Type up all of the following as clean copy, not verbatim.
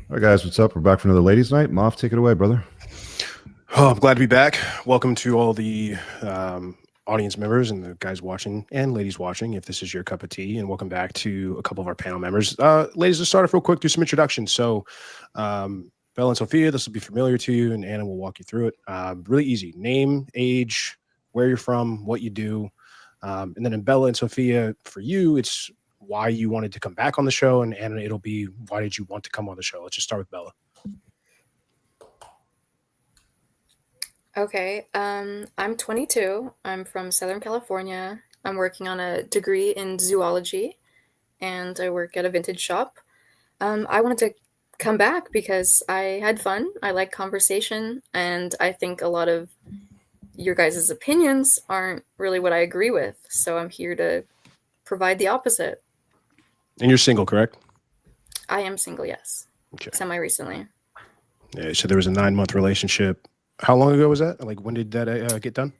All right, guys, what's up? We're back for another ladies' night. Moff, take it away, brother. Oh, I'm glad to be back. Welcome to all the audience members and the guys watching and ladies watching, if this is your cup of tea. And welcome back to a couple of our panel members. Ladies, let's start off real quick, do some introductions. So, Bella and Sophia, this will be familiar to you, and Anna will walk you through it. Really easy. Name, age, where you're from, what you do. And then in Bella and Sophia, for you, it's why you wanted to come back on the show. And Anna, it'll be why did you want to come on the show? Let's just start with Bella. Okay, I'm 22. I'm from Southern California. I'm working on a degree in zoology, and I work at a vintage shop. I wanted to come back because I had fun. I like conversation, and I think a lot of your guys' opinions aren't really what I agree with. So I'm here to provide the opposite. And you're single, correct? I am single, yes. Okay. Semi-recently. Yeah, so there was a 9-month relationship. How long ago was that? Like, when did that get done?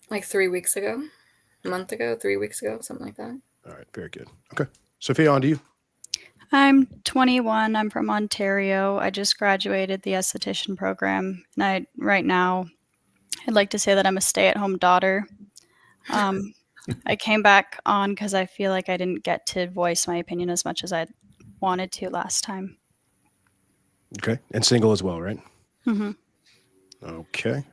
Like 3 weeks ago, a month ago, 3 weeks ago, something like that. All right, very good. Okay. Sophia, on to you. I'm 21. I'm from Ontario. I just graduated the esthetician program. And right now, I'd like to say that I'm a stay-at-home daughter. I came back on because I feel like I didn't get to voice my opinion as much as I wanted to last time. Okay. And single as well, right? Mm-hmm. Okay.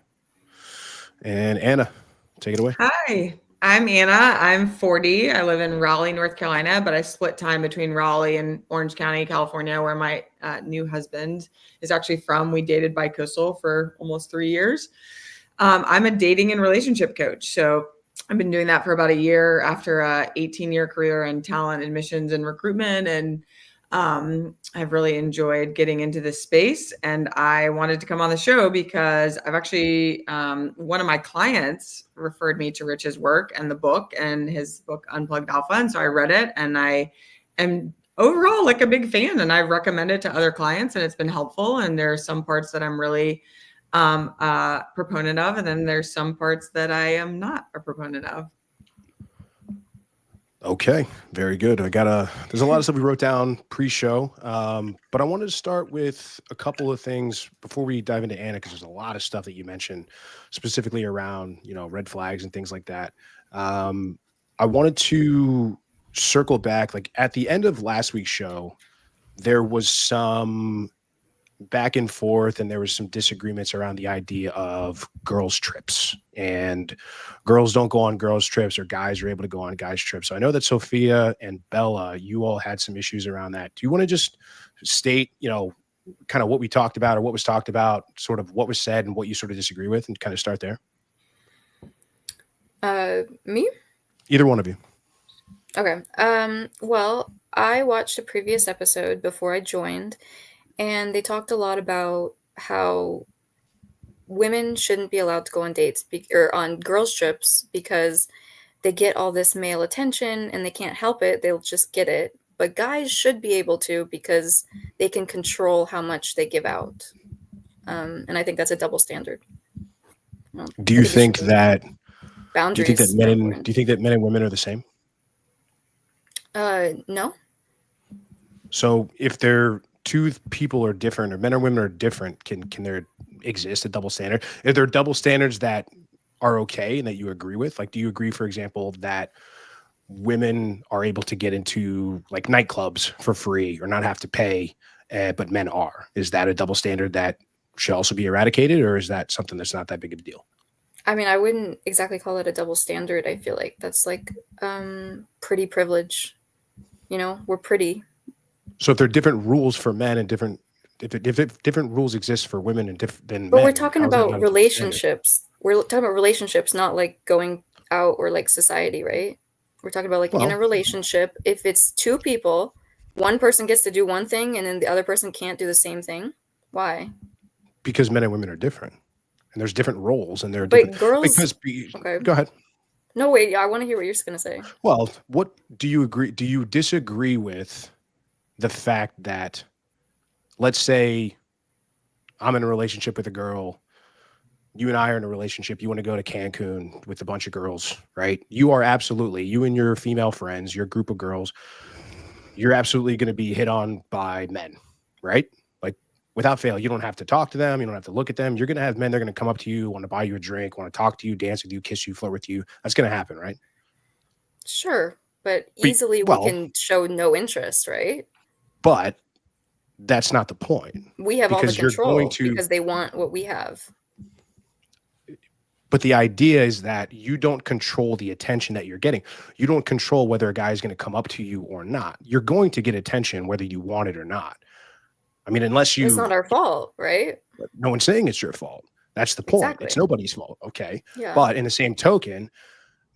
And Anna, take it away. Hi, I'm Anna. I'm 40. I live in Raleigh, North Carolina, but I split time between Raleigh and Orange County, California, where my new husband is actually from. We dated bi-coastal for almost 3 years. I'm a dating and relationship coach. So I've been doing that for about a year after a 18-year career in talent admissions and recruitment. And I've really enjoyed getting into this space, and I wanted to come on the show because I've actually, one of my clients referred me to Rich's work and the book and his book, Unplugged Alpha. And so I read it, and I am overall like a big fan, and I recommend it to other clients, and it's been helpful. And there are some parts that I'm really a proponent of, and then there's some parts that I am not a proponent of. Okay, very good. There's a lot of stuff we wrote down pre-show, but I wanted to start with a couple of things before we dive into Anna, because there's a lot of stuff that you mentioned specifically around, red flags and things like that. I wanted to circle back, like at the end of last week's show, there was some back and forth, and there was some disagreements around the idea of girls' trips, and girls don't go on girls' trips, or guys are able to go on guys' trips. So I know that Sophia and Bella, you all had some issues around that. Do you want to just state, kind of what we talked about, or what was talked about, sort of what was said and what you sort of disagree with, and kind of start there? Me? Either one of you. Okay. Well, I watched a previous episode before I joined, and they talked a lot about how women shouldn't be allowed to go on dates or on girls' trips because they get all this male attention and they can't help it. They'll just get it. But guys should be able to because they can control how much they give out. And I think that's a double standard. Do you think that boundaries? Do you think that men and women are the same? No. So if two people are different, or men or women are different, can there exist a double standard? Are there double standards that are okay and that you agree with? Like, do you agree, for example, that women are able to get into like nightclubs for free or not have to pay, but men are? Is that a double standard that should also be eradicated, or is that something that's not that big of a deal? I mean, I wouldn't exactly call it a double standard. I feel like that's like pretty privilege. We're pretty. So if there are different rules for men and if different rules exist for women and than men, but we're talking about relationships. We're talking about relationships, not like going out or like society, right? We're talking about like in a relationship. If it's two people, one person gets to do one thing and then the other person can't do the same thing. Why? Because men and women are different, and there's different roles, and they're different. But girls. Okay. Go ahead. No, wait. I want to hear what you're going to say. Well, what do you agree? Do you disagree with the fact that, let's say I'm in a relationship with a girl, you and I are in a relationship, you want to go to Cancun with a bunch of girls, right? You and your female friends, your group of girls, you're absolutely going to be hit on by men, right? without fail. You don't have to talk to them. You don't have to look at them. You're going to have men. They're going to come up to you, want to buy you a drink, want to talk to you, dance with you, kiss you, flirt with you. That's going to happen, right? Sure, but But- easily well- we can show no interest, right? But that's not the point. We have all the Because you're control going to- because they want what we have. But the idea is that you don't control the attention that you're getting. You don't control whether a guy is going to come up to you or not. You're going to get attention whether you want it or not. I mean, unless you, It's not our fault, right? no one's saying it's your fault. That's the point. It's Exactly. nobody's fault. Okay. Yeah. But in the same token,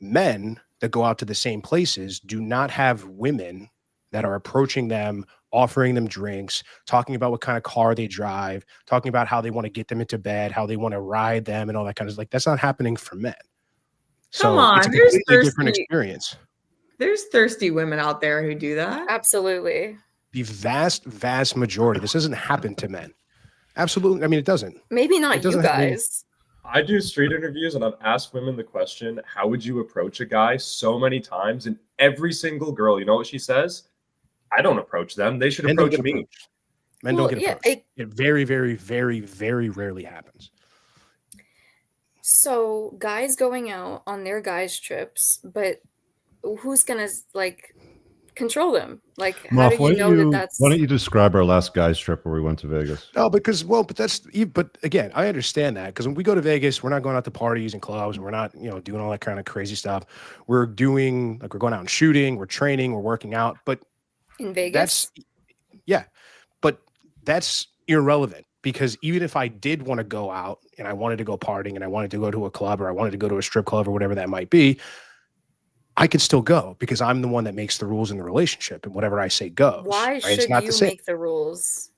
men that go out to the same places do not have women that are approaching them, offering them drinks, talking about what kind of car they drive, talking about how they want to get them into bed, how they want to ride them, and all that kind of, like, that's not happening for men. Come on, it's a there's completely different thirsty- experience. There's thirsty women out there who do that. Absolutely. The vast majority. This doesn't happen to men. Absolutely. I mean, it doesn't. Maybe It not you doesn't have any- guys. I do street interviews and I've asked women the question, how would you approach a guy, so many times, and every single girl, you know what she says? I don't approach them. They should Men don't approach get me. approached. Men Well, don't get yeah, approached. It very, very, very, very rarely happens. So guys going out on their guys trips, but who's gonna like control them? Like, how Moff, do you know that that's why don't you describe our last guys trip where we went to Vegas? No, but again, I understand that, because when we go to Vegas, we're not going out to parties and clubs, and we're not, doing all that kind of crazy stuff. We're doing, like, we're going out and shooting, we're training, we're working out, but in Vegas? but that's irrelevant, because even if I did want to go out and I wanted to go partying and I wanted to go to a club or I wanted to go to a strip club or whatever that might be, I could still go, because I'm the one that makes the rules in the relationship, and whatever I say goes. Why right? It's should not the you same. make the rules?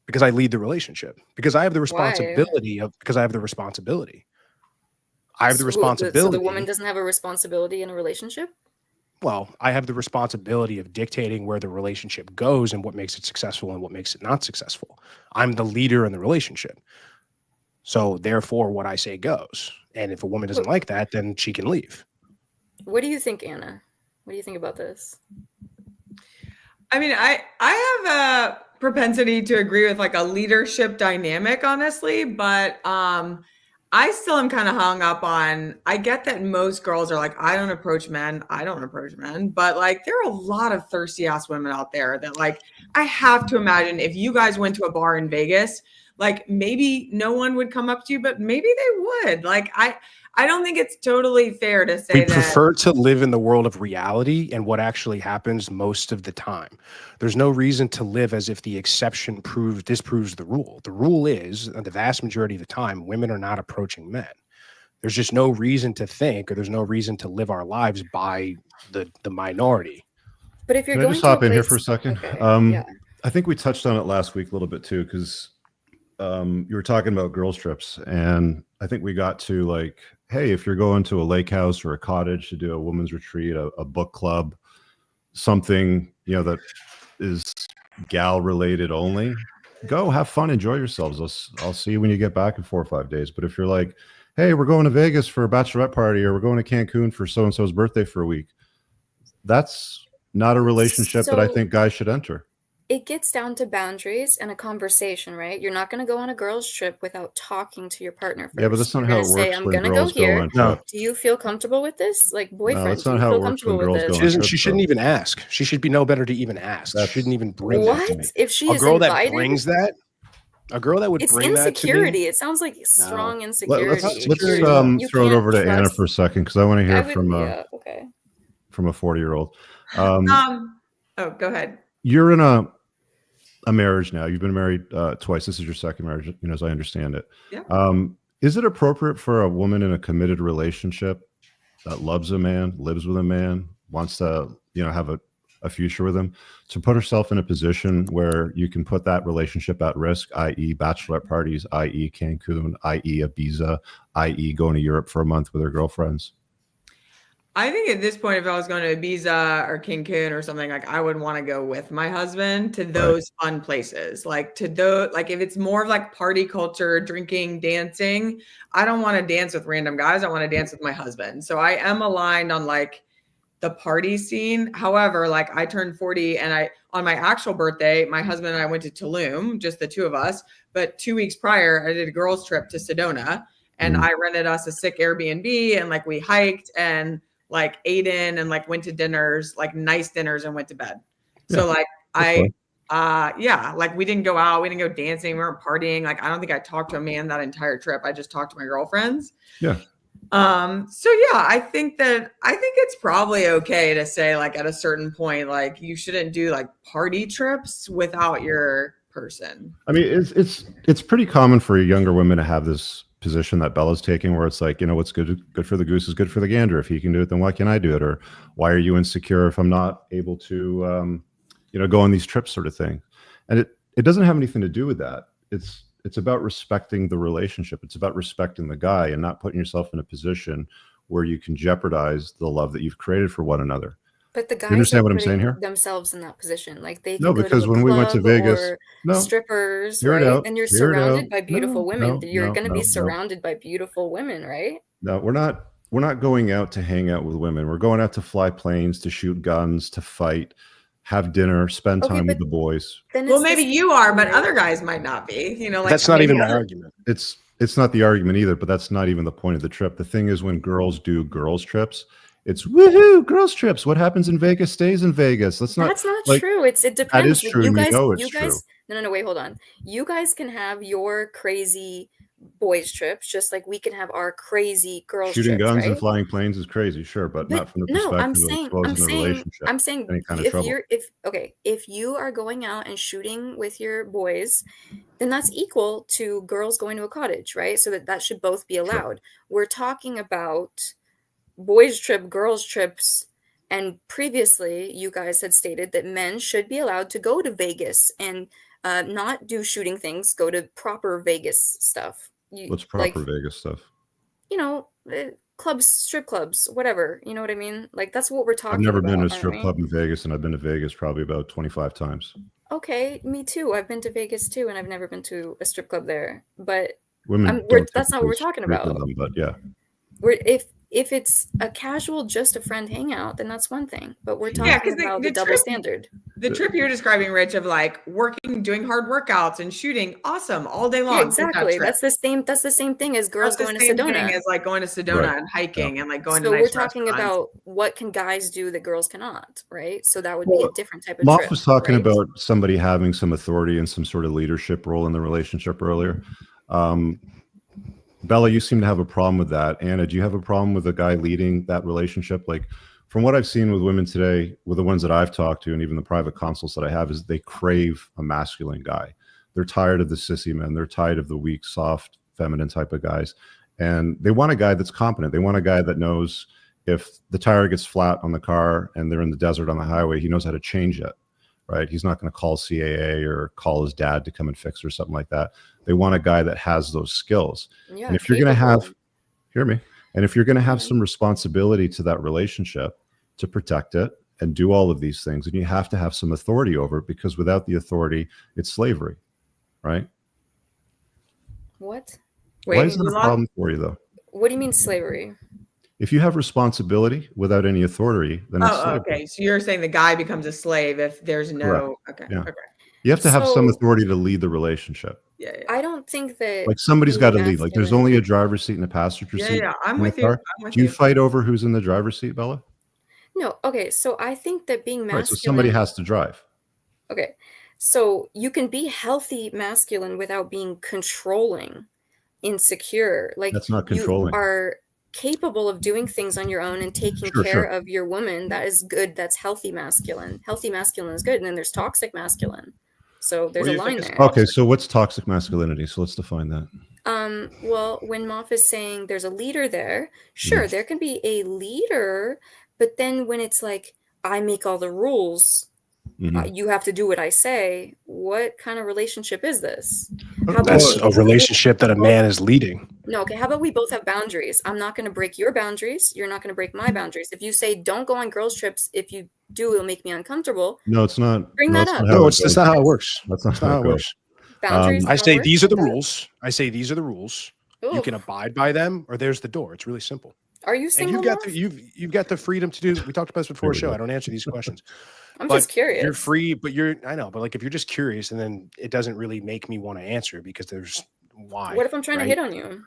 Because I lead the relationship, because I have the responsibility because I have the responsibility. I have the So responsibility. the woman doesn't have a responsibility in a relationship? Well, I have the responsibility of dictating where the relationship goes and what makes it successful and what makes it not successful. I'm the leader in the relationship. So therefore, what I say goes. And if a woman doesn't like that, then she can leave. What do you think, Anna? What do you think about this? I mean, I have a propensity to agree with like a leadership dynamic, honestly, but I still am kind of hung up on, I get that most girls are like, I don't approach men, but like there are a lot of thirsty ass women out there that, like, I have to imagine if you guys went to a bar in Vegas, like maybe no one would come up to you, but maybe they would. Like I don't think it's totally fair to say We that. prefer to live in the world of reality and what actually happens most of the time. There's no reason to live as if the exception disproves the rule. The rule is, the vast majority of the time, women are not approaching men. There's just no reason to think, or there's no reason to live our lives by the minority. But if you're Can I going just to a hop in here place- for a second? Okay, yeah. I think we touched on it last week a little bit too, because you were talking about girls trips, and I think we got to like, hey, if you're going to a lake house or a cottage to do a women's retreat, a book club, something that is gal related only, go have fun, enjoy yourselves. I'll see you when you get back in 4 or 5 days. But if you're like, hey, we're going to Vegas for a bachelorette party, or we're going to Cancun for so and so's birthday for a week, that's not a relationship that I So- think guys should enter. It gets down to boundaries and a conversation, right? You're not going to go on a girls' trip without talking to your partner first. Yeah, but that's not You're how gonna it say, works I'm when going to go girls go here. on No. trips. Do you feel comfortable with this? Like, boyfriend, that's do not you how feel it works comfortable when with girls this? go on She shouldn't even ask. She should be no better to even ask. That's- She shouldn't even bring that to What? me. If she A is girl that invited? brings that, a girl that would It's bring that to me. insecurity. It sounds like strong insecurity. Let's You throw it can't over to Anna trust- for a second, because I want to hear I would- from yeah, okay. a 40-year-old. Oh, go ahead. You're in a marriage now. You've been married twice. This is your second marriage, as I understand it. Yeah. Is it appropriate for a woman in a committed relationship that loves a man, lives with a man, wants to, have a future with him, to put herself in a position where you can put that relationship at risk, i.e. bachelorette parties, i.e. Cancun, i.e. Ibiza, i.e. going to Europe for a month with her girlfriends? I think at this point, if I was going to Ibiza or Cancun or something, like I would want to go with my husband to those fun places. Like if it's more of like party culture, drinking, dancing, I don't want to dance with random guys. I want to dance with my husband. So I am aligned on like the party scene. However, like I turned 40 and on my actual birthday, my husband and I went to Tulum, just the two of us. But 2 weeks prior, I did a girls' trip to Sedona, and I rented us a sick Airbnb, and like we hiked and like ate in and like went to dinners, like nice dinners, and went to bed. So like like we didn't go out, we didn't go dancing, we weren't partying. Like I don't think I talked to a man that entire trip. I just talked to my girlfriends. Yeah. So yeah, I think it's probably okay to say like at a certain point, like you shouldn't do like party trips without your person. I mean, it's pretty common for younger women to have this position that Bella's taking, where it's like, what's good for the goose is good for the gander. If he can do it, then why can't I do it? Or why are you insecure if I'm not able to, go on these trips, sort of thing. And it doesn't have anything to do with that. It's about respecting the relationship. It's about respecting the guy and not putting yourself in a position where you can jeopardize the love that you've created for one another. But the guys You understand are what I'm saying putting here? themselves in that position. Like they can No, go because to a when we went to club Vegas, or strippers, hear it right? out, And you're hear it surrounded out. by beautiful No, women. no, You're no, going to no, be no. surrounded by beautiful women, right? No, we're not going out to hang out with women. We're going out to fly planes, to shoot guns, to fight, have dinner, spend Okay, time with but the boys. then Well, it's the maybe same you are, but right? other guys might not be. Like That's not even maybe my other- argument. It's not the argument either, but that's not even the point of the trip. The thing is, when girls do girls trips, it's woohoo, girls trips. What happens in Vegas stays in Vegas. That's not true. It depends. That is true, You and guys, it's true. No, wait, hold on. You guys can have your crazy boys trips, just like we can have our crazy girls Shooting trips, guns right? and flying planes is crazy, sure, but not from the No, I'm perspective of saying, exposing the relationship. I'm saying, any kind of trouble. if you are going out and shooting with your boys, then that's equal to girls going to a cottage, right? So that should both be allowed. Sure. We're talking about boys trip, girls trips, and previously you guys had stated that men should be allowed to go to Vegas and not do shooting things, go to proper Vegas stuff. What's proper Vegas stuff? Clubs, strip clubs, whatever. You know what I mean? Like that's what we're talking I've never about. been to a strip club in Vegas, and I've been to Vegas probably about 25 times. Okay, me too. I've been to Vegas too, and I've never been to a strip club there. But Women that's not what we're talking about. Them, but yeah, if it's a casual, just a friend hangout, then that's one thing. But we're talking about the double standard. The trip you're describing, Rich, of like working, doing hard workouts and shooting, awesome, all day long. Yeah, exactly. That's the same thing as girls going to Sedona. Thing as like going to Sedona and hiking and like going to So nice we're talking restaurants. about what can guys do that girls cannot, right? So that would be a different type of Moff trip. was talking right? about somebody having some authority and some sort of leadership role in the relationship earlier. Bella, you seem to have a problem with that. Anna, do you have a problem with a guy leading that relationship? Like, from what I've seen with women today, with the ones that I've talked to and even the private consults that I have, is they crave a masculine guy. They're tired of the sissy men. They're tired of the weak, soft, feminine type of guys. And they want a guy that's competent. They want a guy that knows if the tire gets flat on the car and they're in the desert on the highway, he knows how to change it, right? He's not going to call CAA or call his dad to come and fix or something like that. They want a guy that has those skills. Yeah, and if you're going to have, hear me, and if you're going to have some responsibility to that relationship to protect it and do all of these things, and you have to have some authority over it, because without the authority, it's slavery, right? What? Wait, why is that a problem for you, though? What do you mean slavery? If you have responsibility without any authority, then it's slavery. Okay. So you're saying the guy becomes a slave if there's no. Correct. Okay. Yeah. Okay. You have to have some authority to lead the relationship. Yeah. I don't think that Like somebody's got to lead. Like there's masculine- only a driver's seat and a passenger seat. Yeah. I'm in the with you. car. I'm with Do you you. fight over who's in the driver's seat, Bella? No. Okay. So I think that being masculine. Right. So somebody has to drive. Okay. So you can be healthy masculine without being controlling, insecure. Like That's not controlling. You are capable of doing things on your own and taking care of your woman. That is good. That's healthy masculine. Healthy masculine is good. And then there's toxic masculine. So there's a line there. Okay. So what's toxic masculinity? So let's define that. Well, when Moff is saying there's a leader there, sure, there can be a leader, but then when it's like, I make all the rules, you have to do what I say. What kind of relationship is this? That's a relationship that a man is leading. No, okay. How about we both have boundaries? I'm not going to break your boundaries. You're not going to break my boundaries. If you say don't go on girls' trips, if you do, it'll make me uncomfortable. No, it's not. Bring that up. No, that's not how it works. That's not how it goes. Boundaries. I say don't these work are the like that? rules. I say these are the rules. Ooh. You can abide by them, or there's the door. It's really simple. Are you And single? you've got the freedom to do. We talked about this before the show. I don't answer these questions. I'm just curious. You're free, but I know, but like if you're just curious, and then it doesn't really make me want to answer because there's why. What if I'm trying to hit on you?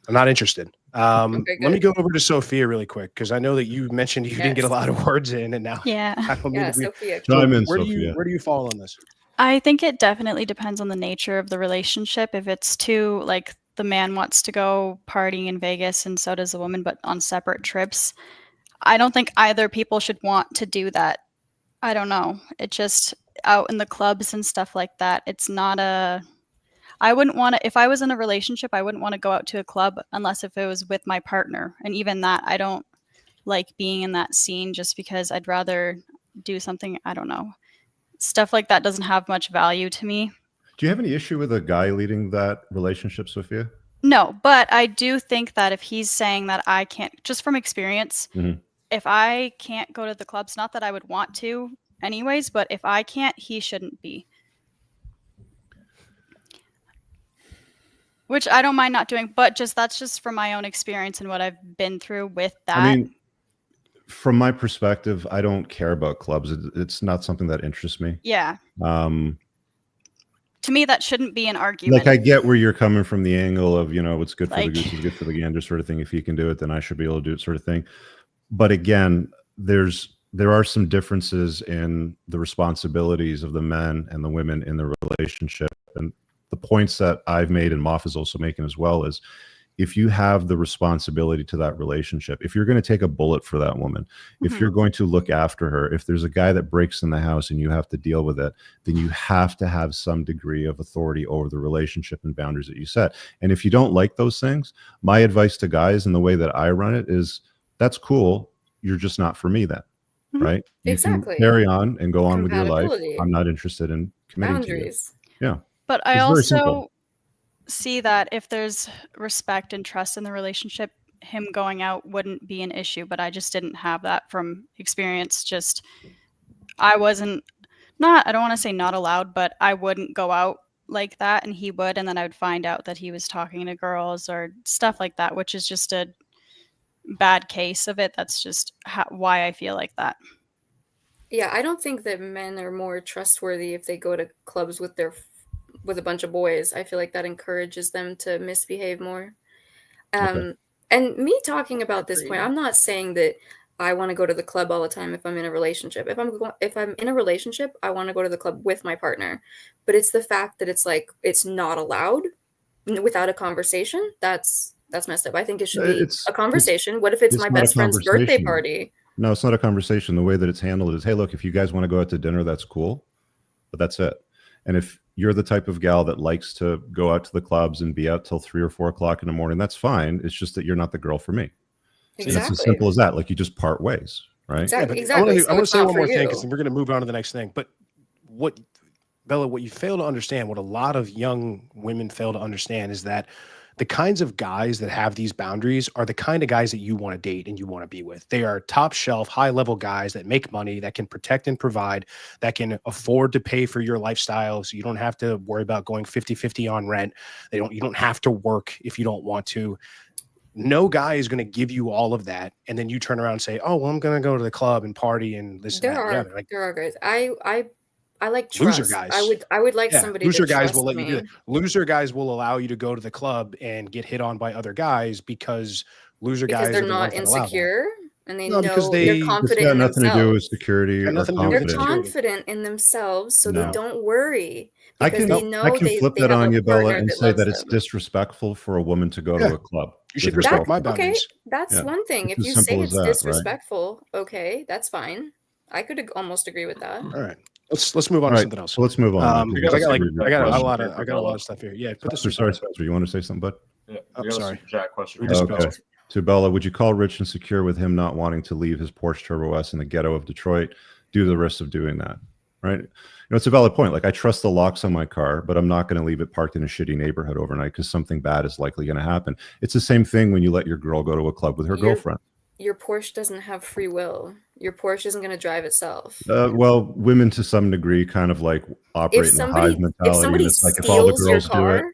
I'm not interested. Okay, let me good. go over to Sophia really quick because I know that you mentioned you didn't get a lot of words in, and now Yeah. I don't mean Yeah, to be. Sophia. So Chime in, where Sophia. do you fall on this? I think it definitely depends on the nature of the relationship. If it's too, like, the man wants to go partying in Vegas and so does the woman, but on separate trips, I don't think either people should want to do that. I don't know. It just out in the clubs and stuff like that. It's not a. I wouldn't want to. If I was in a relationship, I wouldn't want to go out to a club unless if it was with my partner. And even that, I don't like being in that scene just because I'd rather do something. I don't know. Stuff like that doesn't have much value to me. Do you have any issue with a guy leading that relationship, Sophia? No, but I do think that if he's saying that I can't, just from experience, Mhm. if I can't go to the clubs, not that I would want to anyways, but if I can't, he shouldn't be. Which I don't mind not doing, but that's just from my own experience and what I've been through with that. I mean, from my perspective, I don't care about clubs. It's not something that interests me. Yeah. Um, To me, that shouldn't be an argument. Like I get where you're coming from, the angle of, what's good for the Like- goose is good for the gander sort of thing. If he can do it, then I should be able to do it sort of thing. But again, there are some differences in the responsibilities of the men and the women in the relationship. And the points that I've made and Moff is also making as well is if you have the responsibility to that relationship, if you're going to take a bullet for that woman, if you're going to look after her, if there's a guy that breaks in the house and you have to deal with it, then you have to have some degree of authority over the relationship and boundaries that you set. And if you don't like those things, my advice to guys and the way that I run it is that's cool. You're just not for me then, right? You Exactly. can carry on and go on with your life. Compatibility. I'm not interested in committing to you. Boundaries. Yeah. But I It's very simple. also see that if there's respect and trust in the relationship, him going out wouldn't be an issue. But I just didn't have that from experience. Just I wasn't I don't want to say not allowed, but I wouldn't go out like that, and he would, and then I would find out that he was talking to girls or stuff like that, which is just a bad case of it. That's just why I feel like that. Yeah, I don't think that men are more trustworthy if they go to clubs with a bunch of boys. I feel like that encourages them to misbehave more. Okay. And me talking about this point, I'm not saying that I want to go to the club all the time if I'm in a relationship. If I'm in a relationship, I want to go to the club with my partner. But it's the fact that it's like it's not allowed without a conversation. That's messed up. I think it should be a conversation. What if it's my not a best friend's birthday conversation. party? No, it's not a conversation. The way that it's handled is, hey, look, if you guys want to go out to dinner, that's cool, but that's it. And if you're the type of gal that likes to go out to the clubs and be out till 3 or 4 o'clock in the morning, that's fine. It's just that you're not the girl for me. Exactly. And it's as simple as that. Like you just part ways, right? Exactly. I want So to it's say not one for more thing you. because we're going to move on to the next thing. But Bella, what you fail to understand, what a lot of young women fail to understand is that the kinds of guys that have these boundaries are the kind of guys that you want to date and you want to be with. They are top shelf, high level guys that make money, that can protect and provide, that can afford to pay for your lifestyle. So you don't have to worry about going 50-50 on rent. You don't have to work if you don't want to. No guy is going to give you all of that. And then you turn around and say, oh, well, I'm going to go to the club and party and this and that. And the other. Like, there are guys. I like trust. loser guys. I would like somebody to loser guys trust will let me. you do it. Loser guys will allow you to go to the club and get hit on by other guys because loser guys Because they're are the not ones that allow that. insecure and they No, know because they're they- It's confident got in nothing to do with themselves. security Got or nothing to do with They're confidence. security. confident in themselves, so No. they don't worry. I Because can they know I can they flip that have on a you, Bella, partner and that say loves that it's them. disrespectful for a woman to go Yeah. to a club. You should with her respect my girlfriend. Okay, boundaries. that's Yeah. one thing. It's If as you simple say as it's that, right? disrespectful, okay, that's fine. I could almost agree with that. All right. Let's move on All to right, something else. so let's move on. we Because I got got a lot question. of stuff here. Yeah, put this. Sorry, Spencer, you want to say something, bud? Yeah, Oh, we got sorry. a super chat question. We just Okay. spelled. To Bella, would you call rich and secure with him not wanting to leave his Porsche Turbo S in the ghetto of Detroit due to the risk of doing that? Right? It's a valid point. Like I trust the locks on my car, but I'm not going to leave it parked in a shitty neighborhood overnight because something bad is likely going to happen. It's the same thing when you let your girl go to a club with her girlfriend. Your Porsche doesn't have free will. Your Porsche isn't going to drive itself. Well, women to some degree kind of like operate in a hive mentality. And it's like if all the girls do it,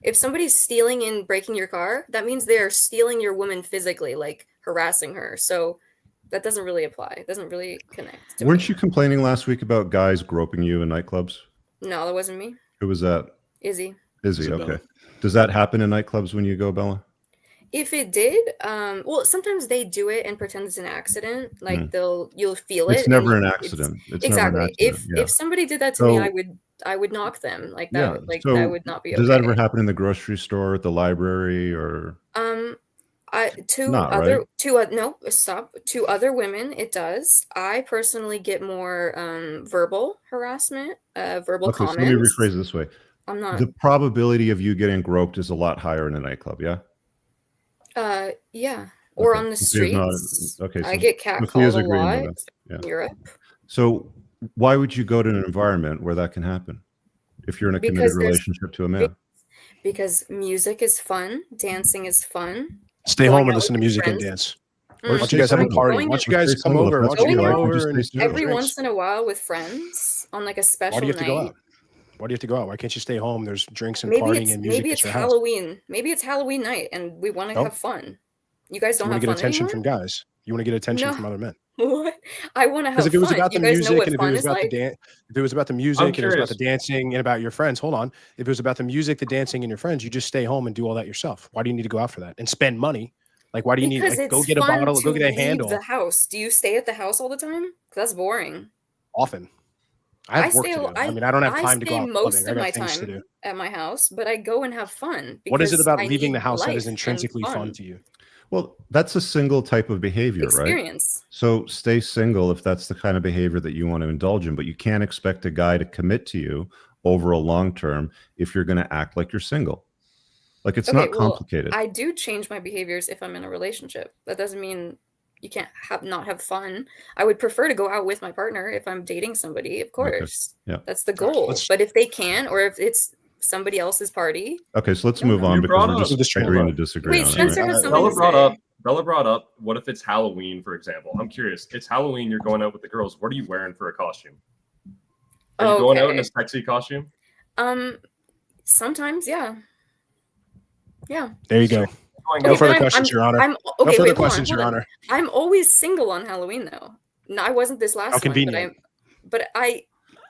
If somebody's stealing and breaking your car, that means they're stealing your woman physically, like harassing her. So that doesn't really apply. It doesn't really connect to Weren't me. you complaining last week about guys groping you in nightclubs? No, that wasn't me. Who was that? Izzy. Izzy, Isabella. okay. Does that happen in nightclubs when you go, Bella? If it did, well, sometimes they do it and pretend it's an accident. Like you'll feel it. It's never and an accident. It's exactly. never an accident. If somebody did that to me, So- I would knock them. Like that. Yeah. Like So that would not be okay. does that ever happen in the grocery store, at the library, or? Two Not, other right? two other women, it does. I personally get more verbal harassment, verbal Okay, so comments. let me rephrase it this way. I'm not. The probability of you getting groped is a lot higher in a nightclub, yeah? Yeah. Or Okay. on the Sophia's not- streets. okay, I so get Sophia's catcalled a agreeing with lot us. Yeah. in Europe. So why would you go to an environment where that can happen if you're in a committed Because there's- relationship to a man? Because music is fun, dancing is fun. Stay Going home and out listen to with music and friends. dance. Or Why don't you guys have a stay party? single. Why don't you guys Stay come single. over? If Why that's don't you what you come like, you over just and stay have Every drinks? once in a while with friends on like a special Why do you have to night. go out? Why do you have to go out? Why can't you stay home? There's drinks and Maybe partying and music maybe at it's your house. Halloween. Maybe it's Halloween night and we want to No. have fun. You guys You don't want have to get fun attention anymore? from guys. You want to get attention No. from other men. What? I want to have Because if it was fun. about the You guys know music what and if it fun was is about the like? dance, if it was about the music and it was about the dancing and about your friends, hold on. If it was about the music, the dancing, and your friends, you just stay home and do all that yourself. Why do you need to go out for that and spend money? Like, why do you Because need like, go it's get a fun bottle, go to get a leave handle? the house. Do you stay at the house all the time? 'Cause that's boring. Often, I have work to do. I mean, I don't have time to go stay out most clubbing. I of my got things to time do. at my house, but I go and have fun. What is it because about I leaving the need house that life is and intrinsically fun to you? Well, that's a single type of behavior, right? Experience. So stay single if that's the kind of behavior that you want to indulge in, but you can't expect a guy to commit to you over a long term if you're going to act like you're single. Like, it's not complicated. I do change my behaviors if I'm in a relationship. That doesn't mean you can't not have fun. I would prefer to go out with my partner if I'm dating somebody, of course. Yeah. That's the All right, goal. let's- But if they can, or if it's somebody else's party. Okay, so let's No, move no. on You because brought we're up- just Hold agreeing to on. disagree Wait, on it. Spencer right? has something Bella to brought say. up. Bella brought up. What if it's Halloween, for example? I'm curious. It's Halloween. You're going out with the girls. What are you wearing for a costume? Are you going out in a Okay. sexy costume? Sometimes, yeah. Yeah. There you go. Going No out- further but questions, Your Honor. I'm No okay. further Wait, hold on, questions, hold Your on. Honor. I'm always single on Halloween, though. No, I wasn't this last How one, convenient. but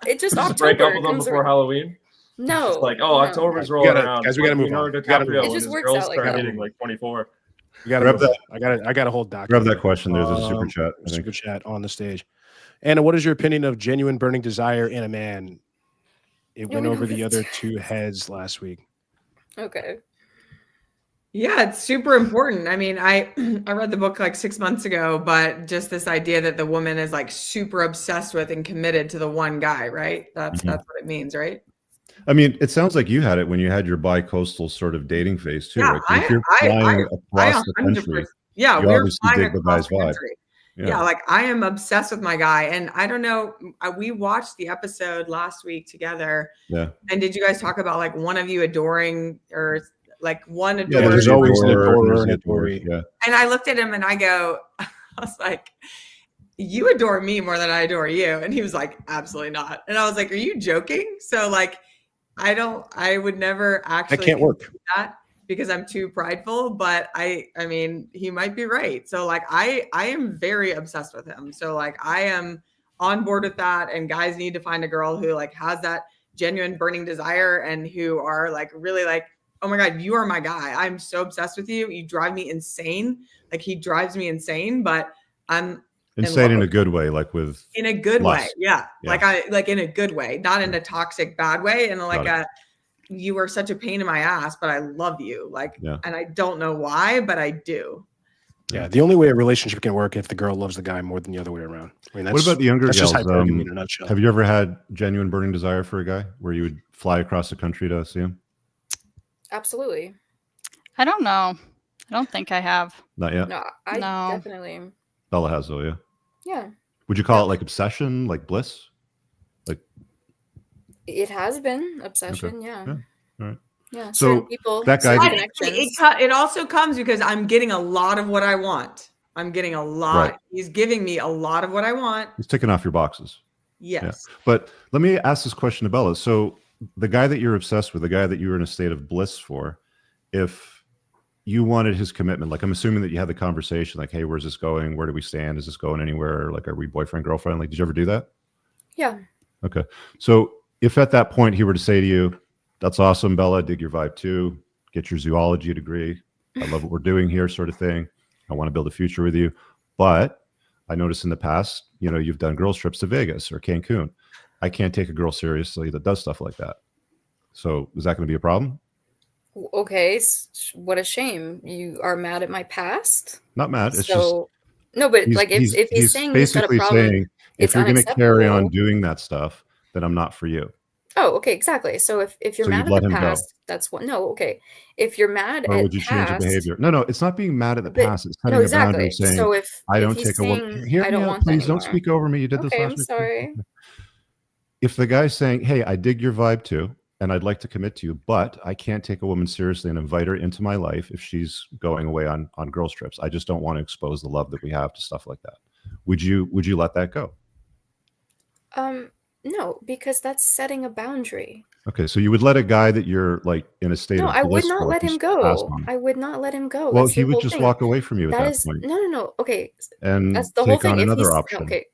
it just Just break up October with them comes before around. Halloween. No, It's like, oh, no. October's We rolling gotta- around. guys, we gotta move on. Leonardo We gotta move DiCaprio on. and It just his works girls out like start that. hitting like 24. We gotta Grab move that- on. I got a whole doc. Grab that question. There's a super chat. I think. Super chat on the stage. Anna, what is your opinion of genuine burning desire in a man? It Yeah, went we over know the this. other two heads last week. Okay. Yeah, it's super important. I mean, I read the book like 6 months ago, but just this idea that the woman is like super obsessed with and committed to the one guy, right? That's what it means, right? I mean, it sounds like you had it when you had your bi-coastal sort of dating phase too. Yeah, right? 'Cause if you're flying across the 100%. country, Yeah, you we're obviously flying dig the across guy's the vibe. country. Yeah, like I am obsessed with my guy, and I don't know. We watched the episode last week together. Yeah. And did you guys talk about like one of you adoring or like one Yeah, adoring? there's the always an adorer, adorer there's and the adoree. Yeah. And I looked at him and I go, I was like, you adore me more than I adore you. And he was like, absolutely not. And I was like, are you joking? So like, I would never actually That can't work. do that because I'm too prideful, but I mean, he might be right. So like, I am very obsessed with him. So like, I am on board with that. And guys need to find a girl who like has that genuine burning desire and who are like, really like, oh my God, you are my guy. I'm so obsessed with you. You drive me insane. Like he drives me insane, but I'm Insane in love a with good way, like with in a good way. lust. Yeah. Yeah. Like in a good way, not in a toxic bad way. And like Got you are such a pain in my ass, but I love you. Like, Yeah. and I don't know why, but I do. Yeah, the only way a relationship can work if the girl loves the guy more than the other way around. I mean, that's, What about the younger that's girls? just hypergamy in a nutshell. Have you ever had genuine burning desire for a guy where you would fly across the country to see him? Absolutely. I don't know. I don't think I have. Not yet. No, I No. definitely. Bella has though, yeah. Yeah. Would you call it like obsession, like bliss? It has been obsession. Yeah. Yeah. All right. Yeah. So, certain people. that guy- certain But connections. it also comes because I'm getting a lot of what I want. I'm getting a lot. Right. He's giving me a lot of what I want. He's ticking off your boxes. Yes. But let me ask this question to Bella. So the guy that you're obsessed with, the guy that you were in a state of bliss for, if you wanted his commitment, like I'm assuming that you had the conversation, like, hey, where's this going? Where do we stand? Is this going anywhere? Like, are we boyfriend, girlfriend? Like, did you ever do that? Yeah. Okay. So if at that point he were to say to you, that's awesome, Bella, dig your vibe too, get your zoology degree, I love what we're doing here, sort of thing, I want to build a future with you, but I noticed in the past, you know, you've done girls trips to Vegas or Cancun. I can't take a girl seriously that does stuff like that. So is that going to be a problem? Okay, what a shame. You are mad at my past? Not mad. It's So, no, but like if he's saying he's got a basically problem, saying, it's if you're going to carry on unacceptable. doing that stuff, then I'm not for you. Oh, okay, exactly. So if you're So mad you'd at let the him go. past, that's what. No, okay. If you're mad Or at would you change your past, behavior? No, it's not being mad at the but past. It's no, setting a boundary exactly. and saying, So I if don't he's take a woman. saying Hear I me don't out, want that please. Don't anymore. speak over me. You did this Okay, last I'm week. sorry. If the guy's saying, hey, I dig your vibe too, and I'd like to commit to you, but I can't take a woman seriously and invite her into my life if she's going away on girls trips. I just don't want to expose the love that we have to stuff like that. Would you let that go? No, because that's setting a boundary. Okay, so you would let a guy that you're like in a state No, of I would bliss not for let him just pass go. on? I would not let him go. Well, That's he the would whole just thing. walk away from you at That that is point no. Okay, and that's the whole take on thing. If another he's option. okay,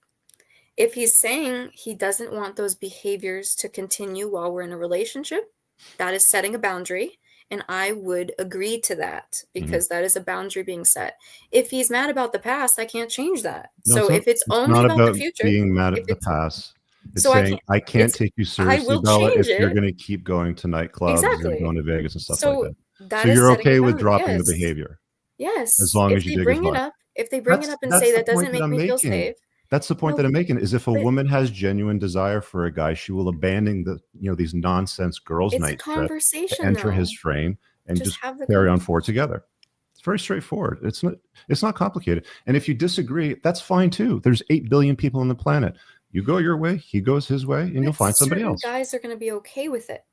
if he's saying he doesn't want those behaviors to continue while we're in a relationship, that is setting a boundary, and I would agree to that because that is a boundary being set. If he's mad about the past, I can't change that. No, So if it's it's only not about the about future, being mad if at the it's past. It's so I saying, can't. I can't It's take you I seriously, will Bella, if change you're it. going to keep going to nightclubs and going Exactly. to Vegas and stuff like So that. that So is you're setting a okay with boundary. dropping the Yes. behavior as Yes. long If as you they dig his bring it vibe. up, if they bring it up and That's say the that doesn't point that make I'm me feel making. safe. That's the point No, that I'm making is if a but woman has genuine desire for a guy, she will abandon these nonsense girls' it's a night trip to conversation enter his though. frame and Just just have the carry on forward conversation. together. It's very straightforward. It's not complicated. And if you disagree, that's fine too. There's 8 billion people on the planet. You go your way, he goes his way, and you'll But find somebody certain else. guys are going to be okay with it.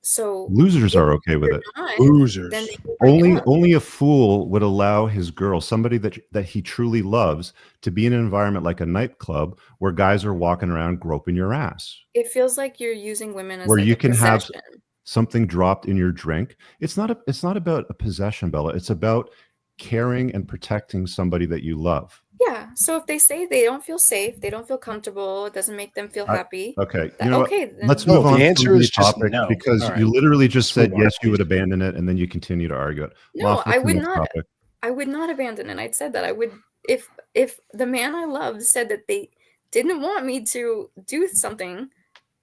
So Losers if are okay with they're it. not, Losers. then they can bring it up. Only a fool would allow his girl, somebody that he truly loves, to be in an environment like a nightclub where guys are walking around groping your ass, It feels like you're using women as where like you a can have possession. something dropped in your drink. It's not about a possession, Bella. It's about caring and protecting somebody that you love. Yeah. So if they say they don't feel safe, they don't feel comfortable, it doesn't make them feel happy. Okay, That, you know what? okay, then Let's No, move the on answer from the is just topic no. because All right. you literally just Let's said move on, yes, you would please. abandon it, and then you continue to argue it. no, Moff, I what's the would next not. topic? I would not abandon it. I'd said that I would if the man I loved said that they didn't want me to do something,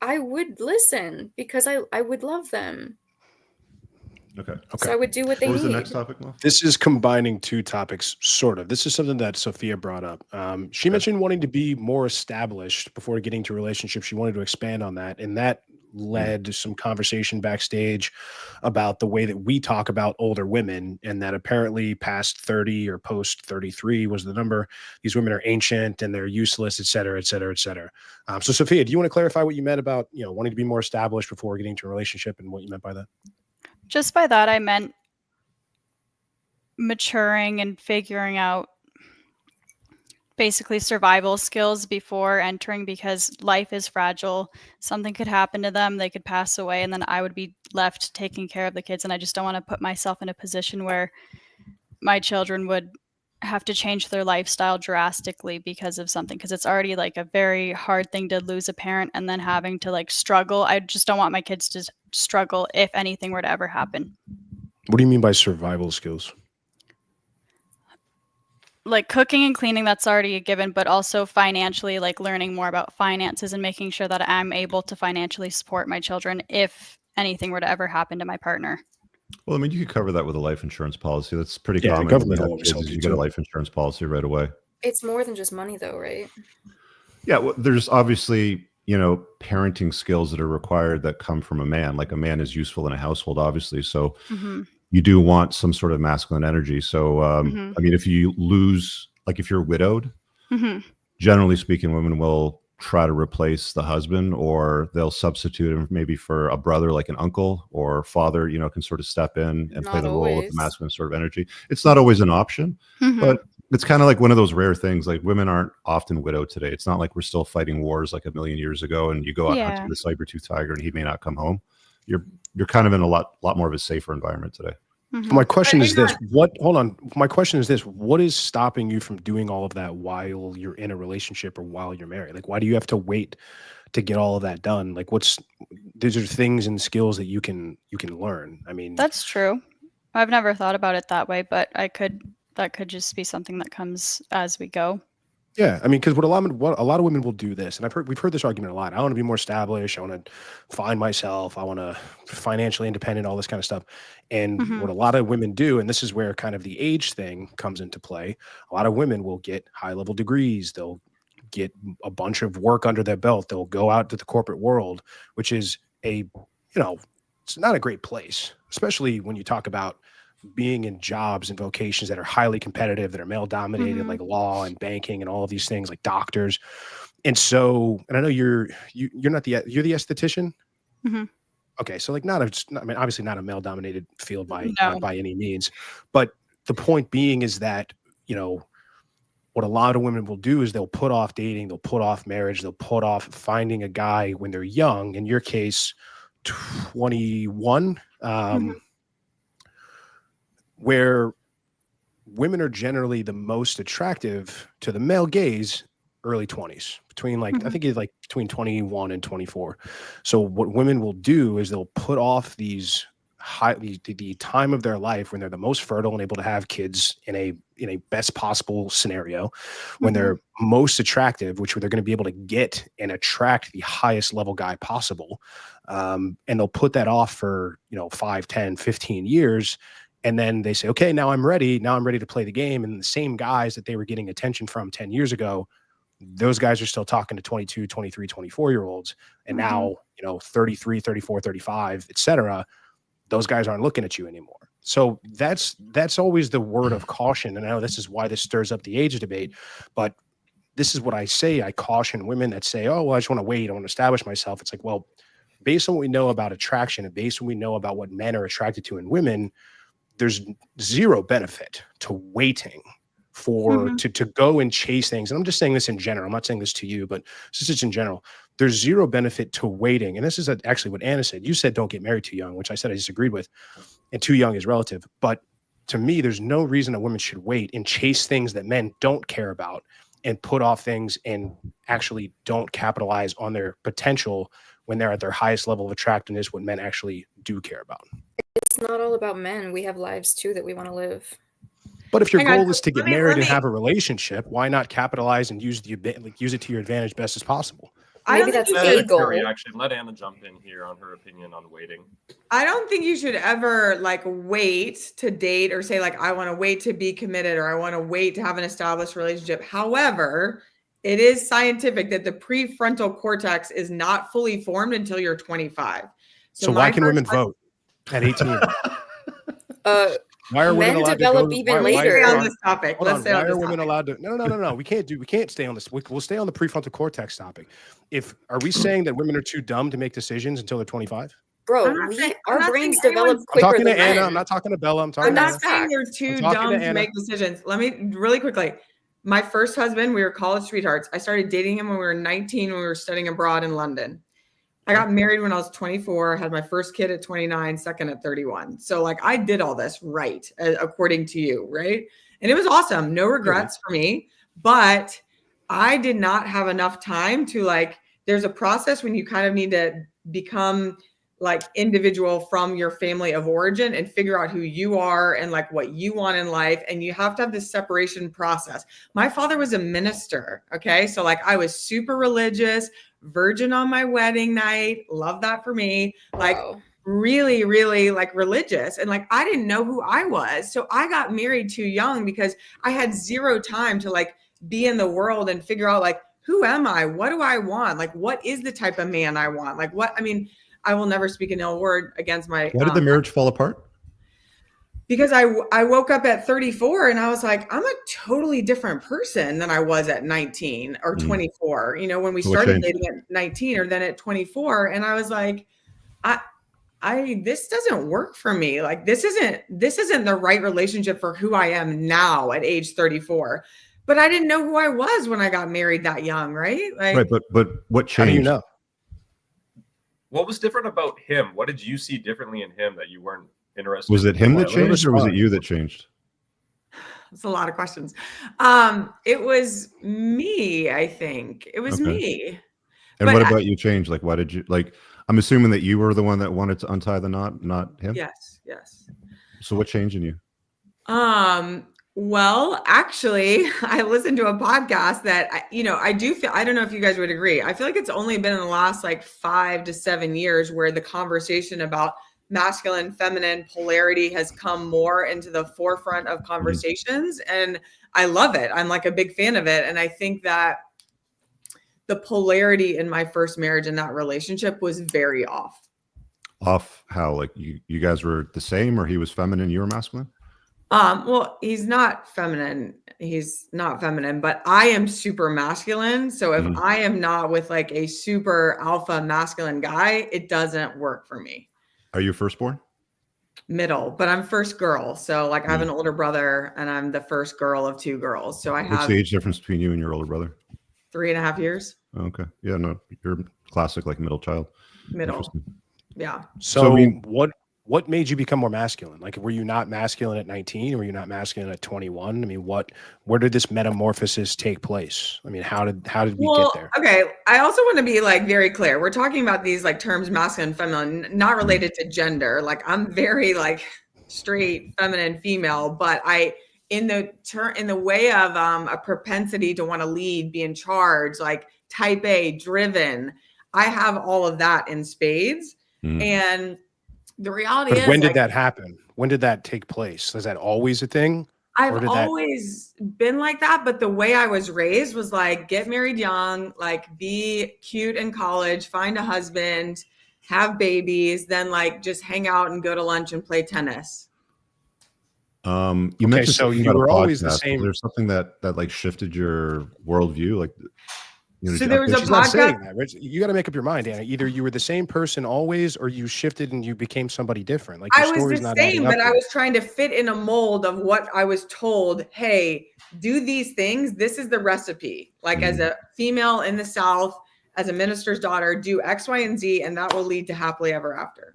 I would listen because I would love them. Okay. So I would do what they What was need. the next topic, Moff? This is combining two topics, sort of. This is something that Sophia brought up. She mentioned wanting to be more established before getting to a relationship. She wanted to expand on that. And that led to some conversation backstage about the way that we talk about older women, and that apparently past 30 or post 33 was the number. These women are ancient and they're useless, et cetera, et cetera, et cetera. So Sophia, do you want to clarify what you meant about, wanting to be more established before getting to a relationship and what you meant by that? Just by that, I meant maturing and figuring out basically survival skills before entering, because life is fragile. Something could happen to them, they could pass away, and then I would be left taking care of the kids. And I just don't want to put myself in a position where my children would have to change their lifestyle drastically because of something, because it's already like a very hard thing to lose a parent and then having to like struggle. I just don't want my kids to struggle if anything were to ever happen. What do you mean by survival skills? Like cooking and cleaning, that's already a given, but also financially, like learning more about finances and making sure that I'm able to financially support my children if anything were to ever happen to my partner. Well, I mean, you could cover that with a life insurance policy. That's pretty Yeah, the common. government When will you have always kids, help is you you get a too. life insurance policy right away. It's more than just money though, right? Yeah, well, there's obviously, parenting skills that are required that come from a man. Like a man is useful in a household, obviously. So you do want some sort of masculine energy. So, I mean, if you lose, like if you're widowed, generally speaking, women will try to replace the husband, or they'll substitute him maybe for a brother, like an uncle or father, can sort of step in and play Not the role of the always. masculine sort of energy. It's not always an option, but it's kind of like one of those rare things. Like women aren't often widowed today. It's not like we're still fighting wars like a million years ago and you go out hunting the saber-tooth tiger and he may not come home. you're kind of in a lot more of a safer environment today. Mhm. My question But is you're this: hold on. My question is this: what is stopping you from doing all of that while you're in a relationship or while you're married? Like, why do you have to wait to get all of that done? Like, these are things and skills that you can learn. I mean, That's true. I've never thought about it that way, but that could just be something that comes as we go. yeah, I mean, because what a lot of women will do this, and we've heard this argument a lot. I want to be more established. I want to find myself. I want to financially independent. All this kind of stuff. And Mhm. what a lot of women do, and this is where kind of the age thing comes into play. A lot of women will get high level degrees. They'll get a bunch of work under their belt. They'll go out to the corporate world, which is it's not a great place, especially when you talk about being in jobs and vocations that are highly competitive, that are male dominated, Mhm. like law and banking and all of these things, like doctors. And so, and I know you're the esthetician. Mhm. Okay, so like I mean, obviously not a male dominated field by No. any means, but the point being is that what a lot of women will do is they'll put off dating, they'll put off marriage, they'll put off finding a guy when they're young. In your case, 21. Mhm. Where women are generally the most attractive to the male gaze early 20s, between I Mhm. think it's like between 21 and 24. So what women will do is they'll put off the time of their life when they're the most fertile and able to have kids in a best possible scenario, when Mhm. they're most attractive, which they're going to be able to get and attract the highest level guy possible. And they'll put that off for 5, 10, 15 years. And then they say, okay, now I'm ready. Now I'm ready to play the game. And the same guys that they were getting attention from 10 years ago, those guys are still talking to 22, 23, 24-year-olds. And Mhm. now, 33, 34, 35, et cetera, those guys aren't looking at you anymore. So that's always the word of caution. And I know this is why this stirs up the age debate, but this is what I say. I caution women that say, oh, well, I just want to wait. I want to establish myself. It's like, well, based on what we know about attraction and based on what we know about what men are attracted to in women, there's zero benefit to waiting Mhm. to go and chase things. And I'm just saying this in general. I'm not saying this to you, but this is just in general. There's zero benefit to waiting. And this is actually what Anna said. You said don't get married too young, which I said I disagreed with. And too young is relative. But to me, there's no reason a woman should wait and chase things that men don't care about and put off things and actually don't capitalize on their potential when they're at their highest level of attractiveness, what men actually do care about. It's not all about men. We have lives too that we want to live. But if your Hang on, goal is to get let me- married let and me- have a relationship, why not capitalize and use it to your advantage best as possible? I don't Maybe think that's you a should- goal. Actually, let Anna jump in here on her opinion on waiting. I don't think you should ever wait to date or say I want to wait to be committed or I want to wait to have an established relationship. However, it is scientific that the prefrontal cortex is not fully formed until you're 25. So why can women vote at 18? Why are women Men allowed develop to go? even Let's stay later. on this topic. Hold Let's on. stay Why on are this women topic. allowed to? No. We can't stay on this. We'll stay on the prefrontal cortex topic. Are we saying that women are too dumb to make decisions until they're 25? Bro, I'm not saying our brains anyone's- develop I'm quicker talking to than Anna. men. I'm not talking to Bella. I'm I'm talking to not Anna. saying you're too talking to dumb to Anna. make decisions. Let me really quickly. My first husband, we were college sweethearts. I started dating him when we were 19 when we were studying abroad in London. I got married when I was 24, had my first kid at 29, second at 31. So I did all this right, according to you, right? And it was awesome. No regrets for me, but I did not have enough time to there's a process when you kind of need to become individual from your family of origin and figure out who you are and what you want in life. And you have to have this separation process. My father was a minister. Okay. So I was super religious, virgin on my wedding night. Love that for me. Wow. Really, really religious. And I didn't know who I was. So I got married too young because I had zero time to be in the world and figure out who am I? What do I want? What is the type of man I want? I will never speak an ill word against my. Why did the marriage fall apart? Because I woke up at 34 and I was like, I'm a totally different person than I was at 19 or 24. When we started dating at 19 or then at 24, and I was like, this doesn't work for me. This isn't the right relationship for who I am now at age 34. But I didn't know who I was when I got married that young, right? Right, but what changed? How do you know? What was different about him? What did you see differently in him that you weren't interested? Was it him that Let him changed, or was it respond. you that changed? It's a lot of questions. It was me, I think. It was Okay. me. And But what about you changed? Like, why did you like? I'm assuming that you were the one that wanted to untie the knot, not him. Yes, yes. So what changed in you? Well, actually, I listened to a podcast that I do feel, I don't know if you guys would agree. I feel like it's only been in the last like 5 to 7 years where the conversation about masculine, feminine polarity has come more into the forefront of conversations. And I love it. I'm like a big fan of it. And I think that the polarity in my first marriage and that relationship was very off. Off how? Like you guys were the same, or he was feminine, you were masculine? Well, he's not feminine. He's not feminine, but I am super masculine. So if I am not with like a super alpha masculine guy, it doesn't work for me. Are you firstborn? Middle, but I'm first girl. So like I have an older brother and I'm the first girl of 2 girls. So I What's have the age difference between you and your older brother? 3.5 years. Okay. Yeah, no, you're classic like middle child. Middle. Interesting. Yeah. So, I mean- what made you become more masculine? Like, were you not masculine at 19? Or were you not masculine at 21? I mean, where did this metamorphosis take place? I mean, how did we get there? Okay. I also want to be like very clear. We're talking about these like terms, masculine, feminine, not related to gender. Like I'm very like straight, feminine, female, but in the way of a propensity to want to lead, be in charge, like type A, driven. I have all of that in spades. And the reality is, when did that happen? When did that take place? Was that always a thing? I've always been like that, but the way I was raised was like, get married young, like be cute in college, find a husband, have babies, then like just hang out and go to lunch and play tennis. You mentioned so something you about a were always the podcast. same. Was there something that like shifted your worldview? Like, So there was a She's not saying podcast. that, Rich. You got to make up your mind, Anna. Either you were the same person always, or you shifted and you became somebody different. Like your I was story's the not same, adding up but I here. was trying to fit in a mold of what I was told. Hey, do these things. This is the recipe. Like as a female in the South, as a minister's daughter, do X, Y, and Z, and that will lead to happily ever after.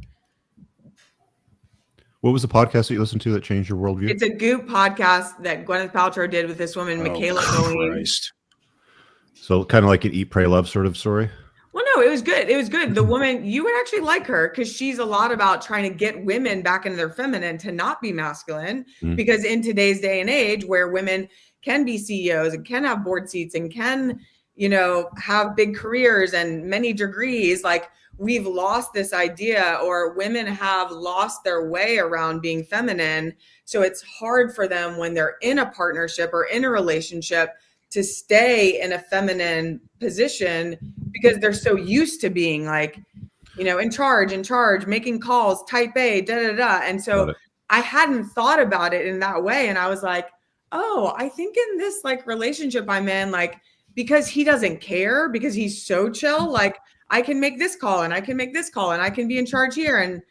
What was the podcast that you listened to that changed your worldview? It's a Goop podcast that Gwyneth Paltrow did with this woman, Michaela Cohen. Christ. So kind of like an Eat, Pray, Love sort of story? Well, no, it was good. It was good. The woman, you would actually like her because she's a lot about trying to get women back into their feminine to not be masculine. Because in today's day and age where women can be CEOs and can have board seats and can, have big careers and many degrees, like we've lost this idea, or women have lost their way around being feminine. So it's hard for them when they're in a partnership or in a relationship to stay in a feminine position because they're so used to being like, in charge, making calls, type A, da, da, da. And so I hadn't thought about it in that way. And I was like, oh, I think in this like relationship I'm in, like, because he doesn't care, because he's so chill, like I can make this call and I can make this call and I can be in charge here. And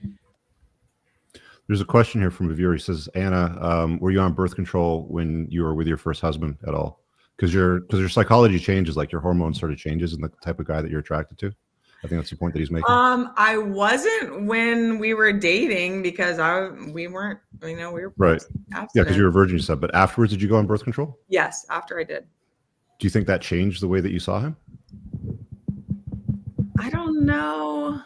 there's a question here from a viewer. He says, Anna, were you on birth control when you were with your first husband at all? Because your psychology changes, like your hormones sort of changes in the type of guy that you're attracted to. I think that's the point that he's making. I wasn't when we were dating because we weren't, we were right. abstinent. Yeah, because you were a virgin, you said. But afterwards, did you go on birth control? Yes, after I did. Do you think that changed the way that you saw him? I don't know.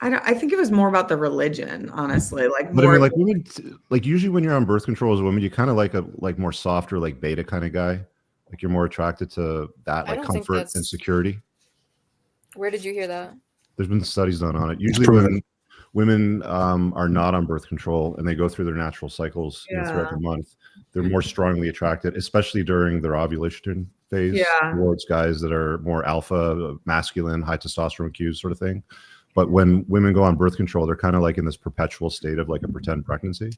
I think it was more about the religion, honestly. Like, but more, I mean, like women, like usually when you're on birth control as a woman, you kind of like a more softer, like beta kind of guy. Like you're more attracted to that, like comfort and security. Where did you hear that? There's been studies done on it. Usually, women are not on birth control and they go through their natural cycles throughout the month. They're more strongly attracted, especially during their ovulation phase, towards guys that are more alpha, masculine, high testosterone cues, sort of thing. But when women go on birth control, they're kind of like in this perpetual state of like a pretend pregnancy.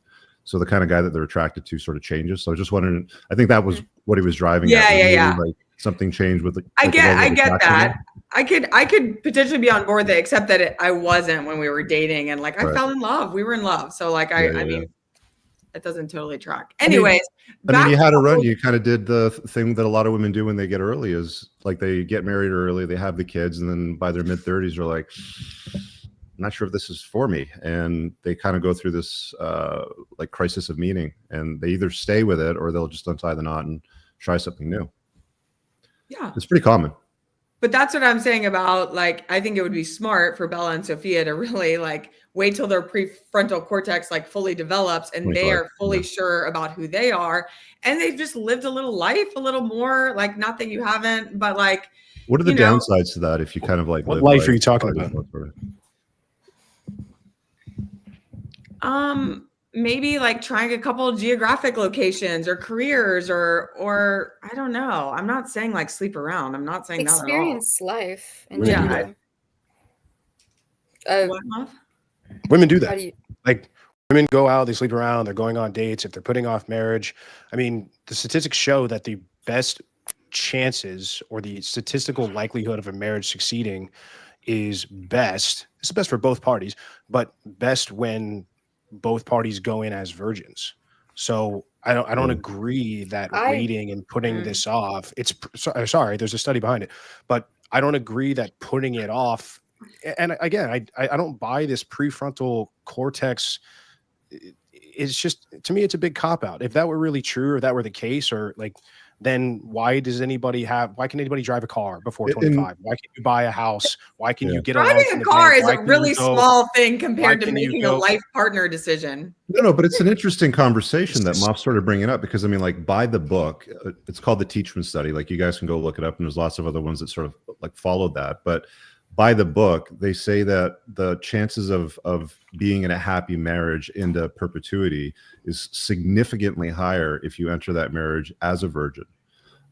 So the kind of guy that they're attracted to sort of changes. So I was just wondering, I think that was what he was driving at. Yeah. Like something changed with the. I get that. I could potentially be on board with it, except that I wasn't when we were dating, and like I fell in love. We were in love, so like I mean, it doesn't totally track. Anyways, I mean, you had to run. back- You kind of did the thing that a lot of women do when they get early is like they get married early, they have the kids, and then by their mid-30s, they're like, I'm not sure if this is for me. And they kind of go through this like crisis of meaning, and they either stay with it or they'll just untie the knot and try something new. Yeah. It's pretty common. But that's what I'm saying about, like, I think it would be smart for Bella and Sophia to really like wait till their prefrontal cortex like fully develops and they are fully sure about who they are. And they've just lived a little life, a little more, like, not that you haven't, but like, what are the downsides to that if you kind of like what live life are you talking about? Maybe like trying a couple of geographic locations or careers or I don't know. I'm not saying like sleep around. I'm not saying experience life in Women do general. What, love? Women do How that. do you, Like women go out, they sleep around, they're going on dates. If they're putting off marriage, I mean, the statistics show that the best chances or the statistical likelihood of a marriage succeeding is best. It's the best for both parties, but best when both parties go in as virgins. So I don't agree that waiting and putting this off, it's sorry, there's a study behind it, but I don't agree that putting it off. And again, I don't buy this prefrontal cortex. It's just, to me, it's a big cop out. If that were really true, or that were the case, or like, then why can anybody drive a car before 25? Why can't you buy a house? Why can you get a loan driving from a the car bank? is a really small thing compared to making a life partner decision. No, but it's an interesting conversation that Moff started bringing up, because I mean, like, by the book, it's called the Teachman Study. Like, you guys can go look it up, and there's lots of other ones that sort of like followed that. But by the book, they say that the chances of being in a happy marriage into perpetuity is significantly higher if you enter that marriage as a virgin.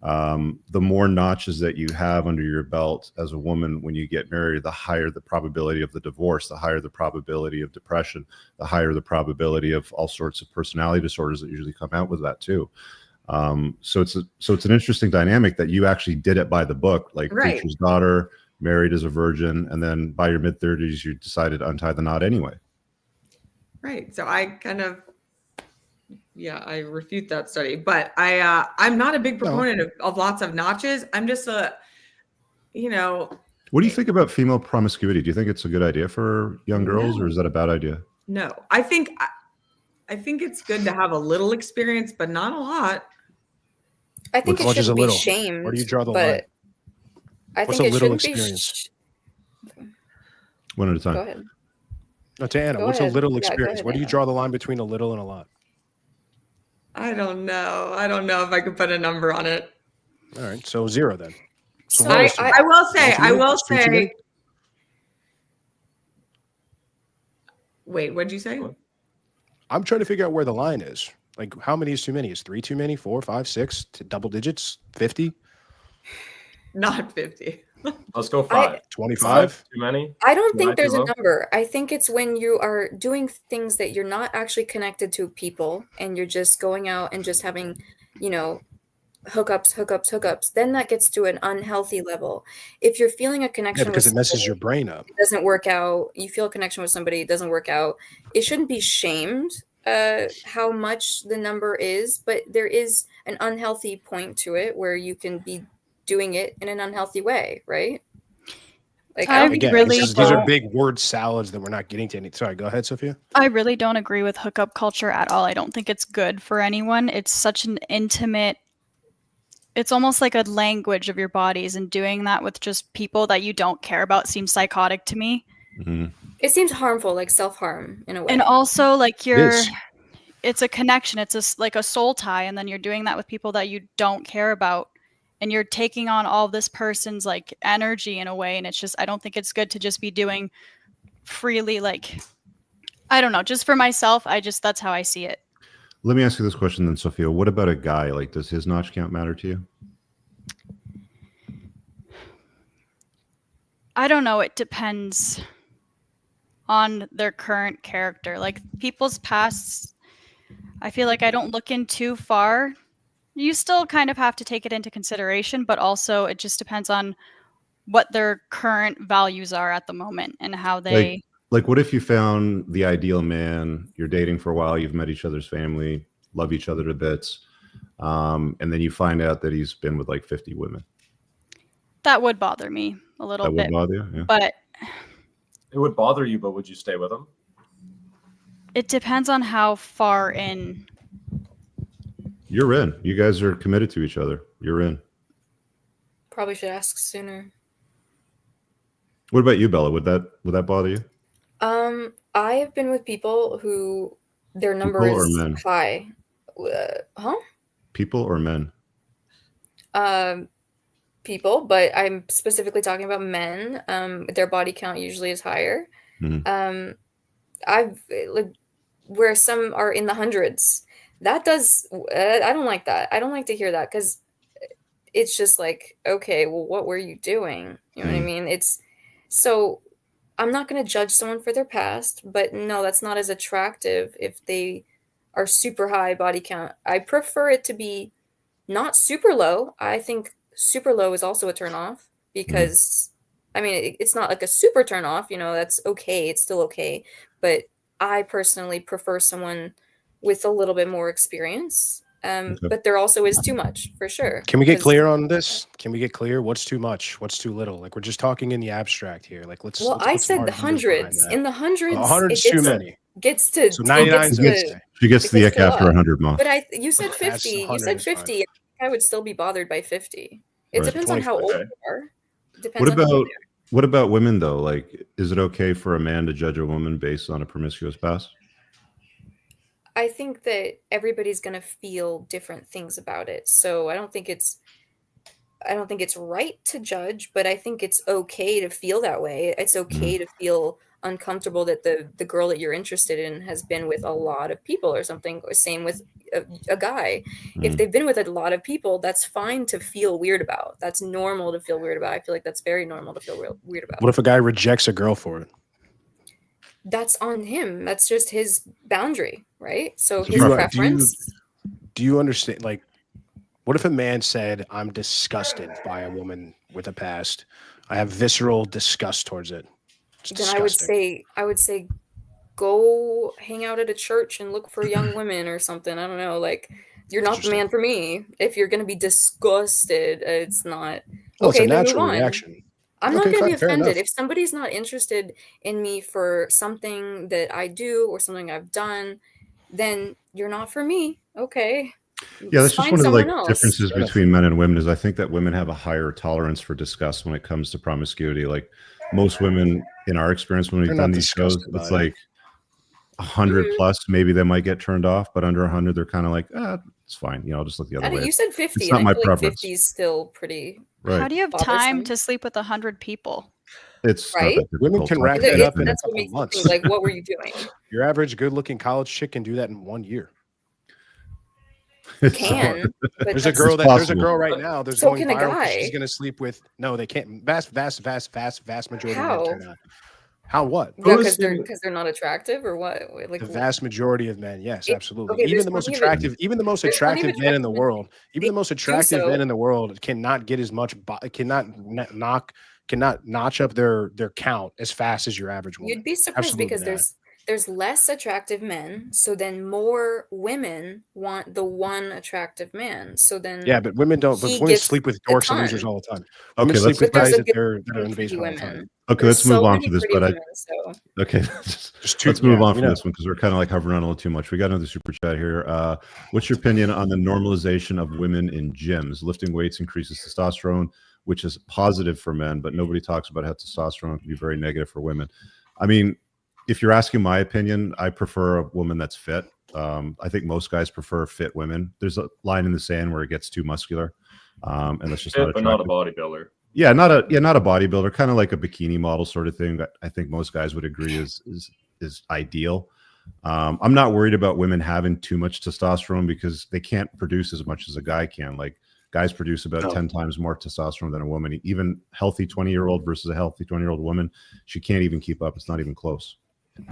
The more notches that you have under your belt as a woman when you get married, the higher the probability of the divorce, the higher the probability of depression, the higher the probability of all sorts of personality disorders that usually come out with that too. So it's an interesting dynamic that you actually did it by the book, like preacher's daughter, married as a virgin, and then by your mid-30s you decided to untie the knot anyway. Right. So I kind of, I refute that study, but I'm not a big proponent of lots of notches. I'm just what do you think about female promiscuity? Do you think it's a good idea for young girls, or is that a bad idea? No, I think it's good to have a little experience, but not a lot. I think it shouldn't be shamed. Where do you draw the line? I think it shouldn't be. One at a time. Go ahead. No, to Anna, what's a little experience? Where do you draw the line between a little and a lot? I don't know. I don't know if I could put a number on it. All right, so 0 then. So I will say. Wait, what'd you say? I'm trying to figure out where the line is. Like, how many is too many? Is 3 too many? 4, 5, 6 to double digits? 50? Not 50. Let's go 5. 25? Too many? I don't think there's a number. I think it's when you are doing things that you're not actually connected to people, and you're just going out and just having, hookups, then that gets to an unhealthy level. If you're feeling a connection because with it messes your brain up. It doesn't work out. You feel a connection with somebody, it doesn't work out. It shouldn't be shamed how much the number is, but there is an unhealthy point to it where you can be doing it in an unhealthy way, right? Like, these are big word salads that we're not getting to any. Sorry, go ahead, Sophia. I really don't agree with hookup culture at all. I don't think it's good for anyone. It's such an intimate, it's almost like a language of your bodies, and doing that with just people that you don't care about seems psychotic to me. Mm-hmm. It seems harmful, like self-harm in a way. And also, like, it's a connection. It's like a soul tie, and then you're doing that with people that you don't care about, and you're taking on all this person's like energy in a way. And it's just, I don't think it's good to just be doing freely. Like, I don't know, just for myself, that's how I see it. Let me ask you this question then, Sophia. What about a guy? Like, does his notch count matter to you? I don't know. It depends on their current character. Like, people's pasts, I feel like I don't look in too far. You still kind of have to take it into consideration, but also it just depends on what their current values are at the moment and how they... like, what if you found the ideal man, you're dating for a while, you've met each other's family, love each other to bits, and then you find out that he's been with like 50 women? That would bother me a little That would bit, bother you? Yeah. but It would bother you, but would you stay with him? it depends on how far in. You're in. You guys are committed to each other. You're in. Probably should ask sooner. What about you, Bella? Would that bother you? I have been with people who their number People or is men? high. Huh? People or men? People, but I'm specifically talking about men. Their body count usually is higher. Mhm. I've like where some are in the hundreds. That does. I don't like that. I don't like to hear that because it's just like, okay, well, what were you doing? You know what I mean? It's so. I'm not going to judge someone for their past, but no, that's not as attractive if they are super high body count. I prefer it to be not super low. I think super low is also a turn off because, I mean, it's not like a super turn off, that's okay. It's still okay. But I personally prefer someone with a little bit more experience. But there also is too much for sure. Can we get clear on this? Can we get clear? What's too much? What's too little? Like, we're just talking in the abstract here. Like, let's. Well, let's I put some said the hard numbers behind hundreds. that. In the hundreds, 100's it too many. gets to So it 99 gets is good. to She gets the it ick gets to after lot. 100 months. But you said That's 50. You 100 said is fine. 50. I would still be bothered by 50. It Right. depends on how old Okay. you are. It depends What on how old about what about women though? Like, is it okay for a man to judge a woman based on a promiscuous past? I think that everybody's going to feel different things about it. So I don't think it's right to judge, but I think it's okay to feel that way. It's okay to feel uncomfortable that the girl that you're interested in has been with a lot of people or something. Or same with a guy. If they've been with a lot of people, that's fine to feel weird about. That's normal to feel weird about. I feel like that's very normal to feel weird about. What if a guy rejects a girl for it? That's on him. That's just his boundary, right? So It's a his preference. preference. Do you understand? Like, what if a man said, "I'm disgusted by a woman with a past. I have visceral disgust towards it." It's Then disgusting. I would say go hang out at a church and look for young women or something. I don't know. Like, you're not the Interesting. man for me. If you're going to be disgusted, it's not. Well, it's a Okay, then move natural on. reaction. I'm not Okay, going to be fair offended. enough. If somebody's not interested in me for something that I do or something I've done, then you're not for me. Okay. Yeah, that's just Find one of the someone else. differences Fair enough. between men and women is I think that women have a higher tolerance for disgust when it comes to promiscuity. Like most women, in our experience, when we've They're done not these shows, disgusted it's by it. like 100 Mhm. plus. Maybe they might get turned off, but under 100, they're kind of like, it's fine. I'll just look the other way. You said 50, It's not and my I feel like preference. 50 is still pretty Right. How do you have bothersome. time to sleep with 100 people? It's Right? not that Women difficult. can Talk rack to that up in a That's what couple makes me months. think, like, what were you doing? Your average good-looking college chick can do that in 1 year. It's Can, but There's a that's- girl It's there's a possible. girl right now. There's So going can a viral 'cause guy. she's gonna sleep with. No, they can't. Vast majority How? of men cannot. How what? Yeah, Who's because they're not attractive or what? Like The vast majority of men, yes, It- absolutely. okay, Even there's the most plenty of- attractive, even the most there's plenty of attractive men in the attractive men. world, even the most attractive so. men in the world cannot get as much, cannot notch up their count as fast as your average woman. You'd be surprised Absolutely because not. there's less attractive men, so then more women want the one attractive man. So then Yeah, but women don't. But he women gets sleep with a dorks and losers ton. all the time. Okay, Women sleep let's with But there's guys a that good are in pretty basement all the women. time. Okay, There's let's move so on many from this. pretty But women, so okay, let's move on from this one because we're kind of like hovering on a little too much. We got another super chat here. What's your opinion on the normalization of women in gyms? Lifting weights increases testosterone, which is positive for men, but nobody talks about how testosterone can be very negative for women. I mean, if you're asking my opinion, I prefer a woman that's fit. I think most guys prefer fit women. There's a line in the sand where it gets too muscular, and that's just fit, not but not a attractive. bodybuilder? Yeah, not a bodybuilder, kind of like a bikini model sort of thing. That I think most guys would agree is ideal. I'm not worried about women having too much testosterone because they can't produce as much as a guy can. Like guys produce about 10 times more testosterone than a woman. Even healthy 20-year-old versus a healthy 20-year-old woman, she can't even keep up. It's not even close.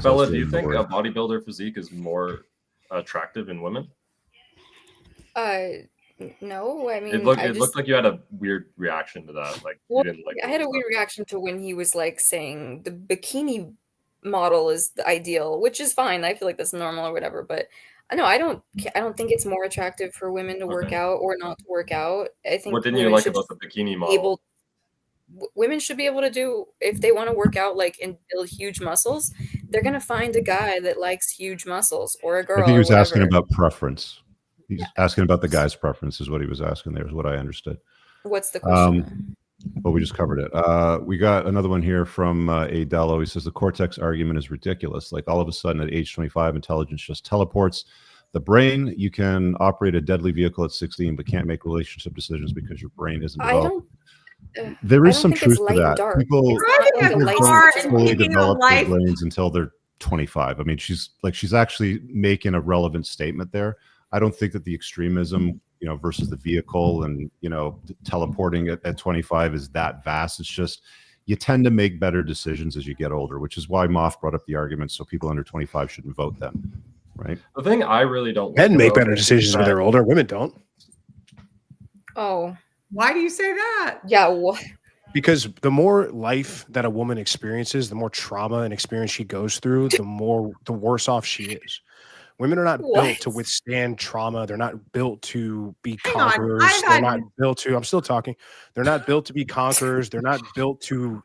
So Bella, it's do you really think not a bodybuilder physique is more attractive in women? no, I mean, It looked like you had a weird reaction to that. Like Well, you didn't like. I had a weird reaction to when he was like saying the bikini model is the ideal, which is fine. I feel like that's normal or whatever. But no, I don't think it's more attractive for women to work Okay. out or not to work out. I think What didn't you women like should about the bikini be model? able. Women should be able to do, if they want to work out like and build huge muscles, they're gonna find a guy that likes huge muscles, or a I girl, think he or was asking whatever. about preference. He's asking about the guy's preference is what he was asking there, is what I understood. What's the question? But we just covered it. We got another one here from A. Dello. He says the cortex argument is ridiculous. Like all of a sudden at age 25, intelligence just teleports. The brain, you can operate a deadly vehicle at 16, but can't make relationship decisions because your brain isn't I developed. don't. There I is don't some think it's truth to light and that. dark. People, It's not like a Driving a light car switch and in fully taking a develop their life. brains until they're 25. I mean, she's actually making a relevant statement there. I don't think that the extremism, versus the vehicle and, teleporting at 25 is that vast. It's just you tend to make better decisions as you get older, which is why Moff brought up the argument. So people under 25 shouldn't vote then, right? The thing I really don't Men like make about better it is decisions when that- they're older. Women don't. Oh, Why do you say that? yeah. What? Because the more life that a woman experiences, the more trauma and experience she goes through, the worse off she is. Women are not built to What? withstand trauma. They're not built to be Hang on, conquerors. I've They're had- not built to, I'm still talking. They're not built to be conquerors. They're not built to,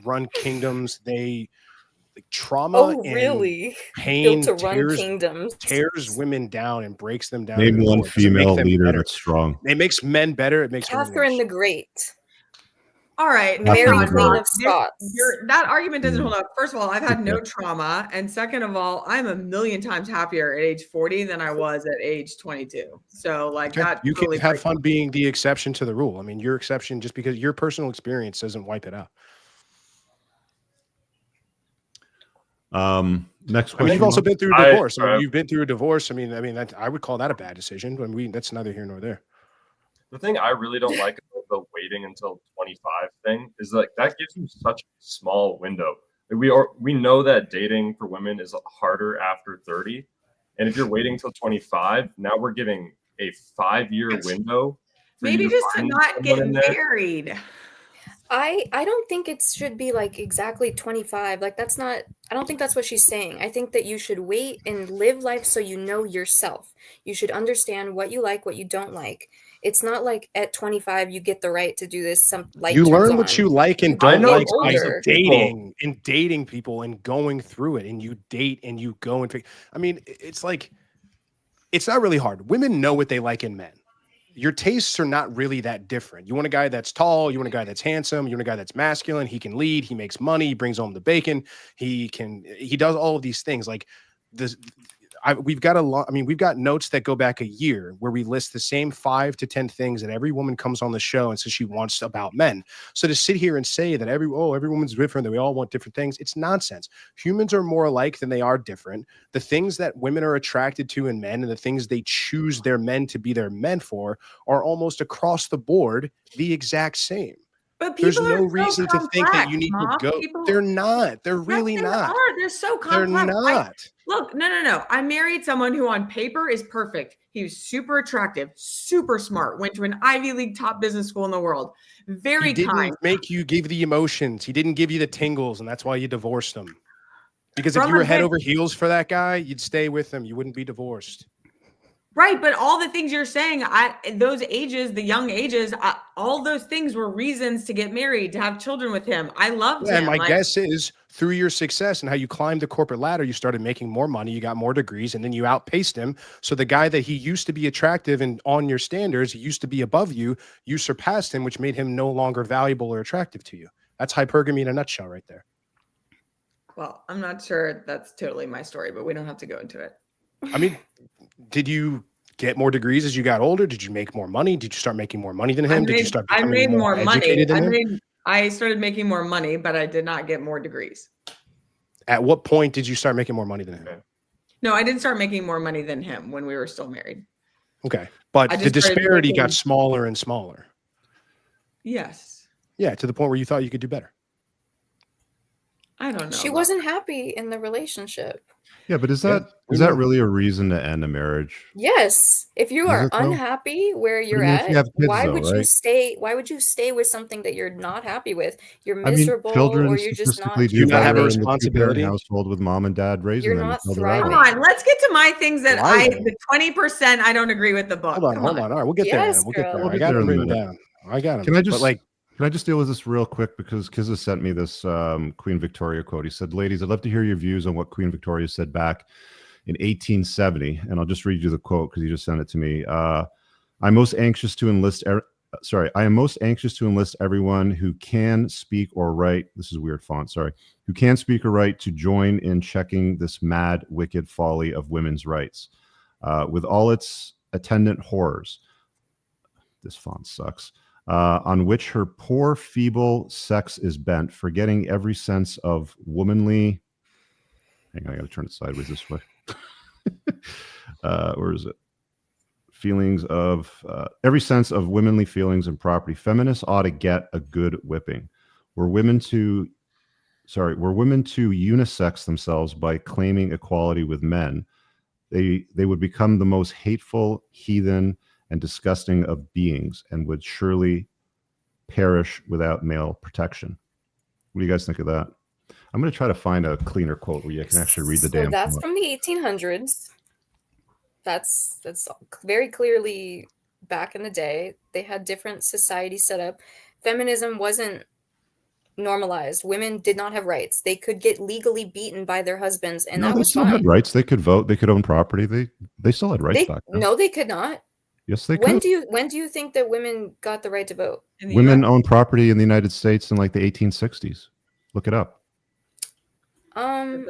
run kingdoms. Trauma Oh, and really? pain Built to run tears kingdoms. women down and breaks them down. Name to the one core. It doesn't make female them leader better. that's strong. It makes men better. It makes women Catherine worse. the Great. All right, Mary Catherine the hang on, Queen Great. of Scots. That argument doesn't Mm. hold up. First of all, I've had no Okay. trauma, and second of all, I'm a million times happier at age 40 than I was at age 22. So, like Okay. that, You totally can have breaks- fun being the exception to the rule. I mean, your exception just because your personal experience doesn't wipe it out. Next I question. mean, you've also been through a I- divorce. I mean, you've been through a divorce. I mean, I would call that a bad decision. But that's neither here nor there. The thing I really don't like about the waiting until 25 thing is like that gives you such a small window. Like, we know that dating for women is harder after 30, and if you're waiting till 25, now we're giving a 5-year window. For maybe you just to find not someone get in there. married. I don't think it should be like exactly 25. Like that's not, I don't think that's what she's saying. I think that you should wait and live life so you know yourself. You should understand what you like, what you don't like. It's not like at 25 you get the right to do this. Some light You turns learn on. what you like and You don't know like tons by of dating people and going through it. And you date and you go and I mean, it's like it's not really hard. Women know what they like in men. Your tastes are not really that different. You want a guy that's tall, you want a guy that's handsome, you want a guy that's masculine, he can lead, he makes money, he brings home the bacon, he does all of these things. Like this, we've got we've got notes that go back a year where we list the same 5 to 10 things that every woman comes on the show and says she wants about men. So to sit here and say that every woman's different, that we all want different things, it's nonsense. Humans are more alike than they are different. The things that women are attracted to in men and the things they choose their men to be their men for are almost across the board the exact same. But people There's no are reason so to think that you complex, need Mom. to go. People- They're not. They're really Yes, they not. are. They're so They're complex. not. Look, no. I married someone who on paper is perfect. He was super attractive, super smart, went to an Ivy League top business school in the world. Very He didn't kind. make you give the emotions. He didn't give you the tingles, and that's why you divorced him. Because if From you were a head good- over heels for that guy, you'd stay with him. You wouldn't be divorced. Right, but all the things you're saying at those ages, the young ages, all those things were reasons to get married, to have children with him. I loved Yeah, him. and my guess is through your success and how you climbed the corporate ladder, you started making more money, you got more degrees, and then you outpaced him. So the guy that he used to be attractive and on your standards, he used to be above you, you surpassed him, which made him no longer valuable or attractive to you. That's hypergamy in a nutshell right there. Well, I'm not sure that's totally my story, but we don't have to go into it. I mean, did you get more degrees as you got older? Did you make more money? Did you start making more money than him? Did you start I becoming made more money. educated than him? I started making more money, but I did not get more degrees. At what point did you start making more money than him? Okay. No, I didn't start making more money than him when we were still married. Okay. But I the just started disparity making- got smaller and smaller. Yes. Yeah, to the point where you thought you could do better. I don't know. She about wasn't happy in the relationship. Yeah, but is Yeah, that we is that know. really a reason to end a marriage? Yes. If you Is are it though? unhappy where But you're I mean, if you at, have kids, why though, would you right? stay? Why would you stay with something that you're not happy with? You're I mean, miserable, children or you're just statistically not. Do you do not have a better in the two-parent responsibility? household with mom and dad raising You're them not until they're Come thriving. adults. on, let's get to my things that Why? the 20% I don't agree with the book. Hold on, Come hold on. All right, we'll get there. Yes, We'll get there. girl. We'll I get got there them in a written minute. down. I got them. Can I But just deal with this real quick because Kizza sent me this Queen Victoria quote. He said, "Ladies, I'd love to hear your views on what Queen Victoria said back in 1870." And I'll just read you the quote because he just sent it to me. I am most anxious to enlist everyone who can speak or write. This is weird font. Sorry, who can speak or write to join in checking this mad, wicked folly of women's rights, with all its attendant horrors. This font sucks. On which her poor, feeble sex is bent, forgetting every sense of womanly. Hang on, I got to turn it sideways this way. Where is it? Feelings of every sense of womanly feelings and property. Feminists ought to get a good whipping. Were women to unisex themselves by claiming equality with men, they would become the most hateful, heathen, and disgusting of beings, and would surely perish without male protection. What do you guys think of that? I'm going to try to find a cleaner quote where you can actually read the damn That's quote. from the 1800s. That's very clearly back in the day. They had different society set up. Feminism wasn't normalized. Women did not have rights. They could get legally beaten by their husbands, and No, that they was still fine. had rights. They could vote. They could own property. They still had rights back then. No, they could not. Yes, they When could. do you think that women got the right to vote? in the Women US. owned property in the United States in like the 1860s. Look it up. The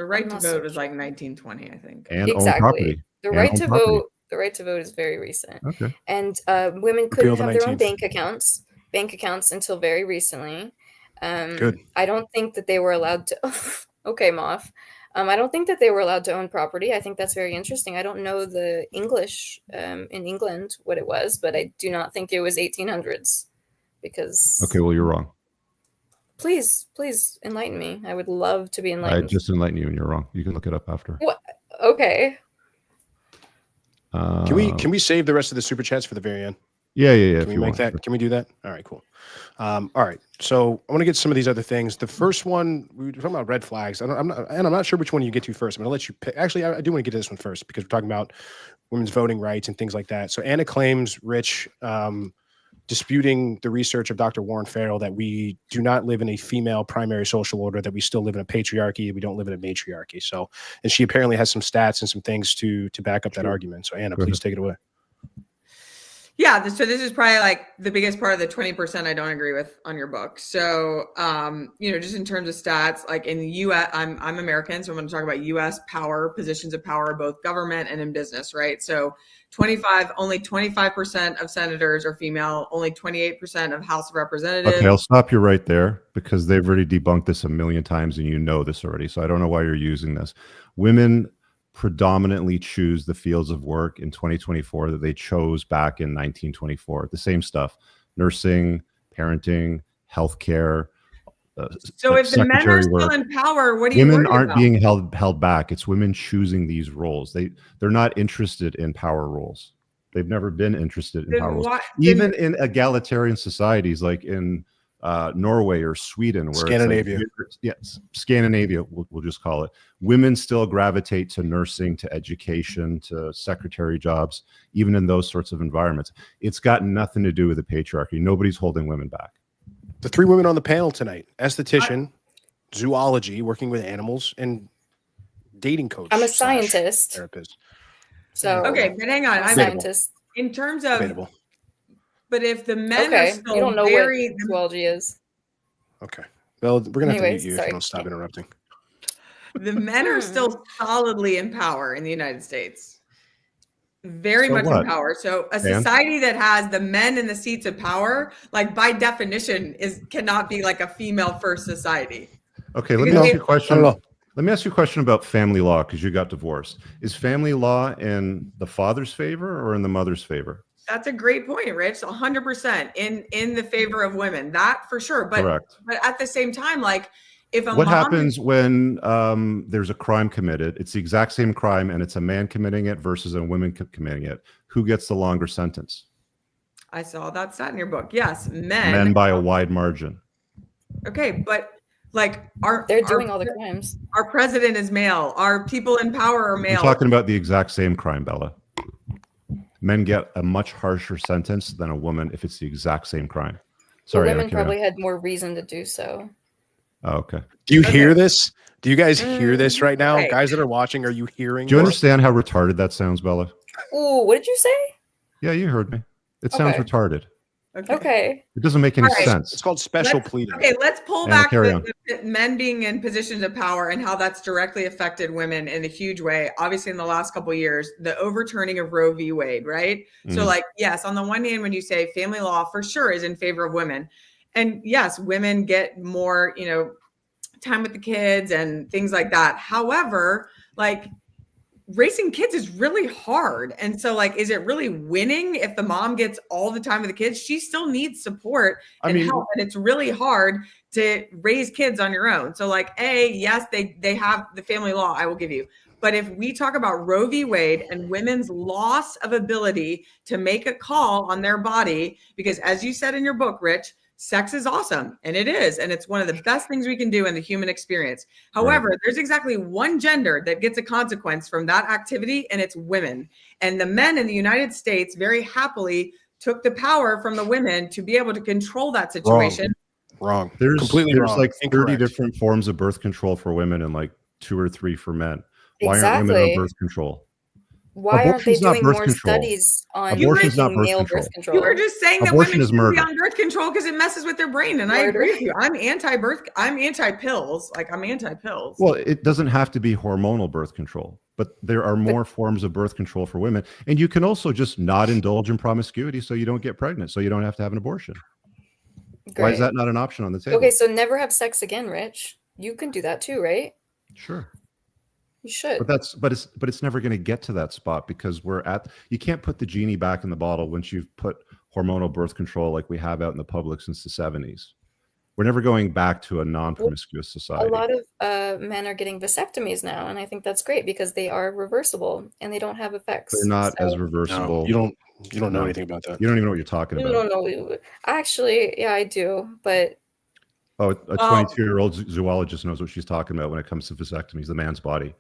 right I'm to not vote so was like sure. 1920, I think. And own Exactly. property. The And right own to property. vote. The right to vote is very recent. Okay. And women Repeal couldn't the have their own 19th. bank accounts until very recently. Good. I don't think that they were allowed to. Okay, Moth. I don't think that they were allowed to own property. I think that's very interesting. I don't know the English in England what it was, but I do not think it was 1800s. Because Okay, well, you're wrong. please enlighten me. I would love to be I enlightened. just enlightened you, and you're wrong. You can look it up after. What? Okay. Can we save the rest of the super chats for the very end? Yeah. Can we make that? Can we do that? All right, cool. All right. So I want to get some of these other things. The first one, we were talking about red flags. I'm not sure which one you get to first. I'm going to let you pick. Actually, I do want to get to this one first because we're talking about women's voting rights and things like that. So Anna claims, Rich, disputing the research of Dr. Warren Farrell that we do not live in a female primary social order, that we still live in a patriarchy, we don't live in a matriarchy. So, and she apparently has some stats and some things to back up that argument. So Anna, please take it away. Yeah, so this is probably like the biggest part of the 20% I don't agree with on your book. So, just in terms of stats, like in the U.S., I'm American, so I'm going to talk about U.S. power, positions of power, both government and in business, right? So only 25% of senators are female, only 28% of House of Representatives. Okay, I'll stop you right there because they've already debunked this a million times and you know this already. So I don't know why you're using this. Women predominantly choose the fields of work in 2024 that they chose back in 1924. The same stuff: nursing, parenting, healthcare. So if the men are still in power, what do you worry about? Women aren't being held back. It's women choosing these roles. They're not interested in power roles. They've never been interested in power roles. Even in egalitarian societies like in Norway or Sweden, where Scandinavia. Scandinavia, we'll just call it. Women still gravitate to nursing, to education, to secretary jobs, even in those sorts of environments. It's got nothing to do with the patriarchy. Nobody's holding women back. The three women on the panel tonight: esthetician, zoology, working with animals, and dating coach. I'm a scientist. Therapist. So okay, but hang on. I'm a scientist. In terms of Debatable. But if the men are still you don't know very what zoology is. Okay. Well, we're gonna have to mute you if sorry. you don't stop interrupting. The men are still solidly in power in the United States. Very much in power. So a society that has the men in the seats of power, like by definition, cannot be like a female first society. Okay, let me ask you a question. Let me ask you a question about family law because you got divorced. Is family law in the father's favor or in the mother's favor? That's a great point, Rich. 100% in the favor of women. That for sure. But Correct. But at the same time, like If a What mom happens when there's a crime committed? It's the exact same crime, and it's a man committing it versus a woman committing it. Who gets the longer sentence? I saw that stat in your book. Yes, Men by a wide margin. Okay, but like They're doing all the crimes. our president is male. Our people in power are I'm male. talking about the exact same crime, Bella. Men get a much harsher sentence than a woman if it's the exact same crime. Sorry, But women Anna, carry on. probably had more reason to do so. Oh, okay. Do you Okay. hear this? Do you guys hear this right now? Okay. Guys that are watching, are you hearing Do you this? understand how retarded that sounds, Bella? Ooh, what did you say? Yeah, you heard me. It sounds Okay. retarded. Okay. It doesn't make any All right. sense. It's called special Let's- pleading. Okay, let's pull Anna, back carry on. the men being in positions of power and how that's directly affected women in a huge way. Obviously, in the last couple of years, the overturning of Roe v. Wade, right? So, Mhm. like, yes, on the one hand, when you say family law for sure is in favor of women, and yes, women get more, time with the kids and things like that. However, like, raising kids is really hard. And so, like, is it really winning if the mom gets all the time with the kids? She still needs support and help. And it's really hard to raise kids on your own. So, like, yes, they have the family law, I will give you. But if we talk about Roe v. Wade and women's loss of ability to make a call on their body, because as you said in your book, Rich, sex is awesome, and it is, and it's one of the best things we can do in the human experience. However, there's exactly one gender that gets a consequence from that activity, and it's women. And the men in the United States very happily took the power from the women to be able to control that situation. Wrong. There's Completely wrong. like 30 Incorrect. different forms of birth control for women and like 2 or 3 for men. Why aren't women Exactly. on birth control? Why aren't they Abortion's not doing birth more control. studies on Abortion's not making birth male control. birth control? You were just saying that Abortion women is shouldn't be murder. on birth control because it messes with their brain. And I Murder. agree with you. I'm anti-birth. I'm anti-pills. Like, I'm anti-pills. Well, it doesn't have to be hormonal birth control, but there are more forms of birth control for women. And you can also just not indulge in promiscuity so you don't get pregnant, so you don't have to have an abortion. Why is Great. that not an option on the table? Okay, so never have sex again, Rich. You can do that too, right? Sure. You should. But it's never going to get to that spot because you can't put the genie back in the bottle once you've put hormonal birth control like we have out in the public since the 70s. We're never going back to a non-promiscuous society. A lot of men are getting vasectomies now, and I think that's great because they are reversible and they don't have effects. They're not as reversible. No, you don't know anything about that. You don't even know what you're talking about. No. Actually, yeah, I do, but Oh, a 22-year-old zoologist knows what she's talking about when it comes to vasectomies, the man's body.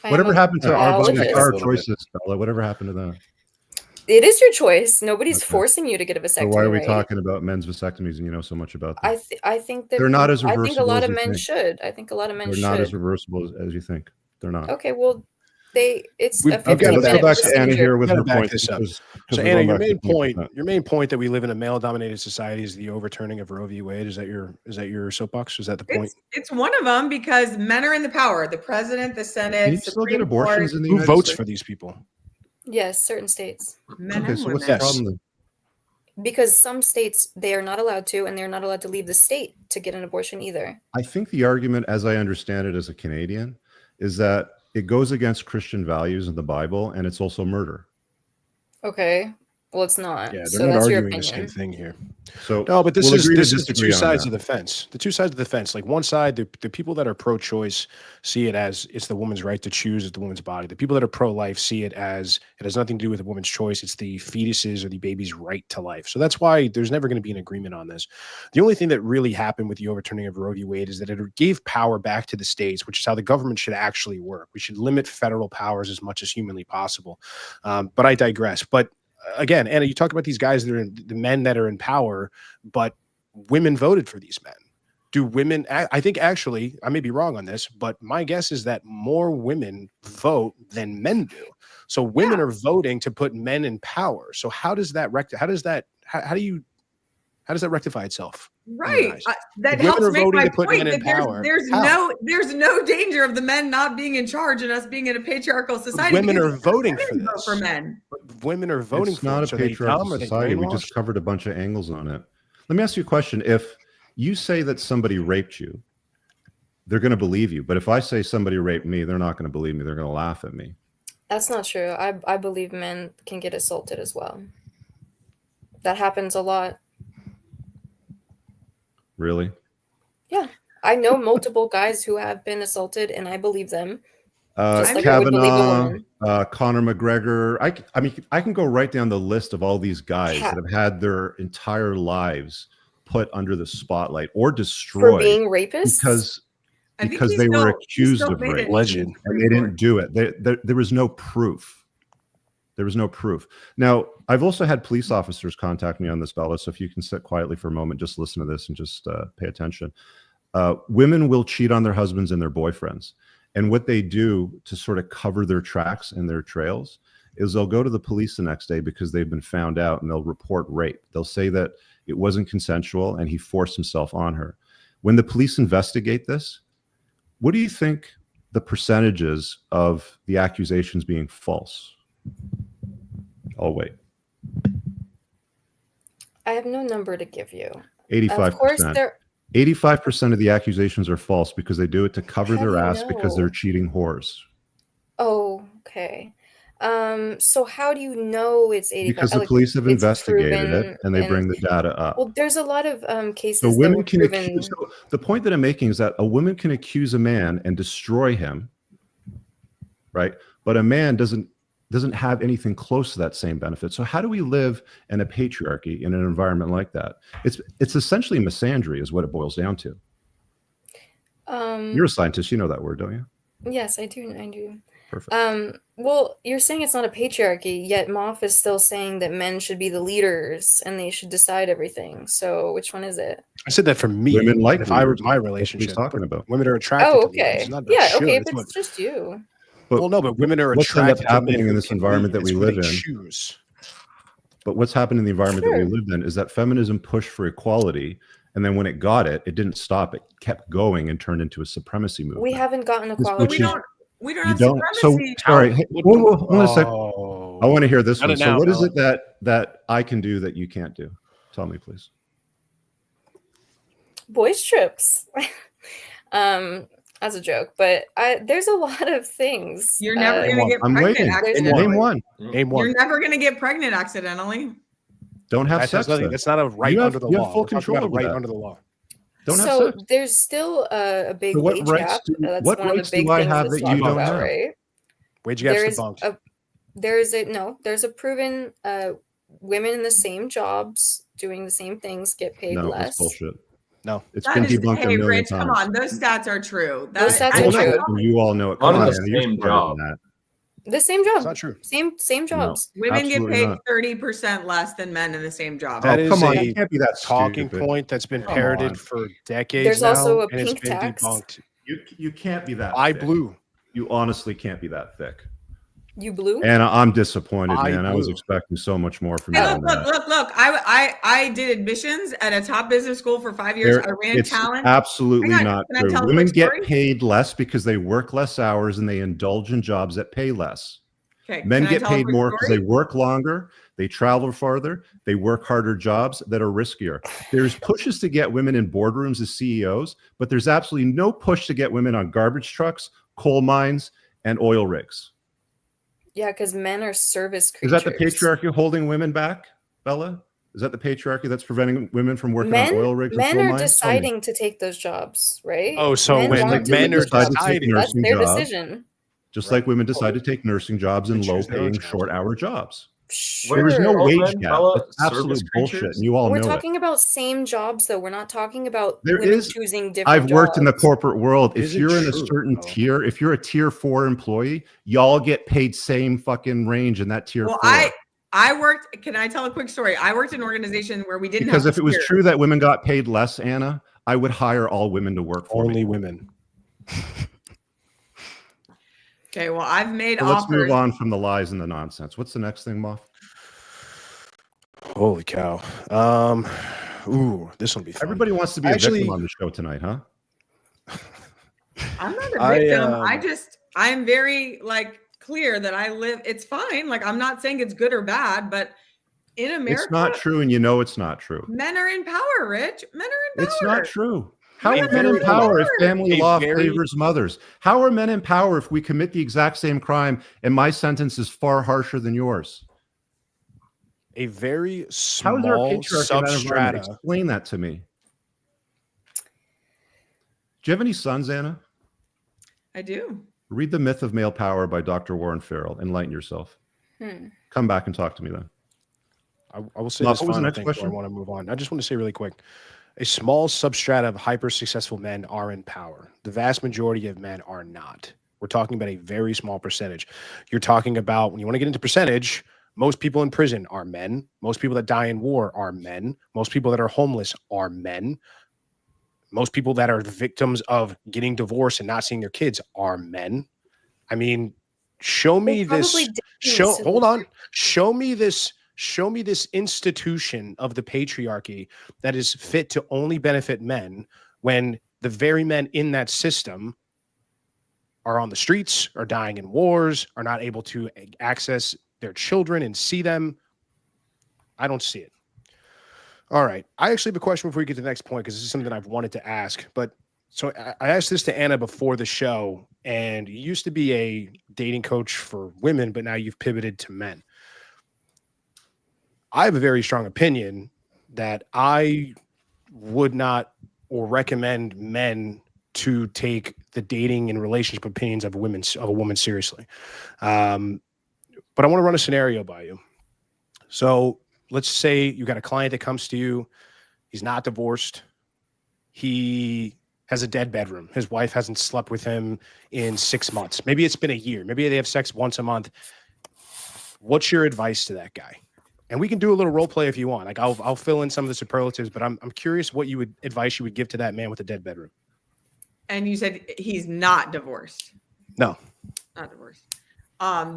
I Whatever am a happened to our bodies, biologist. our choices, Bella? Whatever happened to that? It is your choice. Nobody's Okay. forcing you to get a vasectomy. So why are we right? talking about men's vasectomies and you know so much about them? I think that They're not as I think a reversible lot as of you men think. should. I think a lot of men They're should. not as reversible as you think. They're not. Okay, well, it's We've- a okay, let's 15-minute go back to Anna procedure. here with Gotta her back point. this up. because So we're Anna, going your back to main point that we live in a male-dominated society is the overturning of Roe v. Wade. Is that your soapbox? Is that the point? It's one of them because men are in the power. The president, the Senate, Can you still get Supreme Court, abortions in the Who United votes States? for these people? Yes, certain states. men Okay, and so women. what's the Yes. problem then? Because some states, they are not allowed to, and they're not allowed to leave the state to get an abortion either. I think the argument, as I understand it as a Canadian, is that it goes against Christian values in the Bible, and it's also murder. Okay. Well, it's not. Yeah, they're so not that's your arguing the same opinion. thing here. So No, but this we'll is agree to the disagree two on sides that. of the fence. The two sides of the fence. Like one side, the people that are pro-choice see it as it's the woman's right to choose, it's the woman's body. The people that are pro-life see it as it has nothing to do with the woman's choice. It's the fetus's or the baby's right to life. So that's why there's never going to be an agreement on this. The only thing that really happened with the overturning of Roe v. Wade is that it gave power back to the states, which is how the government should actually work. We should limit federal powers as much as humanly possible. But I digress. But again, Anna, you talked about these guys that are the men that are in power, but women voted for these men. Do women, I think actually, I may be wrong on this, but my guess is that more women vote than men do. So women are voting to put men in power. So how does that rectify itself? Right. That Women helps are make voting my to put point men in that power. there's How? no danger of the men not being in charge and us being in a patriarchal society. Women because are voting for women vote this. for men. Women are voting It's for not it. a So they patriarchal dumb or they society. We brainwashed? just covered a bunch of angles on it. Let me ask you a question. If you say that somebody raped you, they're going to believe you. But if I say somebody raped me, they're not going to believe me. They're going to laugh at me. That's not true. I believe men can get assaulted as well. That happens a lot. Really? Yeah. I know multiple guys who have been assaulted, and I believe them. Just like I would believe a Kavanaugh, woman. Conor McGregor. I mean, I can go right down the list of all these guys Yeah. that have had their entire lives put under the spotlight or For destroyed being rapists? because they were accused of rape Legend. and they didn't do it. There was no proof. There was no proof. Now, I've also had police officers contact me on this, Bella. So if you can sit quietly for a moment, just listen to this and just pay attention. Women will cheat on their husbands and their boyfriends. And what they do to sort of cover their tracks and their trails is they'll go to the police the next day because they've been found out, and they'll report rape. They'll say that it wasn't consensual and he forced himself on her. When the police investigate this, what do you think the percentages of the accusations being false? I'll wait. I have no number to give you. 85%. Of course, 85% of the accusations are false because they do it to cover How their do you ass because know? they're cheating whores. Oh, okay. So how do you know it's 85? Because the Like, police have it's investigated it proven and they bring the data up. Well, there's a lot of cases So that women were can proven. accuse. So the point that I'm making is that a woman can accuse a man and destroy him, right? But a man doesn't have anything close to that same benefit. So how do we live in a patriarchy in an environment like that? It's essentially misandry, is what it boils down to. You're a scientist, you know that word, don't you? Yes, I do. I do. Perfect. Well, you're saying it's not a patriarchy, yet Moff is still saying that men should be the leaders and they should decide everything. So which one is it? I said that for me. Women like if I were leaders. my That's what he's relationship. talking but about. Women are attracted Oh, to leaders. okay. It's not about Yeah, should, okay, if it's it's just you. But well, no, but women are what's ended up attracted to men happening in who this can environment lead. that we It's who live they in? choose. But what's happened in the environment that Sure. we lived in is that feminism pushed for equality, and then when it got it, it didn't stop. It kept going and turned into a supremacy movement. We haven't gotten Which equality. is- We don't You have don't. So supremacy. sorry. Hey, hold on a sec. Oh. I want to hear this Got one. it So now, what is Bella. it that I can do that you can't do? Tell me, please. Boys trips. As a joke, but there's a lot of things. You're never Name going to one. get I'm pregnant waiting. accidentally. Name one. Name one. You're never going to get pregnant accidentally. Don't have That sex. has nothing. Then. That's not a right You have- under the you have law. full We're talking control about a over right that. under the law. Don't have So sex. there's still a big So what wage rights gap. do- That's what one of rights the do big I things have that's that you talked don't about, have? right? Wage gap's There's debunked. there's a proven women in the same jobs doing the same things get paid No, less. that's bullshit. No. It's That been is, debunked a hey, million Rich, times. come on. Those stats are true. Those stats Well, are no, true. you all know it. On Come on, the Anna, you're same smarter job. than that. The same job. It's not true. Same jobs. Women get Absolutely paid not. 30% less than men in the same job. That Oh, is come on, a you can't be that talking stupid. point that's been Come parroted on. for decades There's now, also a and it's pink been tax. debunked. You can't be that. I thick. blew. You honestly can't be that thick. You blew? And I'm disappointed, I man. I was blew. expecting so much more from Hey, you. look, than that. look. I did admissions at a top business school for 5 years. I ran It's talent. absolutely Hang on, not can I true. tell a Women quick get story? paid less because they work less hours and they indulge in jobs that pay less. Okay, Men can I get tell a paid quick more because they story? work longer, they travel farther, they work harder jobs that are riskier. There's pushes to get women in boardrooms as CEOs, but there's absolutely no push to get women on garbage trucks, coal mines, and oil rigs. Yeah, because men are service Is creatures. that the patriarchy holding women back, Bella? Is that the patriarchy that's preventing women from working on oil rigs and Men coal are mines? Tell me. deciding to take those jobs, right? Oh, so Men when want to men take are those jobs. deciding, That's nursing their jobs, decision. just Right. like women decide to take nursing jobs and They choose their own low-paying, jobs. short-hour jobs. Sure. There is no All wage men, gap. Bella, It's absolute service bullshit, creatures? and you all We're know it. talking about same jobs, though. We're not talking about There women is- choosing different I've worked in the jobs. corporate world. If Is it you're in a true, certain though? tier, if you're a tier 4 employee, y'all get paid same fucking range in that tier Well, 4. I worked. Can I tell a quick story? I worked in an organization where we didn't Because have if it was tiers. true that women got paid less, Anna, I would hire all women to work for Only me. women. Okay, well, I've made So let's offers. move on from the lies and the nonsense. What's the next thing, Moff? Holy cow. Ooh, this one will be fun. Everybody wants to be Actually- a victim on the show tonight, huh? I'm not a I, victim. I'm very clear that I live. It's fine. Like, I'm not saying it's good or bad, but in America, It's not true, and you know it's not true. men are in power, Rich. Men are in power. It's not true. How A are men in very- power if family a law very- favors mothers? How are men in power if we commit the exact same crime and my sentence is far harsher than yours? A very How small is there a patriarchy in that environment? substrata. Explain that to me. Do you have any sons, Anna? I do. Read The Myth of Male Power by Dr. Warren Farrell. Enlighten yourself. Come back and talk to me then. I will say Mark, this what was the final next thing before question? I want to move on. I just want to say really quick, a small substrata of hyper successful men are in power. The vast majority of men are not. We're talking about a very small percentage. You're talking about, when you want to get into percentage, most people in prison are men. Most people that die in war are men. Most people that are homeless are men. Most people that are the victims of getting divorced and not seeing their kids are men. I mean, show me They this. probably didn't, Show so- hold on. Show me this institution of the patriarchy that is fit to only benefit men, when the very men in that system are on the streets, are dying in wars, are not able to access their children and see them. I don't see it. All right. I actually have a question before we get to the next point, because this is something I've wanted to ask. But so I asked this to Anna before the show, and you used to be a dating coach for women, but now you've pivoted to men. I have a very strong opinion that I would not or recommend men to take the dating and relationship opinions of a woman seriously. But I want to run a scenario by you. So let's say you got a client that comes to you. He's not divorced. He has a dead bedroom. His wife hasn't slept with him in 6 months. Maybe it's been a year. Maybe they have sex once a month. What's your advice to that guy? And we can do a little role play if you want. Like I'll fill in some of the superlatives, but I'm curious what advice you would give to that man with a dead bedroom. And you said he's not divorced. No. Not divorced.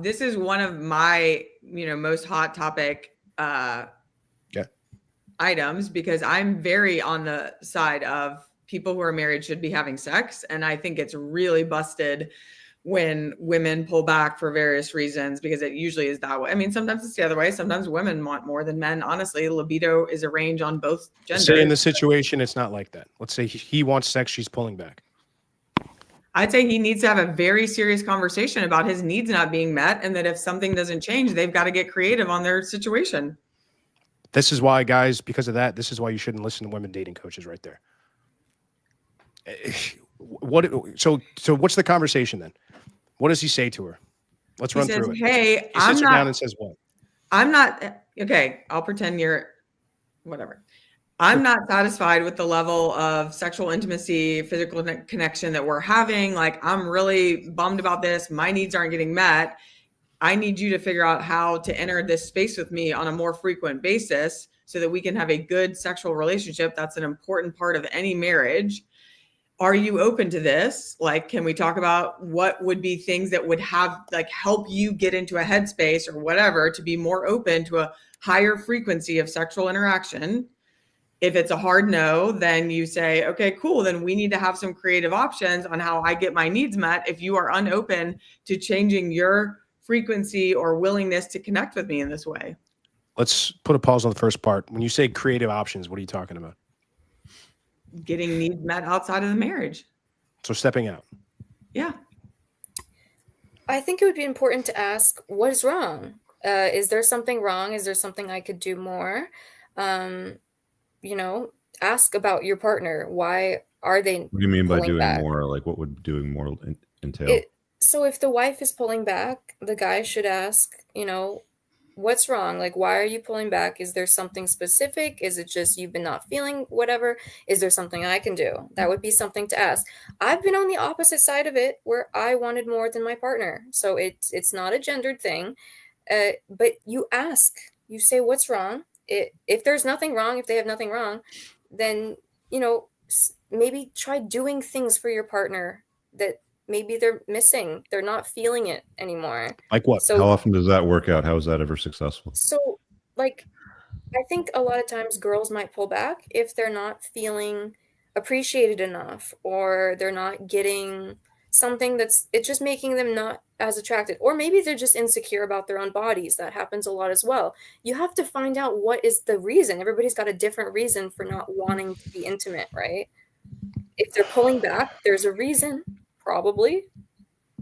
This is one of my, most hot topic items, because I'm very on the side of people who are married should be having sex. And I think it's really busted when women pull back for various reasons, because it usually is that way. I mean, sometimes it's the other way. Sometimes women want more than men. Honestly, libido is a range on both genders. Say in the situation, it's not like that. Let's say he wants sex, she's pulling back. I'd say he needs to have a very serious conversation about his needs not being met, and that if something doesn't change, they've got to get creative on their situation. This is why, guys, because of that, this is why you shouldn't listen to women dating coaches right there. So what's the conversation then? What does he say to her? Let's run through it. Hey, he sits her down and says what? I'm not, okay, I'll pretend you're whatever. I'm not satisfied with the level of sexual intimacy, physical connection that we're having. Like, I'm really bummed about this. My needs aren't getting met. I need you to figure out how to enter this space with me on a more frequent basis so that we can have a good sexual relationship. That's an important part of any marriage. Are you open to this? Like, can we talk about what would be things that would have, like, help you get into a headspace or whatever to be more open to a higher frequency of sexual interaction? If it's a hard no, then you say, okay, cool. Then we need to have some creative options on how I get my needs met. If you are unopen to changing your frequency or willingness to connect with me in this way. Let's put a pause on the first part. When you say creative options, what are you talking about? Getting needs met outside of the marriage. So stepping out. Yeah. I think it would be important to ask, what is wrong? Is there something wrong? Is there something I could do more? Ask about your partner. Why are they? What do you mean by pulling doing back? more? Like, what would doing more entail? So if the wife is pulling back, the guy should ask, what's wrong? Like, why are you pulling back? Is there something specific? Is it just you've been not feeling whatever? Is there something I can do? That would be something to ask. I've been on the opposite side of it where I wanted more than my partner. So it's not a gendered thing. But you ask, you say, what's wrong? If there's nothing wrong, if they have nothing wrong, then, maybe try doing things for your partner that maybe they're missing. They're not feeling it anymore. Like what? So, How often does that work out? How is that ever successful? So, like, I think a lot of times girls might pull back if they're not feeling appreciated enough, or they're not getting something it's just making them not as attracted, or maybe they're just insecure about their own bodies. That happens a lot as well. You have to find out what is the reason. Everybody's got a different reason for not wanting to be intimate, right? If they're pulling back, there's a reason. Probably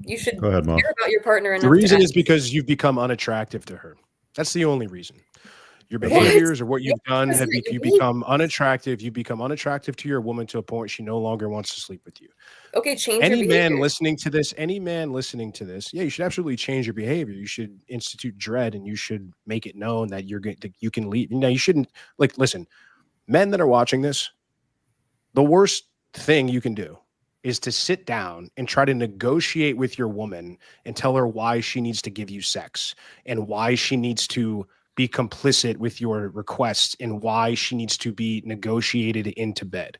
you should Go ahead, Mom. care about your partner enough. The reason is because you've become unattractive to her. That's the only reason. Your What? behaviors or what you've done That's have not you me. become unattractive. You become unattractive to your woman to a point she no longer wants to sleep with you. Okay, change Any your man behavior. listening to this, yeah, you should absolutely change your behavior. You should institute dread, and you should make it known that you can leave. You shouldn't, like, listen, men that are watching this, the worst thing you can do is to sit down and try to negotiate with your woman and tell her why she needs to give you sex and why she needs to be complicit with your requests and why she needs to be negotiated into bed.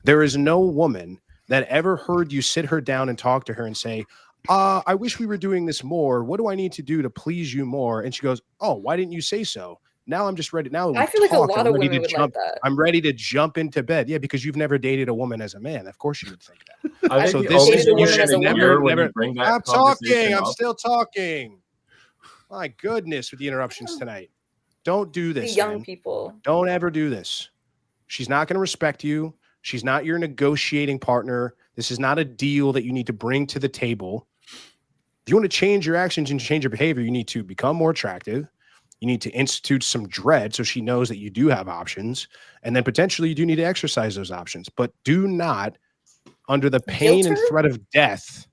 There is no woman that ever heard you sit her down and talk to her and say, I wish we were doing this more. What do I need to do to please you more? And she goes, oh, why didn't you say so? Now I'm just ready. Now I feel like a lot of women would like jump. that. I'm ready to jump into bed. Yeah, because you've never dated a woman as a man. Of course you would think that. I So think this the is only you woman should in a never- year when never- you bring that I'm talking. conversation I'm up. still talking. My goodness, with the interruptions tonight. Don't do The this. young man. people. Don't ever do this. She's not going to respect you. She's not your negotiating partner. This is not a deal that you need to bring to the table. If you want to change your actions and change your behavior, you need to become more attractive. You need to institute some dread so she knows that you do have options. And then potentially you do need to exercise those options. But do not, under the pain and threat of death,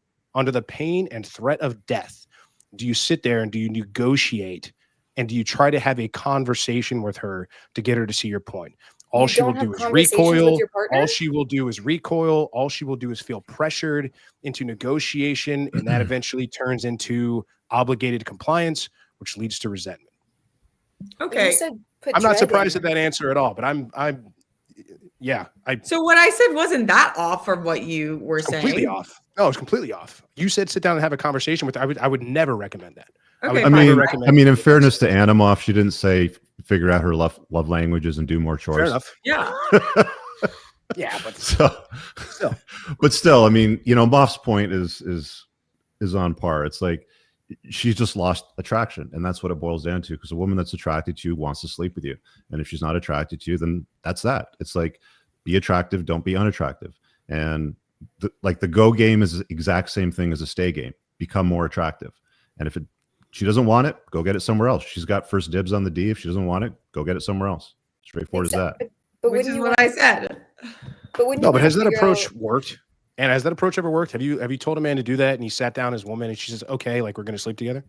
do you sit there and do you negotiate and do you try to have a conversation with her to get her to see your point? All she will do is recoil. All she will do is recoil. All she will do is feel pressured into negotiation. And that eventually turns into obligated compliance, which leads to resentment. Okay. I'm not surprised at that answer at all, but So what I said wasn't that off from what you were saying. Completely off. No, it's completely off. You said sit down and have a conversation with her. I would never recommend that. Okay, I mean, in fairness to Animoff, she didn't say figure out her love languages and do more chores. Fair enough. Yeah. Yeah, but still, I mean, Moff's point is on par. It's like she's just lost attraction, and that's what it boils down to. Because a woman that's attracted to you wants to sleep with you, and if she's not attracted to you, then that's that. It's like, be attractive, don't be unattractive. And the go game is the exact same thing as a stay game. Become more attractive, and if she doesn't want it, go get it somewhere else. She's got first dibs on the D. If she doesn't want it, go get it somewhere else. Straightforward as that. But Which is what I said. But has that approach worked? And has that approach ever worked? Have you told a man to do that and he sat down his woman and she says, okay, like we're going to sleep together?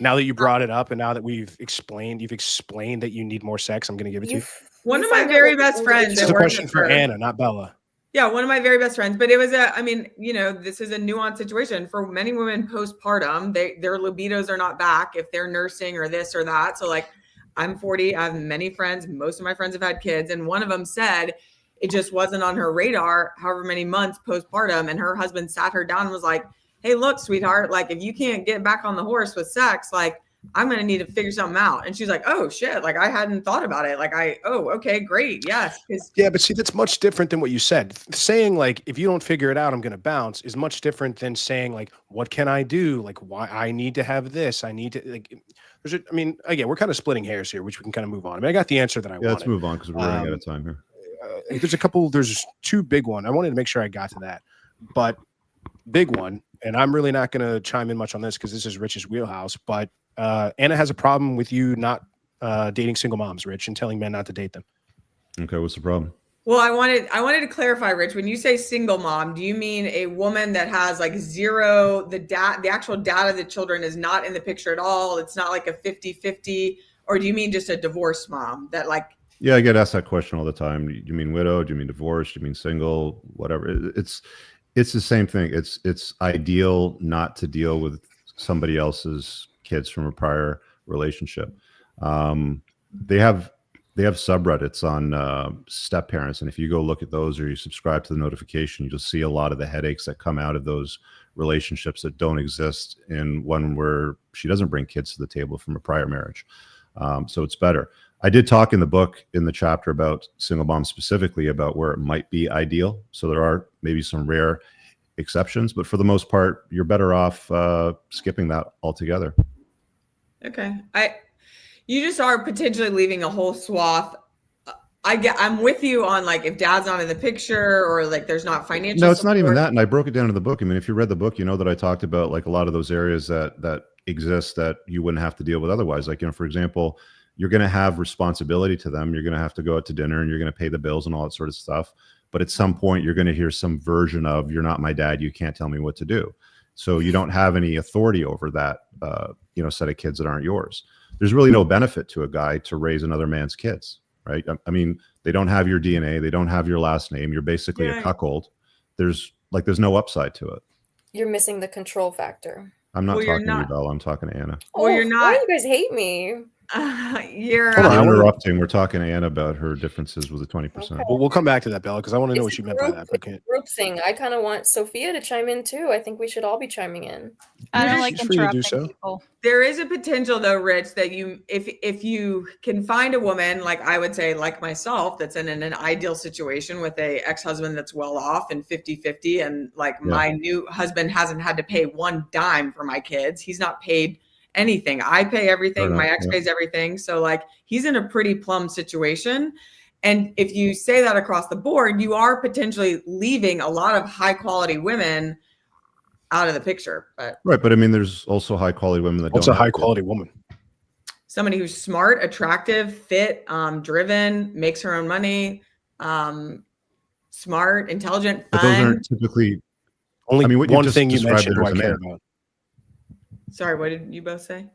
Now that you brought it up and now that you've explained that you need more sex, I'm going to give it to you. One of my very best friends. This is a question for Anna, not Bella. Yeah, one of my very best friends. But it was this is a nuanced situation. For many women postpartum, their libidos are not back if they're nursing or this or that. So like, I'm 40. I have many friends. Most of my friends have had kids. And one of them said it just wasn't on her radar, however many months postpartum. And her husband sat her down and was like, hey, look, sweetheart, like if you can't get back on the horse with sex, like I'm going to need to figure something out. And she's like, oh shit. Like I hadn't thought about it. Like okay, great. Yes. Yeah. But see, that's much different than what you said. Saying like, if you don't figure it out, I'm going to bounce is much different than saying like, what can I do? Like why I need to have this. I need to like, again, we're kind of splitting hairs here, which we can kind of move on. I mean, I got the answer that I wanted. Let's move on because we're running out of time here. There's two big ones. I wanted to make sure I got to that, but big one. And I'm really not going to chime in much on this because this is Rich's wheelhouse, but Anna has a problem with you not dating single moms, Rich, and telling men not to date them. Okay, what's the problem? Well, I wanted to clarify, Rich, when you say single mom, do you mean a woman that has like zero, the actual data of the children is not in the picture at all? It's not like a 50-50, or do you mean just a divorced mom that like? Yeah, I get asked that question all the time. Do you mean widow? Do you mean divorced? Do you mean single? Whatever. It's the same thing. It's ideal not to deal with somebody else's kids from a prior relationship. They have subreddits on step parents, and if you go look at those or you subscribe to the notification, you'll see a lot of the headaches that come out of those relationships that don't exist in one where she doesn't bring kids to the table from a prior marriage. So it's better. I did talk in the book, in the chapter about single moms specifically, about where it might be ideal. So there are maybe some rare exceptions, but for the most part, you're better off skipping that altogether. Okay. You just are potentially leaving a whole swath. I'm with you on like if dad's not in the picture or like there's not financial. No, it's not even support. that. And I broke it down in the book. I mean, if you read the book, you know that I talked about like a lot of those areas that exist that you wouldn't have to deal with otherwise. Like, for example, you're going to have responsibility to them. You're going to have to go out to dinner and you're going to pay the bills and all that sort of stuff. But at some point, you're going to hear some version of, you're not my dad, you can't tell me what to do. So you don't have any authority over that, set of kids that aren't yours. There's really no benefit to a guy to raise another man's kids, right? I mean, they don't have your DNA. They don't have your last name. You're basically a cuckold. There's no upside to it. You're missing the control factor. I'm not talking to you, Bella. I'm talking to Anna. Well, you're not. Why do you guys hate me? You're I'm interrupting. We're talking to Anna about her differences with the 20%. Okay. Well, we'll come back to that, Bella, because I want to know It's what you a meant by group- that. But can't. Group thing. I kind of want Sophia to chime in too. I think we should all be chiming in. I don't She's like free to do interrupting so. people. There is a potential though, Rich, that if you can find a woman, like I would say, like myself, that's in an ideal situation with a ex-husband that's well off and 50-50, and like my new husband hasn't had to pay one dime for my kids. He's not paid anything. I pay everything. My ex pays everything. So like he's in a pretty plum situation. And if you say that across the board, you are potentially leaving a lot of high quality women out of the picture. But right. But I mean, there's also high quality women that What's don't a high quality woman? somebody who's smart, attractive, fit, driven, makes her own money, smart, intelligent, fun. But those aren't typically Only what you one just thing you described mentioned there who I is a care man. about. Sorry, what did you both say?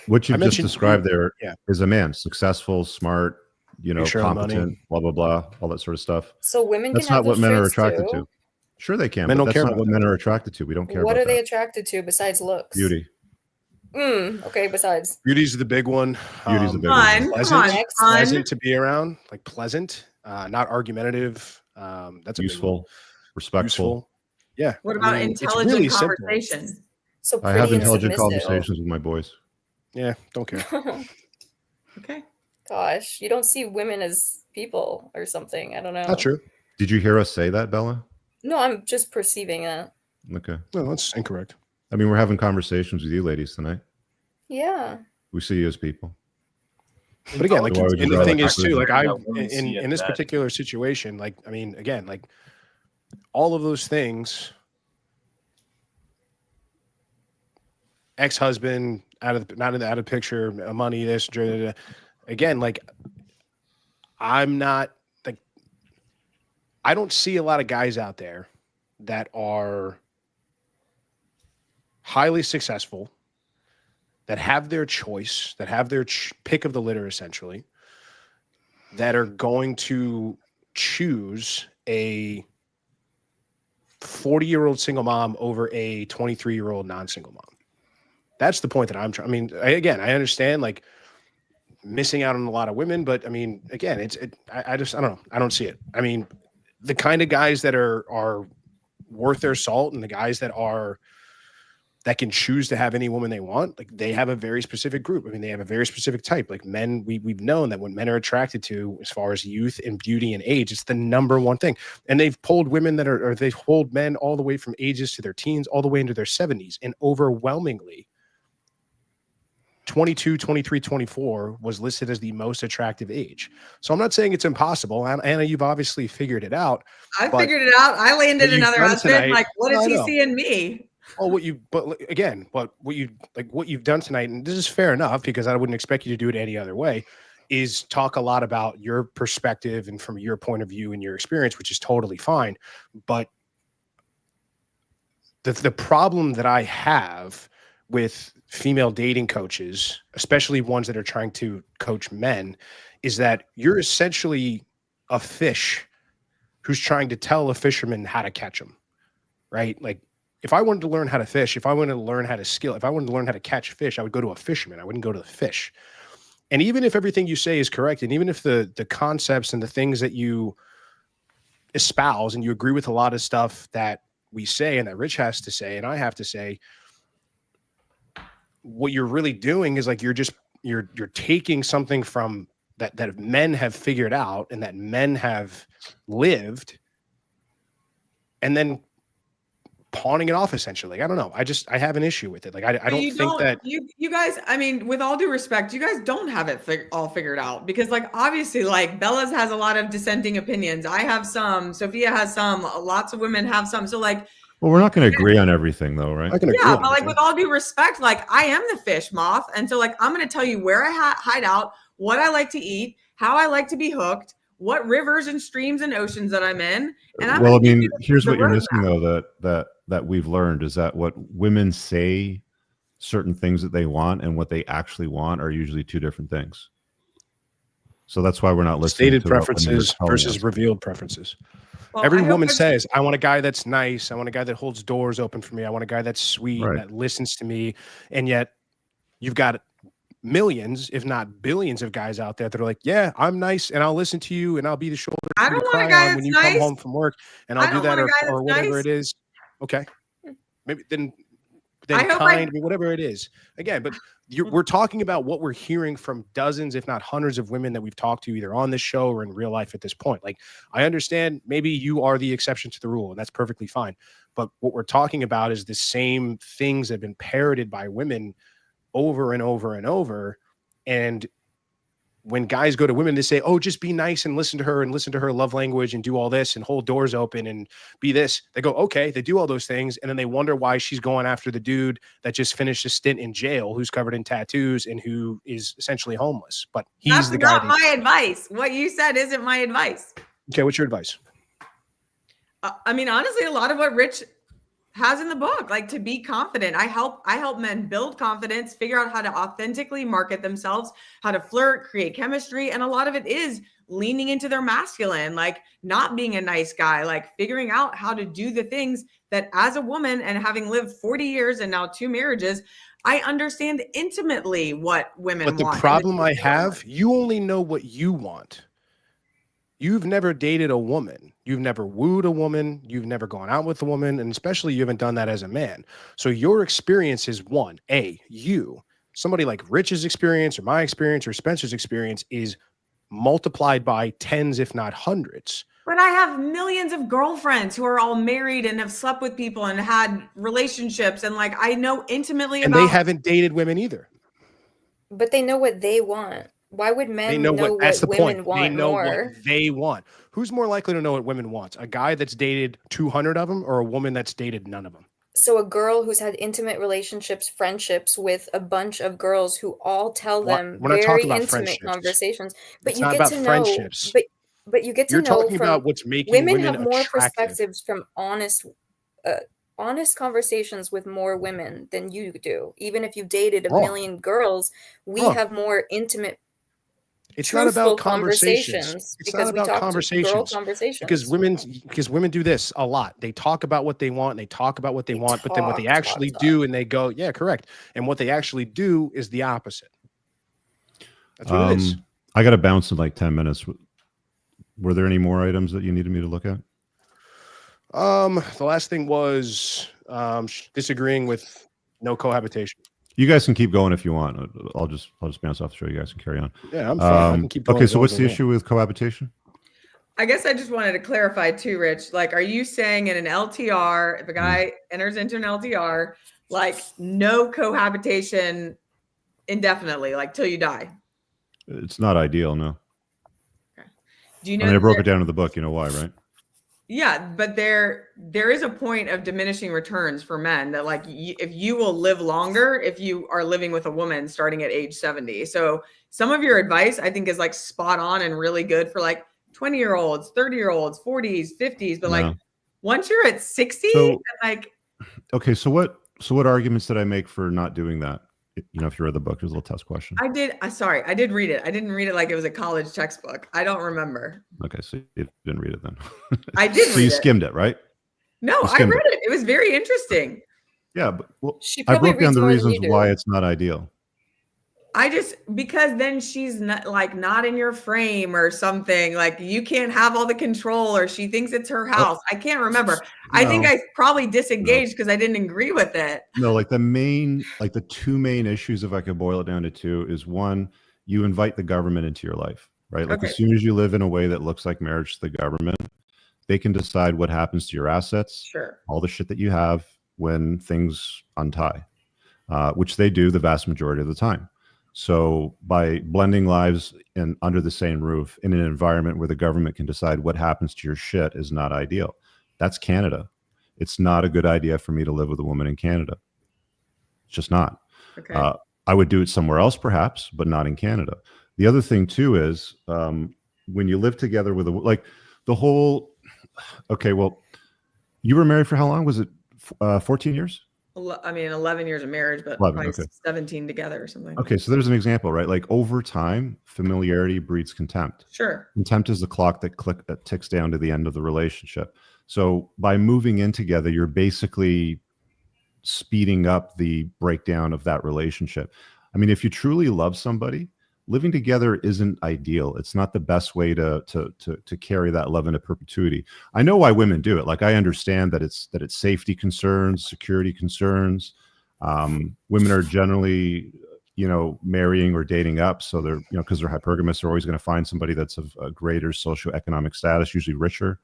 What you've I just mentioned- described there is yeah. a man, successful, smart, Makes her own money. competent, blah, blah, blah, all that sort of stuff. So women That's can have not what those men are traits attracted too. to. Sure they can, Men but don't that's care not about what that. men are attracted to. We don't care What about are they that. attracted to besides looks? Beauty. Okay, besides. Beauty's the big one. Beauty's the big Fun, one. Pleasant, fun, Next. fun. pleasant to be around, like pleasant, not argumentative. That's a big one. Useful, respectful. Useful. Yeah. What I about mean, it's intelligent really simple. conversation? So I pretty have and intelligent submissive. conversations with my boys. Yeah, don't care. Okay. Gosh, you don't see women as people or something. I don't know. Not true. Did you hear us say that, Bella? No, I'm just perceiving it. Okay. No, that's incorrect. I mean, we're having conversations with you ladies tonight. Yeah. We see you as people. But again, like, Why would you and the rather thing is actually too, like learn I, that women see it in this that? particular situation, like, I mean, again, like all of those things, ex-husband out of the picture, money, this, again, like I'm not like, I don't see a lot of guys out there that are highly successful, that have their choice, that have their pick of the litter, essentially, that are going to choose a 40-year-old single mom over a 23-year-old non-single mom. That's the point that I'm trying. I mean, again, I understand like missing out on a lot of women, but I mean, again, I don't know. I don't see it. I mean, the kind of guys that are worth their salt and the guys that can choose to have any woman they want, like they have a very specific group. I mean, they have a very specific type. Like men, we've known that when men are attracted to, as far as youth and beauty and age, it's the number one thing. And they've polled women they've polled men all the way from ages to their teens, all the way into their 70s. And overwhelmingly, 22, 23, 24 was listed as the most attractive age. So I'm not saying it's impossible. Anna, you've obviously figured it out. I figured it out. I landed what you've another done husband. tonight- Like, what does I he know. see in me? Oh, what you've done tonight, and this is fair enough because I wouldn't expect you to do it any other way, is talk a lot about your perspective and from your point of view and your experience, which is totally fine. But the problem that I have with female dating coaches, especially ones that are trying to coach men, is that you're essentially a fish who's trying to tell a fisherman how to catch them, right? Like, if I wanted to learn how to fish, if I wanted to learn how to skill, if I wanted to learn how to catch fish, I would go to a fisherman. I wouldn't go to the fish. And even if everything you say is correct, and even if the concepts and the things that you espouse and you agree with a lot of stuff that we say and that Rich has to say and I have to say, what you're really doing is like you're taking something from that men have figured out and that men have lived, and then pawning it off essentially. Like, I don't know. I have an issue with it. Like, I don't think that you guys, I mean, with all due respect, you guys don't have it all figured out, because like, obviously, like Bella's has a lot of dissenting opinions. I have some, Sophia has some, lots of women have some. So like, Well, we're not going to agree on everything, though, right? I can agree yeah, on but like that. with all due respect, like I am the fish moth. And so like, I'm going to tell you where I hide out, what I like to eat, how I like to be hooked, what rivers and streams and oceans that I'm in. And I'm Well, I gonna give mean, you here's the what you're roadmap. missing though, that we've learned is that what women say certain things that they want and what they actually want are usually two different things. So that's why we're not listening Stated to what women are preferences telling versus us. revealed preferences. Well, Every I hope woman that's- says, I want a guy that's nice. I want a guy that holds doors open for me. I want a guy that's sweet, Right. that listens to me. And yet you've got millions, if not billions of guys out there that are like, yeah, I'm nice and I'll listen to you and I'll be the shoulder I for you don't to want a cry guy on that's when you come nice. home from work, and I I'll do don't that, want a guy or that's whatever nice. it is. Okay. Maybe then I hope kind, I mean, whatever it is. Again, but Mm-hmm. we're talking about what we're hearing from dozens, if not hundreds of women that we've talked to either on this show or in real life at this point. Like, I understand maybe you are the exception to the rule, and that's perfectly fine. But what we're talking about is the same things that have been parroted by women over and over and over. And when guys go to women, they say, oh, just be nice and listen to her love language and do all this and hold doors open and be this. They go, okay, they do all those things. And then they wonder why she's going after the dude that just finished a stint in jail, who's covered in tattoos and who is essentially homeless. But he's That's the guy. not my advice. What you said isn't my advice. Okay, what's your advice? I mean, honestly, a lot of what Rich has in the book, like to be confident. I help men build confidence, figure out how to authentically market themselves, how to flirt, create chemistry. And a lot of it is leaning into their masculine, like not being a nice guy, like figuring out how to do the things that as a woman and having lived 40 years and now 2 marriages, I understand intimately what women want. But the problem I have, you only know what you want. You've never dated a woman. You've never wooed a woman. You've never gone out with a woman. And especially you haven't done that as a man. So your experience is you. Somebody like Rich's experience or my experience or Spencer's experience is multiplied by tens, if not hundreds. But I have millions of girlfriends who are all married and have slept with people and had relationships. And like, I know intimately and about. they haven't dated women either. But they know what they want. Why would men They know what that's the women point. want They know more? what they want. Who's more likely to know what women want? A guy that's dated 200 of them or a woman that's dated none of them? So a girl who's had intimate relationships, friendships with a bunch of girls who all tell them We're not very talking about intimate friendships. conversations. But It's you not get about to know, friendships. but you get to You're know talking from about what's making women women have more attractive. perspectives from honest conversations with more women than you do. Even if you've dated a Wrong. million girls, we Wrong. have more intimate, It's not truthful about conversations. It's because not we about talk to girl conversations. conversations. Because women do this a lot. They talk about what they want, and they talk about what they want, but then what they actually do, and they go, yeah, correct. And what they actually do is the opposite. That's what it is. I got to bounce in like 10 minutes. Were there any more items that you needed me to look at? The last thing was disagreeing with no cohabitation. You guys can keep going if you want. I'll just bounce off the show. You guys can carry on. Yeah, I'm fine. I can keep going. Okay, as so long what's as the I want. issue with cohabitation? I guess I just wanted to clarify too, Rich. Like, are you saying in an LTR, if a guy enters into an LTR, like no cohabitation indefinitely, like till you die? It's not ideal, no. Do you know? I mean, I broke it down in the book. You know why, right? Yeah, but there is a point of diminishing returns for men that like if you will live longer if you are living with a woman starting at age 70. So some of your advice I think is like spot on and really good for like 20-year-olds, 30-year-olds, 40s, 50s, but like once you're at 60, like okay, so what arguments did I make for not doing that? You know, if you read the book, there's a little test question. I did read it. I didn't read it like it was a college textbook. I don't remember. Okay, so you didn't read it then. I did read so you it. skimmed it, right? No, I read it. It was very interesting. Yeah, but She I probably broke down reads the more than reasons you do. why it's not ideal. Because then she's not in your frame or something, like you can't have all the control or she thinks it's her house. I can't remember. I think I probably disengaged because I didn't agree with it. No, like the two main issues, if I could boil it down to two, is one, you invite the government into your life, right? Like as soon as you live in a way that looks like marriage to the government, they can decide what happens to your assets, sure, all the shit that you have when things untie, which they do the vast majority of the time. So by blending lives under the same roof in an environment where the government can decide what happens to your shit is not ideal. That's Canada. It's not a good idea for me to live with a woman in Canada. It's just not. Okay. I would do it somewhere else perhaps, but not in Canada. The other thing too is when you live together with like the whole, okay, well, you were married for how long? Was it 14 years? I mean, 11 years of marriage, but 11, probably okay. 17 together or something. Okay, so there's an example, right? Like over time, familiarity breeds contempt. Sure. Contempt is the clock that ticks down to the end of the relationship. So by moving in together, you're basically speeding up the breakdown of that relationship. I mean, if you truly love somebody, living together isn't ideal. It's not the best way to carry that love into perpetuity. I know why women do it. Like, I understand that it's safety concerns, security concerns. Women are generally, marrying or dating up. So they're, because they're hypergamous, they're always going to find somebody that's of a greater socioeconomic status, usually richer.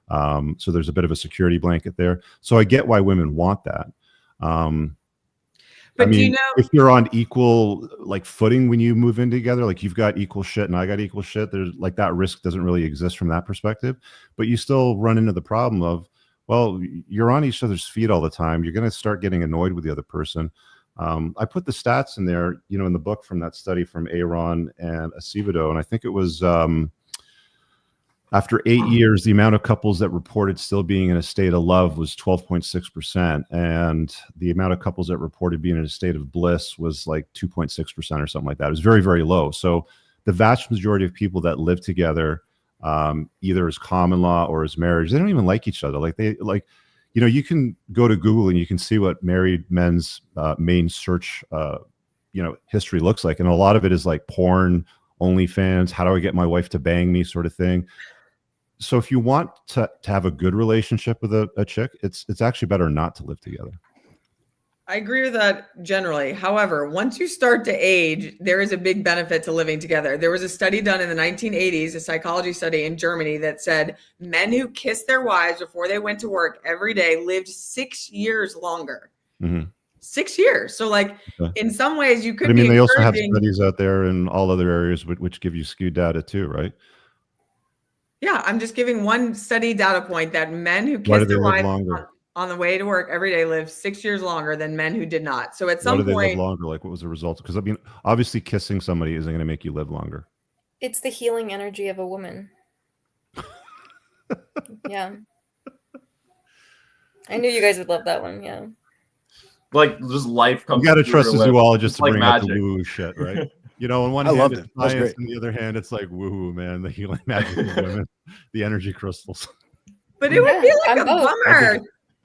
So there's a bit of a security blanket there. So I get why women want that. But I mean, do you know, if you're on equal footing when you move in together, like you've got equal shit and I got equal shit, there's like that risk doesn't really exist from that perspective. But you still run into the problem of, well, you're on each other's feet all the time. You're going to start getting annoyed with the other person. I put the stats in there, in the book from that study from Aaron and Acevedo, and I think it was after 8 years, the amount of couples that reported still being in a state of love was 12.6%. And the amount of couples that reported being in a state of bliss was like 2.6% or something like that. It was very, very low. So the vast majority of people that live together, either as common law or as marriage, they don't even like each other. You can go to Google and you can see what married men's main search, history looks like. And a lot of it is like porn, OnlyFans, how do I get my wife to bang me sort of thing. So if you want to have a good relationship with a chick, it's actually better not to live together. I agree with that generally. However, once you start to age, there is a big benefit to living together. There was a study done in the 1980s, a psychology study in Germany, that said men who kissed their wives before they went to work every day lived 6 years longer. Mm-hmm. 6 years. So in some ways you could be they also have encouraging- studies out there in all other areas which give you skewed data too, right? Yeah, I'm just giving one study data point that men who Why do kissed they their live wives longer? on the way to work every day live 6 years longer than men who did not. So at Why some do they live point, longer? Like, what was the result? Because I mean, obviously kissing somebody isn't going to make you live longer. It's the healing energy of a woman. Yeah. I knew you guys would love that one. Yeah. Like, just life comes. You got to through trust the your lips. zoologist It's to like bring out the magic. woo shit, right? On one I hand, loved it's it. That was science, great. and the other hand, it's like woo, man, the healing magic of women, the energy crystals. but it would be like I'm a both. bummer.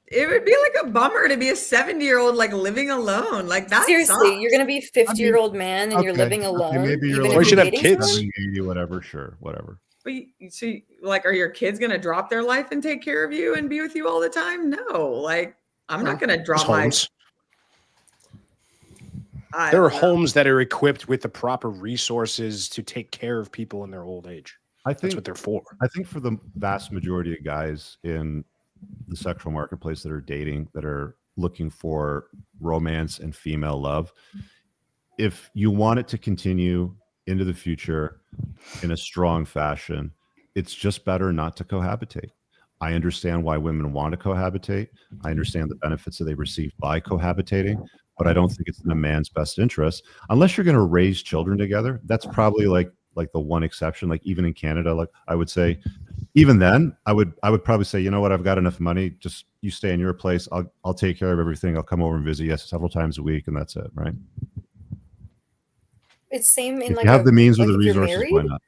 It would be like a bummer to be a 70-year-old living alone. Like that. Seriously, sucks. you're gonna be a 50-year-old man and you're living alone, maybe you're even like if should you're have dating kids. someone? 80, whatever, sure, whatever. But you see, are your kids gonna drop their life and take care of you and be with you all the time? No, I'm not gonna drop my homes. I There are don't know. homes that are equipped with the proper resources to take care of people in their old age. I That's think what they're for. I think for the vast majority of guys in the sexual marketplace that are dating, that are looking for romance and female love, if you want it to continue into the future in a strong fashion, it's just better not to cohabitate. I understand why women want to cohabitate. I understand the benefits that they receive by cohabitating, but I don't think it's in a man's best interest unless you're going to raise children together. That's probably like the one exception. Like even in Canada, I would say, even then, I would probably say, you know what, I've got enough money. Just you stay in your place. I'll take care of everything. I'll come over and visit you several times a week, and that's it, right? It's same in If you have the means or the if you're resources, why married. not?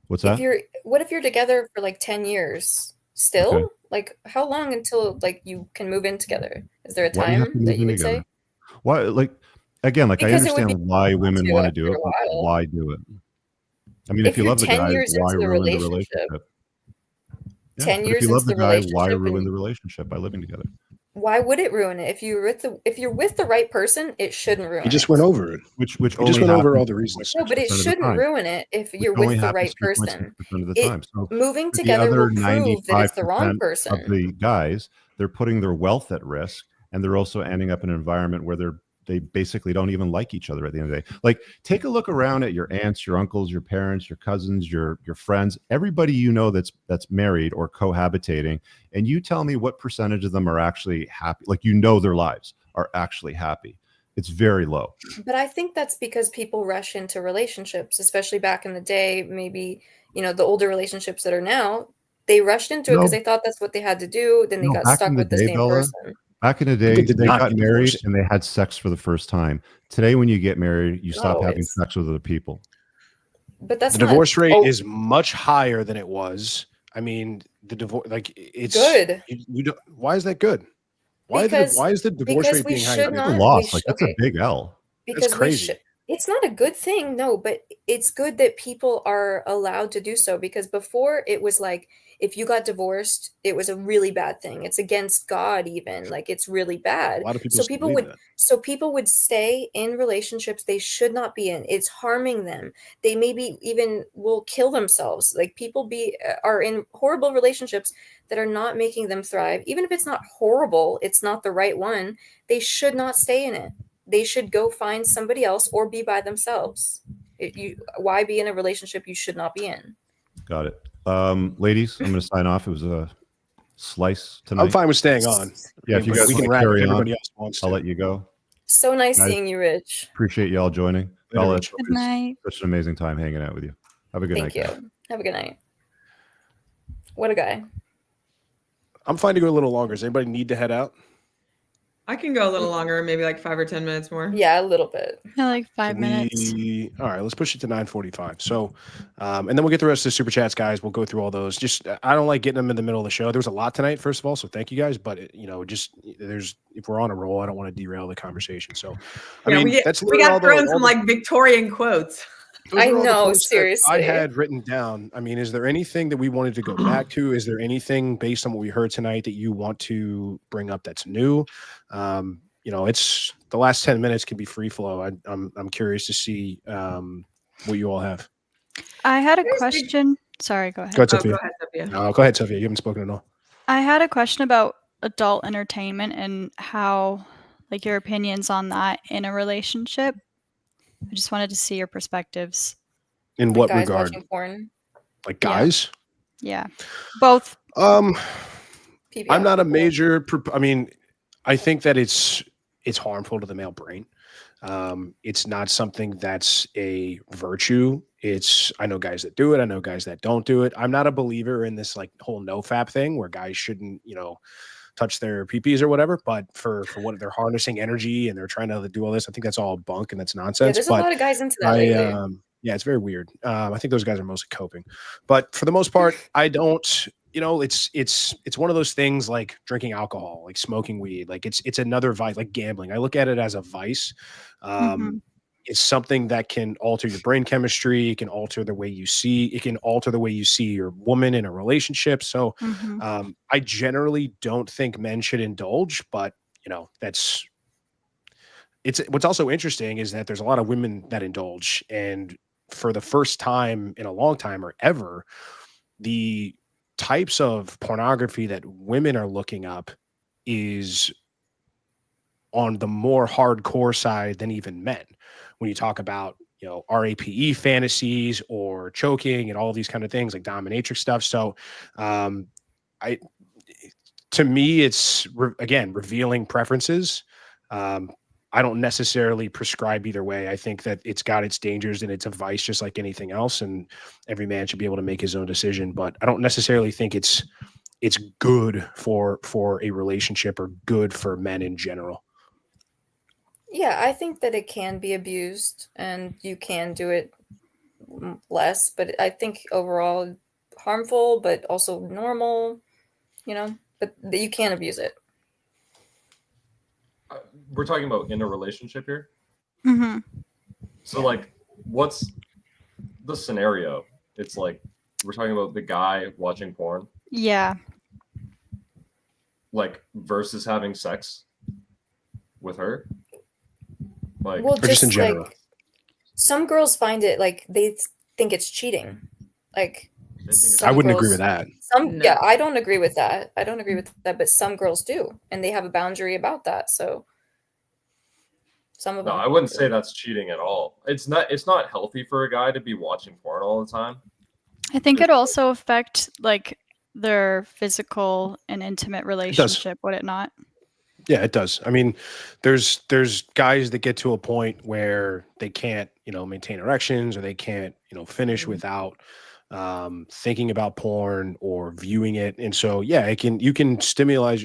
What's that? What if you're together for 10 years still? Okay. Like how long until you can move in together? Is there a Why do you have to time move that you in would together? say? Why, again, I Because it would understand why women to want to after do it, a but while. why do it? I mean, if you you're love the 10 guy, years why into the ruin the relationship, relationship? 10 but years if you love into the the guy, why relationship ruin and- the relationship by living together? why would it ruin it? If you're with the right person, it shouldn't ruin He just it. went over it. Which He only just went over happens all the reasons. No, but it 6% of the shouldn't time. ruin it if you're Which only with the happens right person. 3.6% of the time. So Moving for the together other will prove that it's the 95% wrong of person. the guys, they're putting their wealth at risk, and they're also ending up in an environment where they basically don't even like each other at the end of the day. Like, take a look around at your aunts, your uncles, your parents, your cousins, your friends, everybody you know that's married or cohabitating, and you tell me what percentage of them are actually happy. Like, their lives are actually happy. It's very low. But I think that's because people rush into relationships, especially back in the day. Maybe, the older relationships that are now, they rushed into it because No. they thought that's what they had to do. Then they No, got back stuck in the with the day, same Bella, person. back in the day, People did they not got get married divorced. and they had sex for the first time. Today, when you get married, you Not stop having always. sex with other people. But that's The not divorce rate oh, is much higher than it was. I mean, the divorce, like it's good. You don't, why is that good? Why Because is the divorce because rate we being higher? should It's a not. loss. Like, that's Okay. a big L. That's Because we should. crazy. It's not a good thing, no, but it's good that people are allowed to do so, because before it was like if you got divorced, it was a really bad thing. It's against God even. Like it's really A bad. lot of people So still people believe would that. so people would stay in relationships they should not be in. It's harming them. They maybe even will kill themselves. Like people are in horrible relationships that are not making them thrive. Even if it's not horrible, it's not the right one. They should not stay in it. They should go find somebody else or be by themselves. Why be in a relationship you should not be in? Got it. Ladies, I'm going to sign off. It was a slice tonight. I'm fine with staying on. Yeah, if you But guys we want can to wrap if carry on, everybody else wants I'll to. let you go. So nice Guys, seeing you, Rich. Appreciate you all joining. Later, Bella, Rich. it Good was night. such an amazing time hanging out with you. Have a good Thank night, you. guys. Have a good night. What a guy. I'm fine to go a little longer. Does anybody need to head out? I can go a little longer, maybe like 5 or 10 minutes more. Yeah, a little bit. Yeah, like 5 minutes. All right, let's push it to 9:45. So, and then we'll get the rest of the super chats, guys. We'll go through all those. Just, I don't like getting them in the middle of the show. There was a lot tonight, first of all, so thank you guys. But if we're on a roll, I don't want to derail the conversation. So, I mean, that's we literally got all thrown the some like Victorian quotes. those I are all the know, posts that seriously. I had written down. I mean, is there anything that we wanted to go back to? Is there anything based on what we heard tonight that you want to bring up that's new? It's the last 10 minutes can be free flow. I'm curious to see what you all have. I had a question. Sorry, go ahead. Go ahead, Oh, Sophia. go ahead, Sophia. No, go ahead, Sophia. You haven't spoken at all. I had a question about adult entertainment and how, like, your opinions on that in a relationship. I just wanted to see your perspectives. In Like what guys regard? watching porn. Like Yeah. guys? Yeah, both. I'm PBR not a people. major. I mean, I think that it's harmful to the male brain. It's not something that's a virtue. I know guys that do it. I know guys that don't do it. I'm not a believer in this like whole no-fap thing where guys shouldn't, touch their peepees or whatever. But for what they're harnessing energy and they're trying to do all this, I think that's all bunk and that's nonsense. Yeah, there's a lot of guys into that lately. Yeah, it's very weird. I think those guys are mostly coping, but for the most part, I don't. It's one of those things like drinking alcohol, like smoking weed, like it's another vice, like gambling. I look at it as a vice. It's something that can alter your brain chemistry. It can alter the way you see. It can alter the way you see your woman in a relationship. So, I generally don't think men should indulge, but what's also interesting is that there's a lot of women that indulge, and for the first time in a long time or ever, the types of pornography that women are looking up is on the more hardcore side than even men. When you talk about, RAPE fantasies or choking and all these kind of things like dominatrix stuff. So, to me, it's again, revealing preferences. I don't necessarily prescribe either way. I think that it's got its dangers and it's a vice just like anything else. And every man should be able to make his own decision, but I don't necessarily think it's good for a relationship or good for men in general. Yeah, I think that it can be abused and you can do it less, but I think overall harmful, but also normal, but you can abuse it. We're talking about in a relationship here. Mm-hmm. So like, what's the scenario? It's like, we're talking about the guy watching porn. Yeah. Like versus having sex with her. Like, Well, or just in general. like some girls find it like they think it's cheating. Like I wouldn't agree with that. Yeah, I don't agree with that. But some girls do, and they have a boundary about that. So some of them. No, I wouldn't say that's cheating at all. It's not healthy for a guy to be watching porn all the time. I think it also affect like their physical and intimate relationship, would it not? Yeah, it does. I mean, there's guys that get to a point where they can't, maintain erections, or they can't, finish without thinking about porn or viewing it. And so, yeah, you can stimulate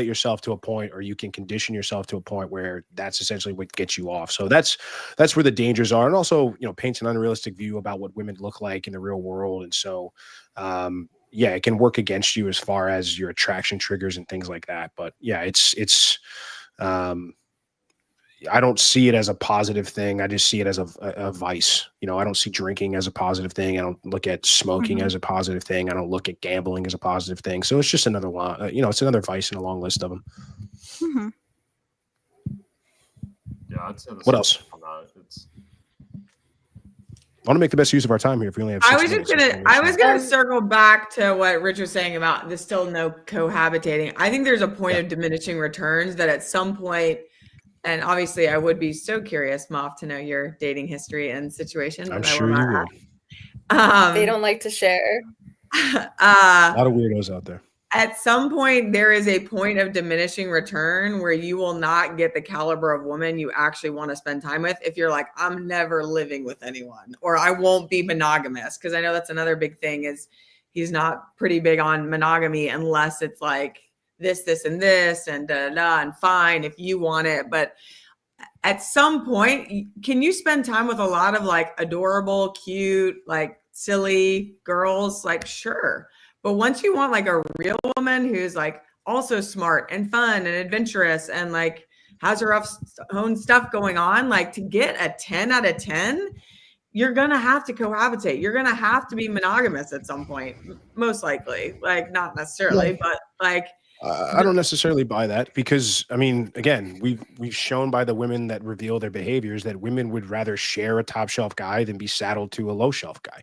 yourself to a point, or you can condition yourself to a point where that's essentially what gets you off. So that's where the dangers are. And also, paints an unrealistic view about what women look like in the real world. And so, yeah, it can work against you as far as your attraction triggers and things like that. But yeah, it's I don't see it as a positive thing. I just see it as a vice. I don't see drinking as a positive thing. I don't look at smoking as a positive thing. I don't look at gambling as a positive thing. So it's just another one, it's another vice in a long list of them. Mm-hmm. Yeah, I'd say the What same else? on that. It's I want to make the best use of our time here. If we only have 6 minutes. I was gonna circle back to what Rich was saying about there's still no cohabitating. I think there's a point of diminishing returns that at some point, and obviously I would be so curious, Moff, to know your dating history and situation. I'm sure you will. They don't like to share. A lot of weirdos out there. At some point, there is a point of diminishing return where you will not get the caliber of woman you actually want to spend time with if you're like, I'm never living with anyone, or I won't be monogamous. Because I know that's another big thing is he's not pretty big on monogamy unless it's like this, and this, and da, da, and fine if you want it. But at some point, can you spend time with a lot of like adorable, cute, like silly girls? Like, sure. But once you want like a real woman who's like also smart and fun and adventurous and like has her own stuff going on, like to get a 10 out of 10, you're going to have to cohabitate. You're going to have to be monogamous at some point, most likely. Like not necessarily, but like I don't necessarily buy that because, I mean, again, we've shown by the women that reveal their behaviors that women would rather share a top shelf guy than be saddled to a low shelf guy.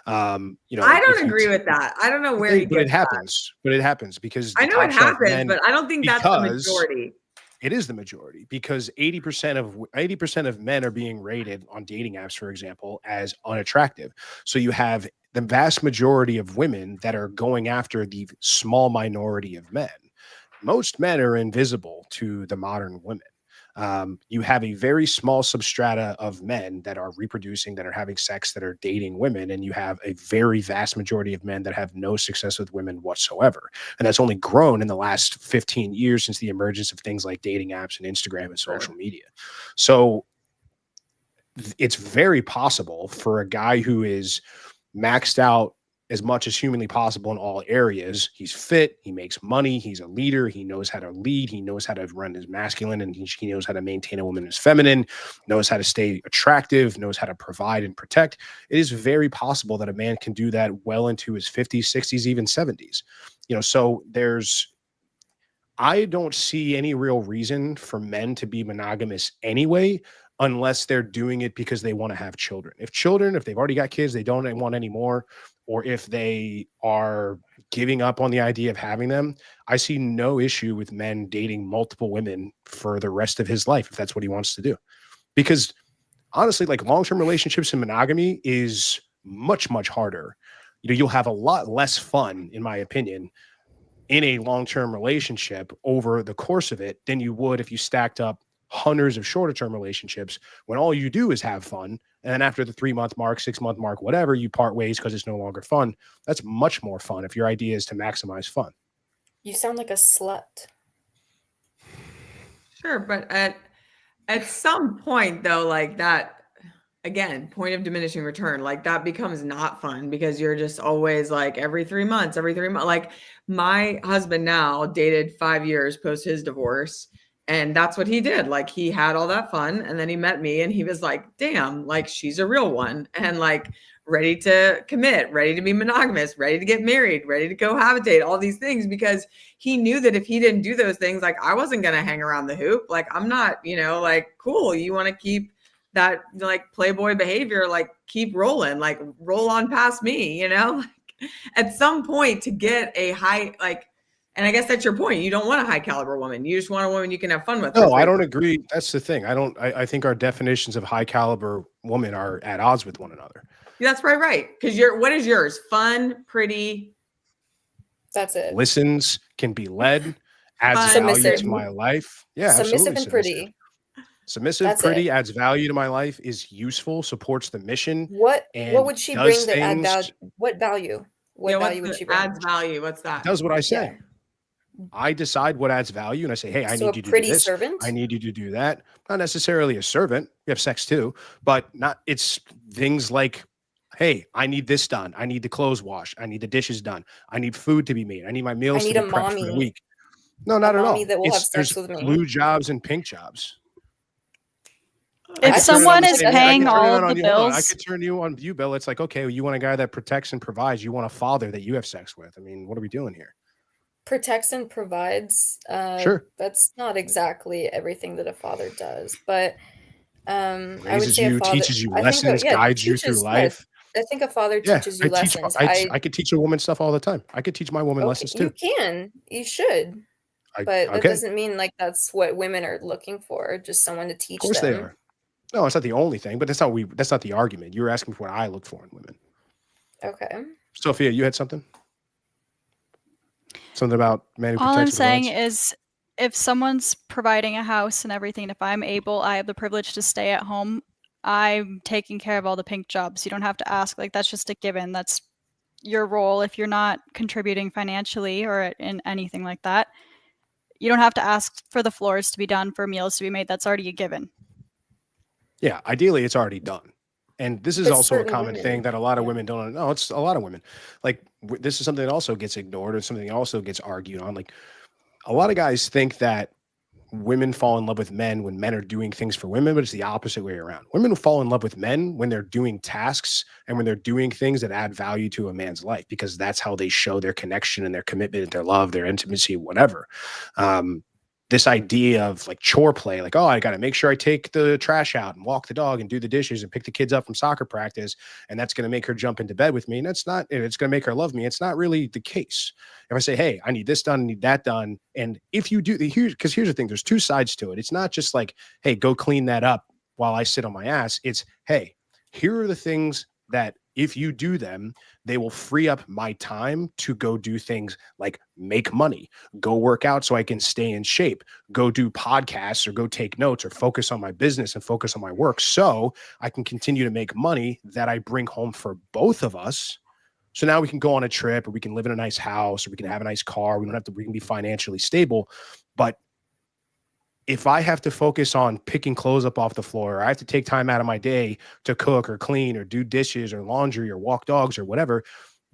I don't agree with that. I don't know where but it happens. But it happens because I know it happens, but I don't think that's the majority. It is the majority because 80% of men are being rated on dating apps, for example, as unattractive. So you have the vast majority of women that are going after the small minority of men. Most men are invisible to the modern women. You have a very small substrata of men that are reproducing, that are having sex, that are dating women, and you have a very vast majority of men that have no success with women whatsoever. And that's only grown in the last 15 years since the emergence of things like dating apps and Instagram and social media. So it's very possible for a guy who is maxed out as much as humanly possible in all areas. He's fit, he makes money, he's a leader, he knows how to lead, he knows how to run his masculine, and he knows how to maintain a woman as feminine, knows how to stay attractive, knows how to provide and protect. It is very possible that a man can do that well into his 50s, 60s, even 70s. So I don't see any real reason for men to be monogamous anyway, unless they're doing it because they want to have children. If they've already got kids, they don't want any more, or if they are giving up on the idea of having them, I see no issue with men dating multiple women for the rest of his life if that's what he wants to do. Because honestly, like long-term relationships and monogamy is much, much harder. You'll have a lot less fun, in my opinion, in a long-term relationship over the course of it than you would if you stacked up hundreds of shorter-term relationships when all you do is have fun. And then after the 3-month mark, 6-month mark, whatever, you part ways because it's no longer fun. That's much more fun if your idea is to maximize fun. You sound like a slut. Sure, but at some point though, like that, again, point of diminishing return, like that becomes not fun because you're just always like every 3 months. Like my husband now dated 5 years post his divorce. And that's what he did. Like he had all that fun. And then he met me and he was like, damn, like she's a real one. And like ready to commit, ready to be monogamous, ready to get married, ready to cohabitate, all these things, because he knew that if he didn't do those things, like I wasn't going to hang around the hoop. Like I'm not, like, cool. You want to keep that like Playboy behavior, like keep rolling, like roll on past me, at some point to get a high, like, and I guess that's your point. You don't want a high caliber woman. You just want a woman you can have fun with. No, I don't agree. That's the thing. I think our definitions of high caliber woman are at odds with one another. That's right. Because what is yours? Fun, pretty. That's it. Listens, can be led, adds But- value Submissive. to my life. Yeah, Submissive absolutely. and pretty. Submissive, That's pretty, it. adds value to my life, is useful, supports the mission. What And would she does bring that add things- value? What value? What Yeah, value what's would she the bring? adds value? What's that? Does what I say. Yeah. I decide what adds value, and I say, hey, I So need a you to do pretty this. servant? I need you to do that. Not necessarily a servant. We have sex too, but not. It's things like, hey, I need this done. I need the clothes washed. I need the dishes done. I need food to be made. I need my meals need to be a prepped for the mommy. week. No, not A at all. mommy that will have sex There's with me. blue jobs and pink jobs. If I someone feel is like paying that's- all of the I bills, could turn you on you, Bill. It's like, okay, well, you want a guy that protects and provides. You want a father that you have sex with. I mean, what are we doing here? Protects and provides. Sure. That's not exactly everything that a father does, but I would Raises say a you, father teaches you I think lessons, guides you through teaches, life. I think a father Yeah, teaches you lessons. I could teach a woman stuff all the time. I could teach my woman Okay, lessons you too. can, you should, but that okay. doesn't mean like that's what women are looking for, just someone to teach Of course them. they are. No, it's not the only thing, but that's not the argument. You're asking for what I look for in women. Okay. Sophia, you had something? Something about man who protects all I'm and saying provides? is if someone's providing a house and everything, if I'm able, I have the privilege to stay at home, I'm taking care of all the pink jobs. You don't have to ask. Like, that's just a given. That's your role. If you're not contributing financially or in anything like that, you don't have to ask for the floors to be done, for meals to be made. That's already a given. Yeah, ideally it's already done. And this is But also a certain common women, thing that a lot of yeah. women don't know. It's a lot of women. Like this is something that also gets ignored or something that also gets argued on. Like a lot of guys think that women fall in love with men when men are doing things for women, but it's the opposite way around. Women fall in love with men when they're doing tasks and when they're doing things that add value to a man's life, because that's how they show their connection and their commitment and their love, their intimacy, whatever. This idea of like chore play, like, oh, I got to make sure I take the trash out and walk the dog and do the dishes and pick the kids up from soccer practice. And that's going to make her jump into bed with me. And that's not, it's going to make her love me. It's not really the case. If I say, hey, I need this done, I need that done. And if you do because here's the thing, there's two sides to it. It's not just like, hey, go clean that up while I sit on my ass. It's, hey, here are the things that if you do them, they will free up my time to go do things like make money, go work out so I can stay in shape, go do podcasts or go take notes or focus on my business and focus on my work so I can continue to make money that I bring home for both of us. So now we can go on a trip or we can live in a nice house or we can have a nice car. We can be financially stable. But if I have to focus on picking clothes up off the floor, or I have to take time out of my day to cook or clean or do dishes or laundry or walk dogs or whatever,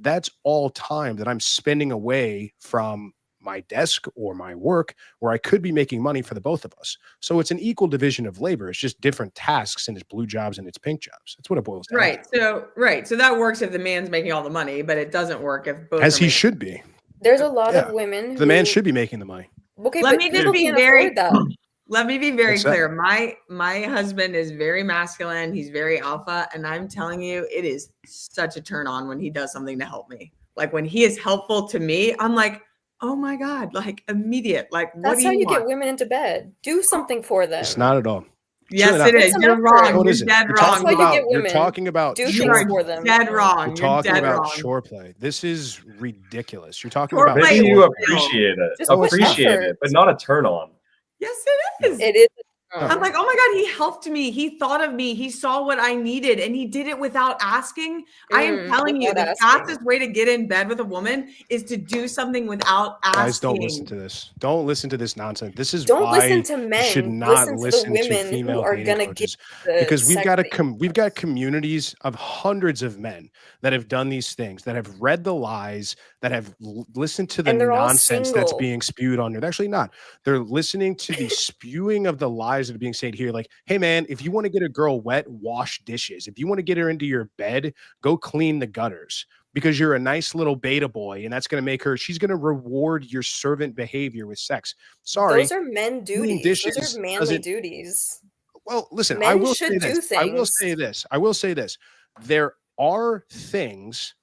that's all time that I'm spending away from my desk or my work where I could be making money for the both of us. So it's an equal division of labor. It's just different tasks, and it's blue jobs and it's pink jobs. That's what it boils down to. Right. So that works if the man's making all the money, but it doesn't work if both As are he making- should be. There's a lot of women The man who- should be making the money. Okay, Let but me just people be can't very- afford that. Let me be very What's that? clear. My husband is very masculine. He's very alpha. And I'm telling you, it is such a turn on when he does something to help me. Like when he is helpful to me, I'm like, oh my God, like immediate. Like, what That's do how you you want? get women into bed. Do something for them. It's not at all. Yes, Certainly it not. is. Put some You're effort. wrong. What You're is it? dead You're wrong. That's why you talking about, get you're women. talking about Do chore things for play. them. Dead wrong. You're You're talking dead about wrong. chore play. This is ridiculous. You're talking Chore about play Maybe is you real. appreciate it. Just put Appreciate effort. it, but not a turn on. Yes, it is. It is. I'm like, oh my God, he helped me. He thought of me. He saw what I needed and he did it without asking. I am telling you, without the asking. fastest way to get in bed with a woman is to do something without asking. Guys, don't listen to this. Don't listen to this nonsense. This is Don't why listen to men. you should not Listen to the listen to women who female are dating gonna coaches, get the because we've sex got communities of hundreds of men that have done these things, that have read the lies, that have listened to the And they're all nonsense that's single. being spewed on there. They're actually not. They're listening to the spewing of the lies that are being said here. Like, hey man, if you want to get a girl wet, wash dishes. If you want to get her into your bed, go clean the gutters, because you're a nice little beta boy, and that's going to make her, she's going to reward your servant behavior with sex. Sorry. Those are men cleaning duties. Those dishes are manly doesn't- duties. Well, listen, Men I will should say do this. I will things. say this. I will say this. There are things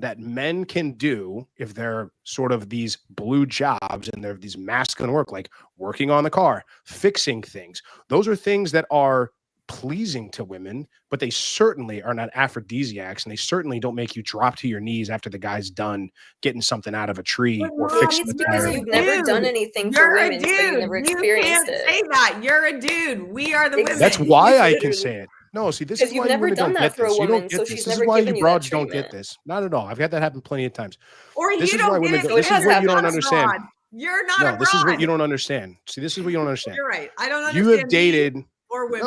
that men can do if they're sort of these blue jobs and they're these masculine work, like working on the car, fixing things. Those are things that are pleasing to women, but they certainly are not aphrodisiacs, and they certainly don't make you drop to your knees after the guy's done getting something out of a tree or Maybe fixing it's the because tire. you've never done anything for You're a women, so you dude. never You experienced can't it. say that. You're a dude. We are the women. That's Exactly. why I can Literally. say it. No, see, this Because is you've why you never women done don't that get for a this. You don't woman, get so this. she's This is never why you given you that broads don't get treatment. this. Not at all. I've had that happen plenty of times. Or This you is why don't women get it. don't. This So it is has what you don't happened. understand. Broad. You're not No, a this is what broad. you don't understand. See, this is what you don't understand. You're right. I don't understand. You have men dated. or women.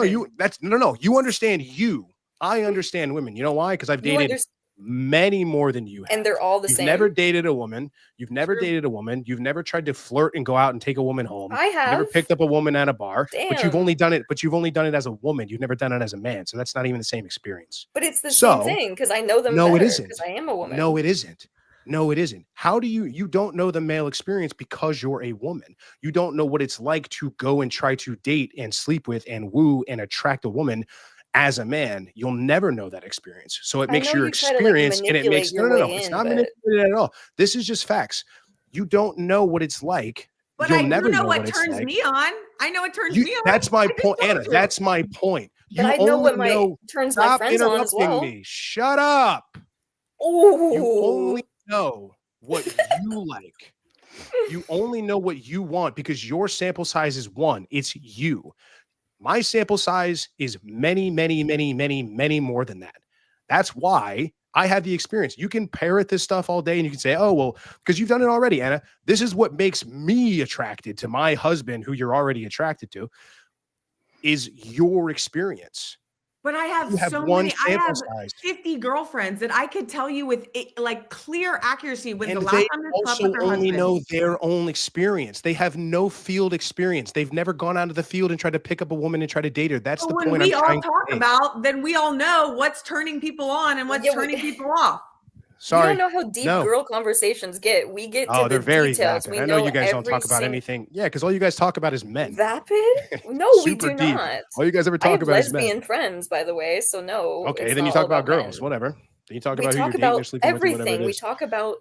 No, you understand you. I understand women. You know why? Because I've You dated understand, many more than you have. and they're all the You've same. never dated a woman. You've never True. dated a woman. You've never tried to flirt and go out and take a woman home. I You've never have. picked up a woman at a bar. But you've Damn. only done it. But you've only done it as a woman. You've never done it as a man. So that's not even the same experience. But it's the So, same thing because I know them no, it better isn't. because I am a woman. No, it isn't. No, it isn't. How do you don't know the male experience because you're a woman? You don't know what it's like to go and try to date and sleep with and woo and attract a woman as a man. You'll never know that experience. So it I makes know your you try to, experience, and it manipulate makes your no. way It's in, not but manipulated at all. This is just facts. You don't know what it's like. But You'll I do never know what what it's turns like. me on. I know what turns me on. That's my I just point, told Anna. you. That's my point. but You I know only what my know. turns my Stop friends on as interrupting well. me. Shut up. You Oh, only know what you like. You only know what you want because your sample size is one. It's you. My sample size is many, many, many, many, many more than that. That's why I had the experience. You can parrot this stuff all day and you can say, oh, well, because you've done it already, Anna. This is what makes me attracted to my husband, who you're already attracted to, is your experience. But I have, You have so one many. I sample have size. 50 girlfriends that I could tell you with like clear accuracy when And the last they time they slept also with their only husband. know their own experience. They have no field experience. They've never gone out of the field and tried to pick up a woman and try to date her. That's But the when point we I'm all trying to talk make. about, then we all know what's turning people on and what's Yeah, turning people off. Sorry. You don't know how deep No. girl conversations get. We get to They're the very details. vapid. We I know you guys don't every talk about single anything. Yeah, because all you guys talk about is men. vapid. No, we Super do deep. not. All you guys ever I talk have about is men. lesbian friends, by the way. So no. Okay, it's then you not talk all about girls, men. whatever. Then you talk We about who you're talk dating or about sleeping with or whatever it everything. We is. talk about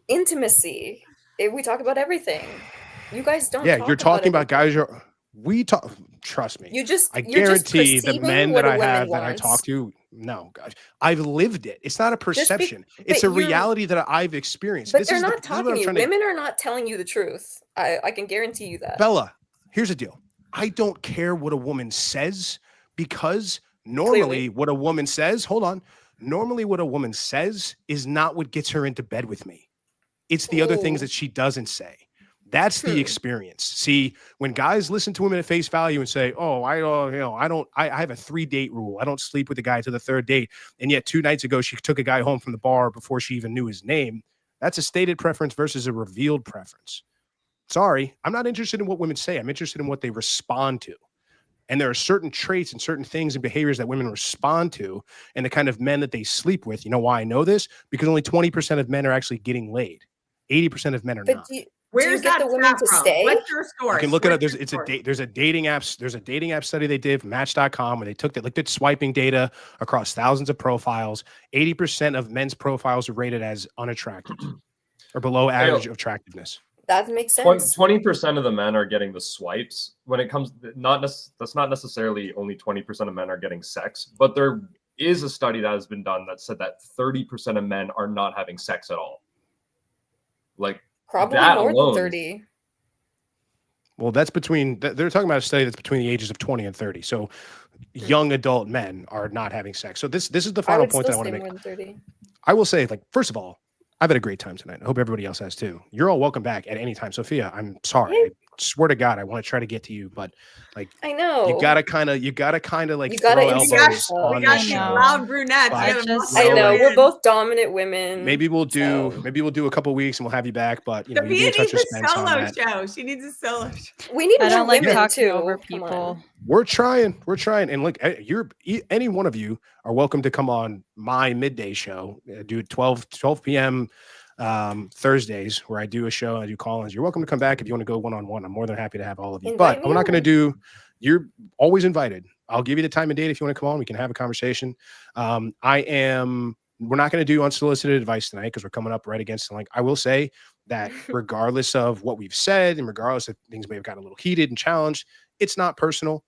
intimacy. We talk about everything. You guys don't Yeah, talk you're talking about everything. guys we talk. Trust me. You're just I guarantee the perceiving men what that a I woman have that I talk wants. to, no, gosh, I've lived it. It's not a perception. It's but a you're- reality that I've experienced. But This they're is not this is what talking I'm to you. trying to. Women are not telling you the truth. I can guarantee you that. Bella, here's the deal. I don't care what a woman says because normally Clearly. what a woman says, hold on. Normally what a woman says is not what gets her into bed with me. It's the other things Ooh. that she doesn't say. That's the experience. See, when guys listen to women at face value and say, "Oh, I have a 3-date rule. I don't sleep with a guy to the 3rd date." And yet 2 nights ago she took a guy home from the bar before she even knew his name. That's a stated preference versus a revealed preference. Sorry, I'm not interested in what women say. I'm interested in what they respond to. And there are certain traits and certain things and behaviors that women respond to and the kind of men that they sleep with. You know why I know this? Because only 20% of men are actually getting laid. 80% of men are But not. do you Where's get that the women stat to from? stay? What's your source? You can look it up. What's your source? There's a dating app study they did from Match.com where they looked at swiping data across thousands of profiles. 80% of men's profiles are rated as unattractive or below average attractiveness. That makes sense. 20% of the men are getting the swipes. When it comes, that's not necessarily only 20% of men are getting sex, but there is a study that has been done that said that 30% of men are not having sex at all. Like Probably that more alone, than 30. Well, that's they're talking about a study that's between the ages of 20 and 30. So young adult men are not having sex. So this is the I final would point still that I want stay to more make. than 30. I will say, like, first of all, I've had a great time tonight. I hope everybody else has too. You're all welcome back at any time. Sophia, I'm sorry. Yeah. I swear to God, I want to try to get to you, but like I know. you gotta kind of like You gotta throw insert elbows yourself. on We this got I these show. know. loud brunettes. But, You gotta just- muscle I know. in. We're both dominant women. Maybe we'll do so- a couple weeks and we'll have you back. But you know, you Sophia be in touch needs with a Spence on solo that. show. She needs a solo show. We need I more don't like women talking too. over Come on. people. We're trying. And look, any one of you are welcome to come on my midday show. Do 12 p.m. Thursdays where I do a show. I do call-ins. You're welcome to come back if you want to go one-on-one. I'm more than happy to have all of you. Invite But me I'm not going to on. do. You're always invited. I'll give you the time and date if you want to come on. We can have a conversation. We're not going to do unsolicited advice tonight because we're coming up right against. Like I will say that regardless of what we've said and regardless of things may have gotten a little heated and challenged, it's not personal.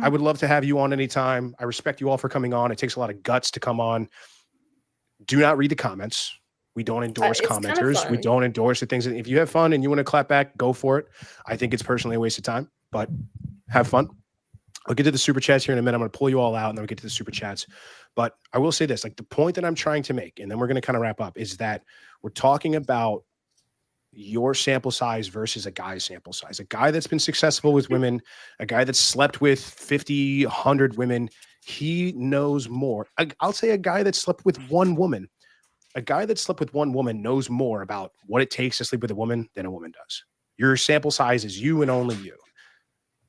I would love to have you on anytime. I respect you all for coming on. It takes a lot of guts to come on. Do not read the comments. We don't endorse It's kind of commenters. We fun. don't endorse the things. If you have fun and you want to clap back, go for it. I think it's personally a waste of time, but have fun. I'll get to the super chats here in a minute. I'm going to pull you all out and then we'll get to the super chats. But I will say this, like the point that I'm trying to make, and then we're going to kind of wrap up, is that we're talking about your sample size versus a guy's sample size. A guy that's been successful with women, a guy that's slept with 50, 100 women, he knows more. I'll say a guy that slept with one woman. A guy that slept with one woman knows more about what it takes to sleep with a woman than a woman does. Your sample size is you and only you.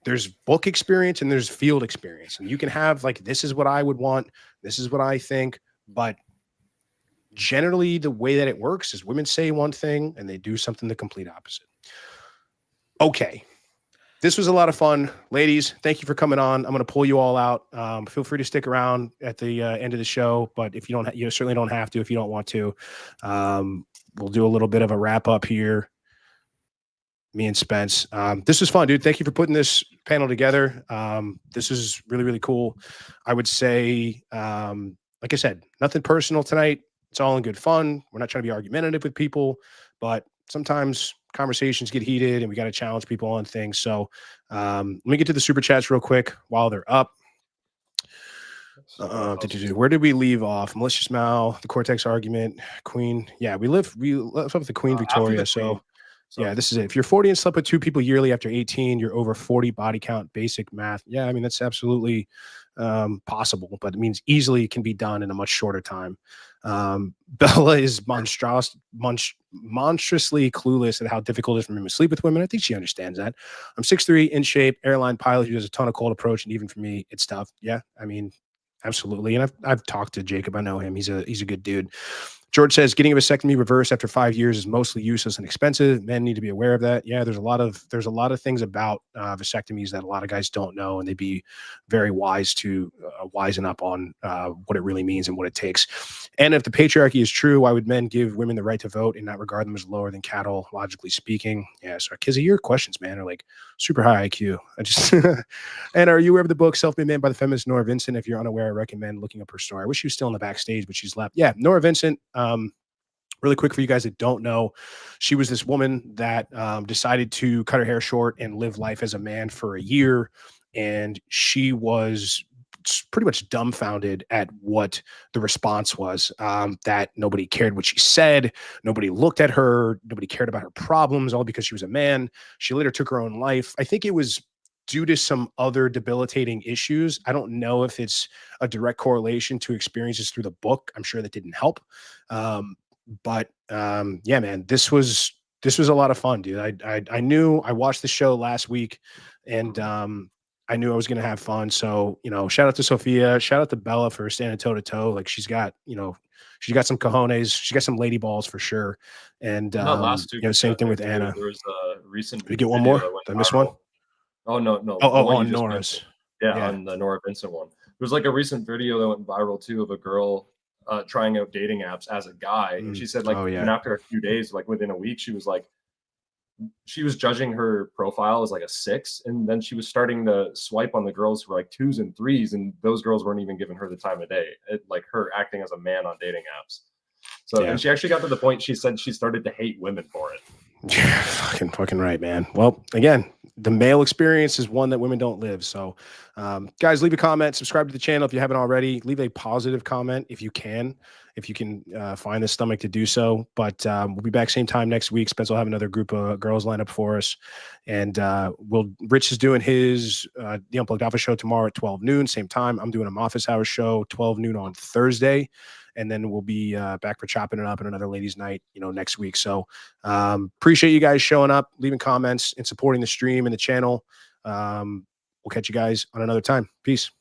There's book experience and there's field experience. And you can have like, this is what I would want. This is what I think. But generally the way that it works is women say one thing and they do something the complete opposite. Okay. This was a lot of fun. Ladies, thank you for coming on. I'm going to pull you all out. Feel free to stick around at the end of the show, but if you don't, you certainly don't have to if you don't want to. We'll do a little bit of a wrap up here. Me and Spence. This was fun, dude. Thank you for putting this panel together. This is really, really cool. I would say, like I said, nothing personal tonight. It's all in good fun. We're not trying to be argumentative with people, but sometimes conversations get heated and we got to challenge people on things. So let me get to the super chats real quick while they're up. Where did we leave off? Malicious Mal, the Cortex argument, Queen. Yeah, we left off with the Queen Victoria. So yeah, this is it. If you're 40 and slept with 2 people yearly after 18, you're over 40 body count, basic math. Yeah, I mean, that's absolutely possible, but it means easily can be done in a much shorter time. Bella is monstrously clueless at how difficult it is for men to sleep with women. I think she understands that. I'm 6'3", in shape, airline pilot who does a ton of cold approach, and even for me, it's tough. Yeah, I mean, absolutely. And I've talked to Jacob. I know him. He's a good dude. George says getting a vasectomy reversed after 5 years is mostly useless and expensive. Men need to be aware of that. Yeah, there's a lot of things about vasectomies that a lot of guys don't know, and they'd be very wise to wisen up on what it really means and what it takes. And if the patriarchy is true, why would men give women the right to vote and not regard them as lower than cattle, logically speaking? Yeah, so Kizzy, your questions, man, are like super high IQ. I just and are you aware of the book Self-Made Man by the feminist Nora Vincent? If you're unaware, I recommend looking up her story. I wish she was still in the backstage, but she's left. Yeah, Nora Vincent. Really quick for you guys that don't know, she was this woman that decided to cut her hair short and live life as a man for a year. And she was pretty much dumbfounded at what the response was, that nobody cared what she said. Nobody looked at her. Nobody cared about her problems, all because she was a man. She later took her own life. I think it was due to some other debilitating issues. I don't know if it's a direct correlation to experiences through the book. I'm sure that didn't help. But yeah, man, this was a lot of fun, dude. I knew I watched the show last week and I knew I was going to have fun. So, shout out to Sophia, shout out to Bella for standing toe to toe. Like she's got some cojones. She got some lady balls for sure. And same thing with Anna. There was a recent. Did we get one more? Did I miss one? Oh, no. On Nora's. Yeah, on the Nora Vincent one. There was like a recent video that went viral too of a girl trying out dating apps as a guy. And she said even after a few days, like within a week, she was judging her profile as like a 6. And then she was starting to swipe on the girls who were like 2s and 3s. And those girls weren't even giving her the time of day. Like her acting as a man on dating apps. So, and she actually got to the point, she said she started to hate women for it. Yeah, fucking right, man. Well, again, the male experience is one that women don't live. So, guys, leave a comment, subscribe to the channel if you haven't already. Leave a positive comment if you can find the stomach to do so. But we'll be back same time next week. Spence will have another group of girls lined up for us, and Rich is doing his the Unplugged Alpha show tomorrow at 12 noon, same time. I'm doing a office hour show 12 noon on Thursday. And then we'll be back for chopping it up in another ladies' night, next week. So appreciate you guys showing up, leaving comments, and supporting the stream and the channel. We'll catch you guys on another time. Peace.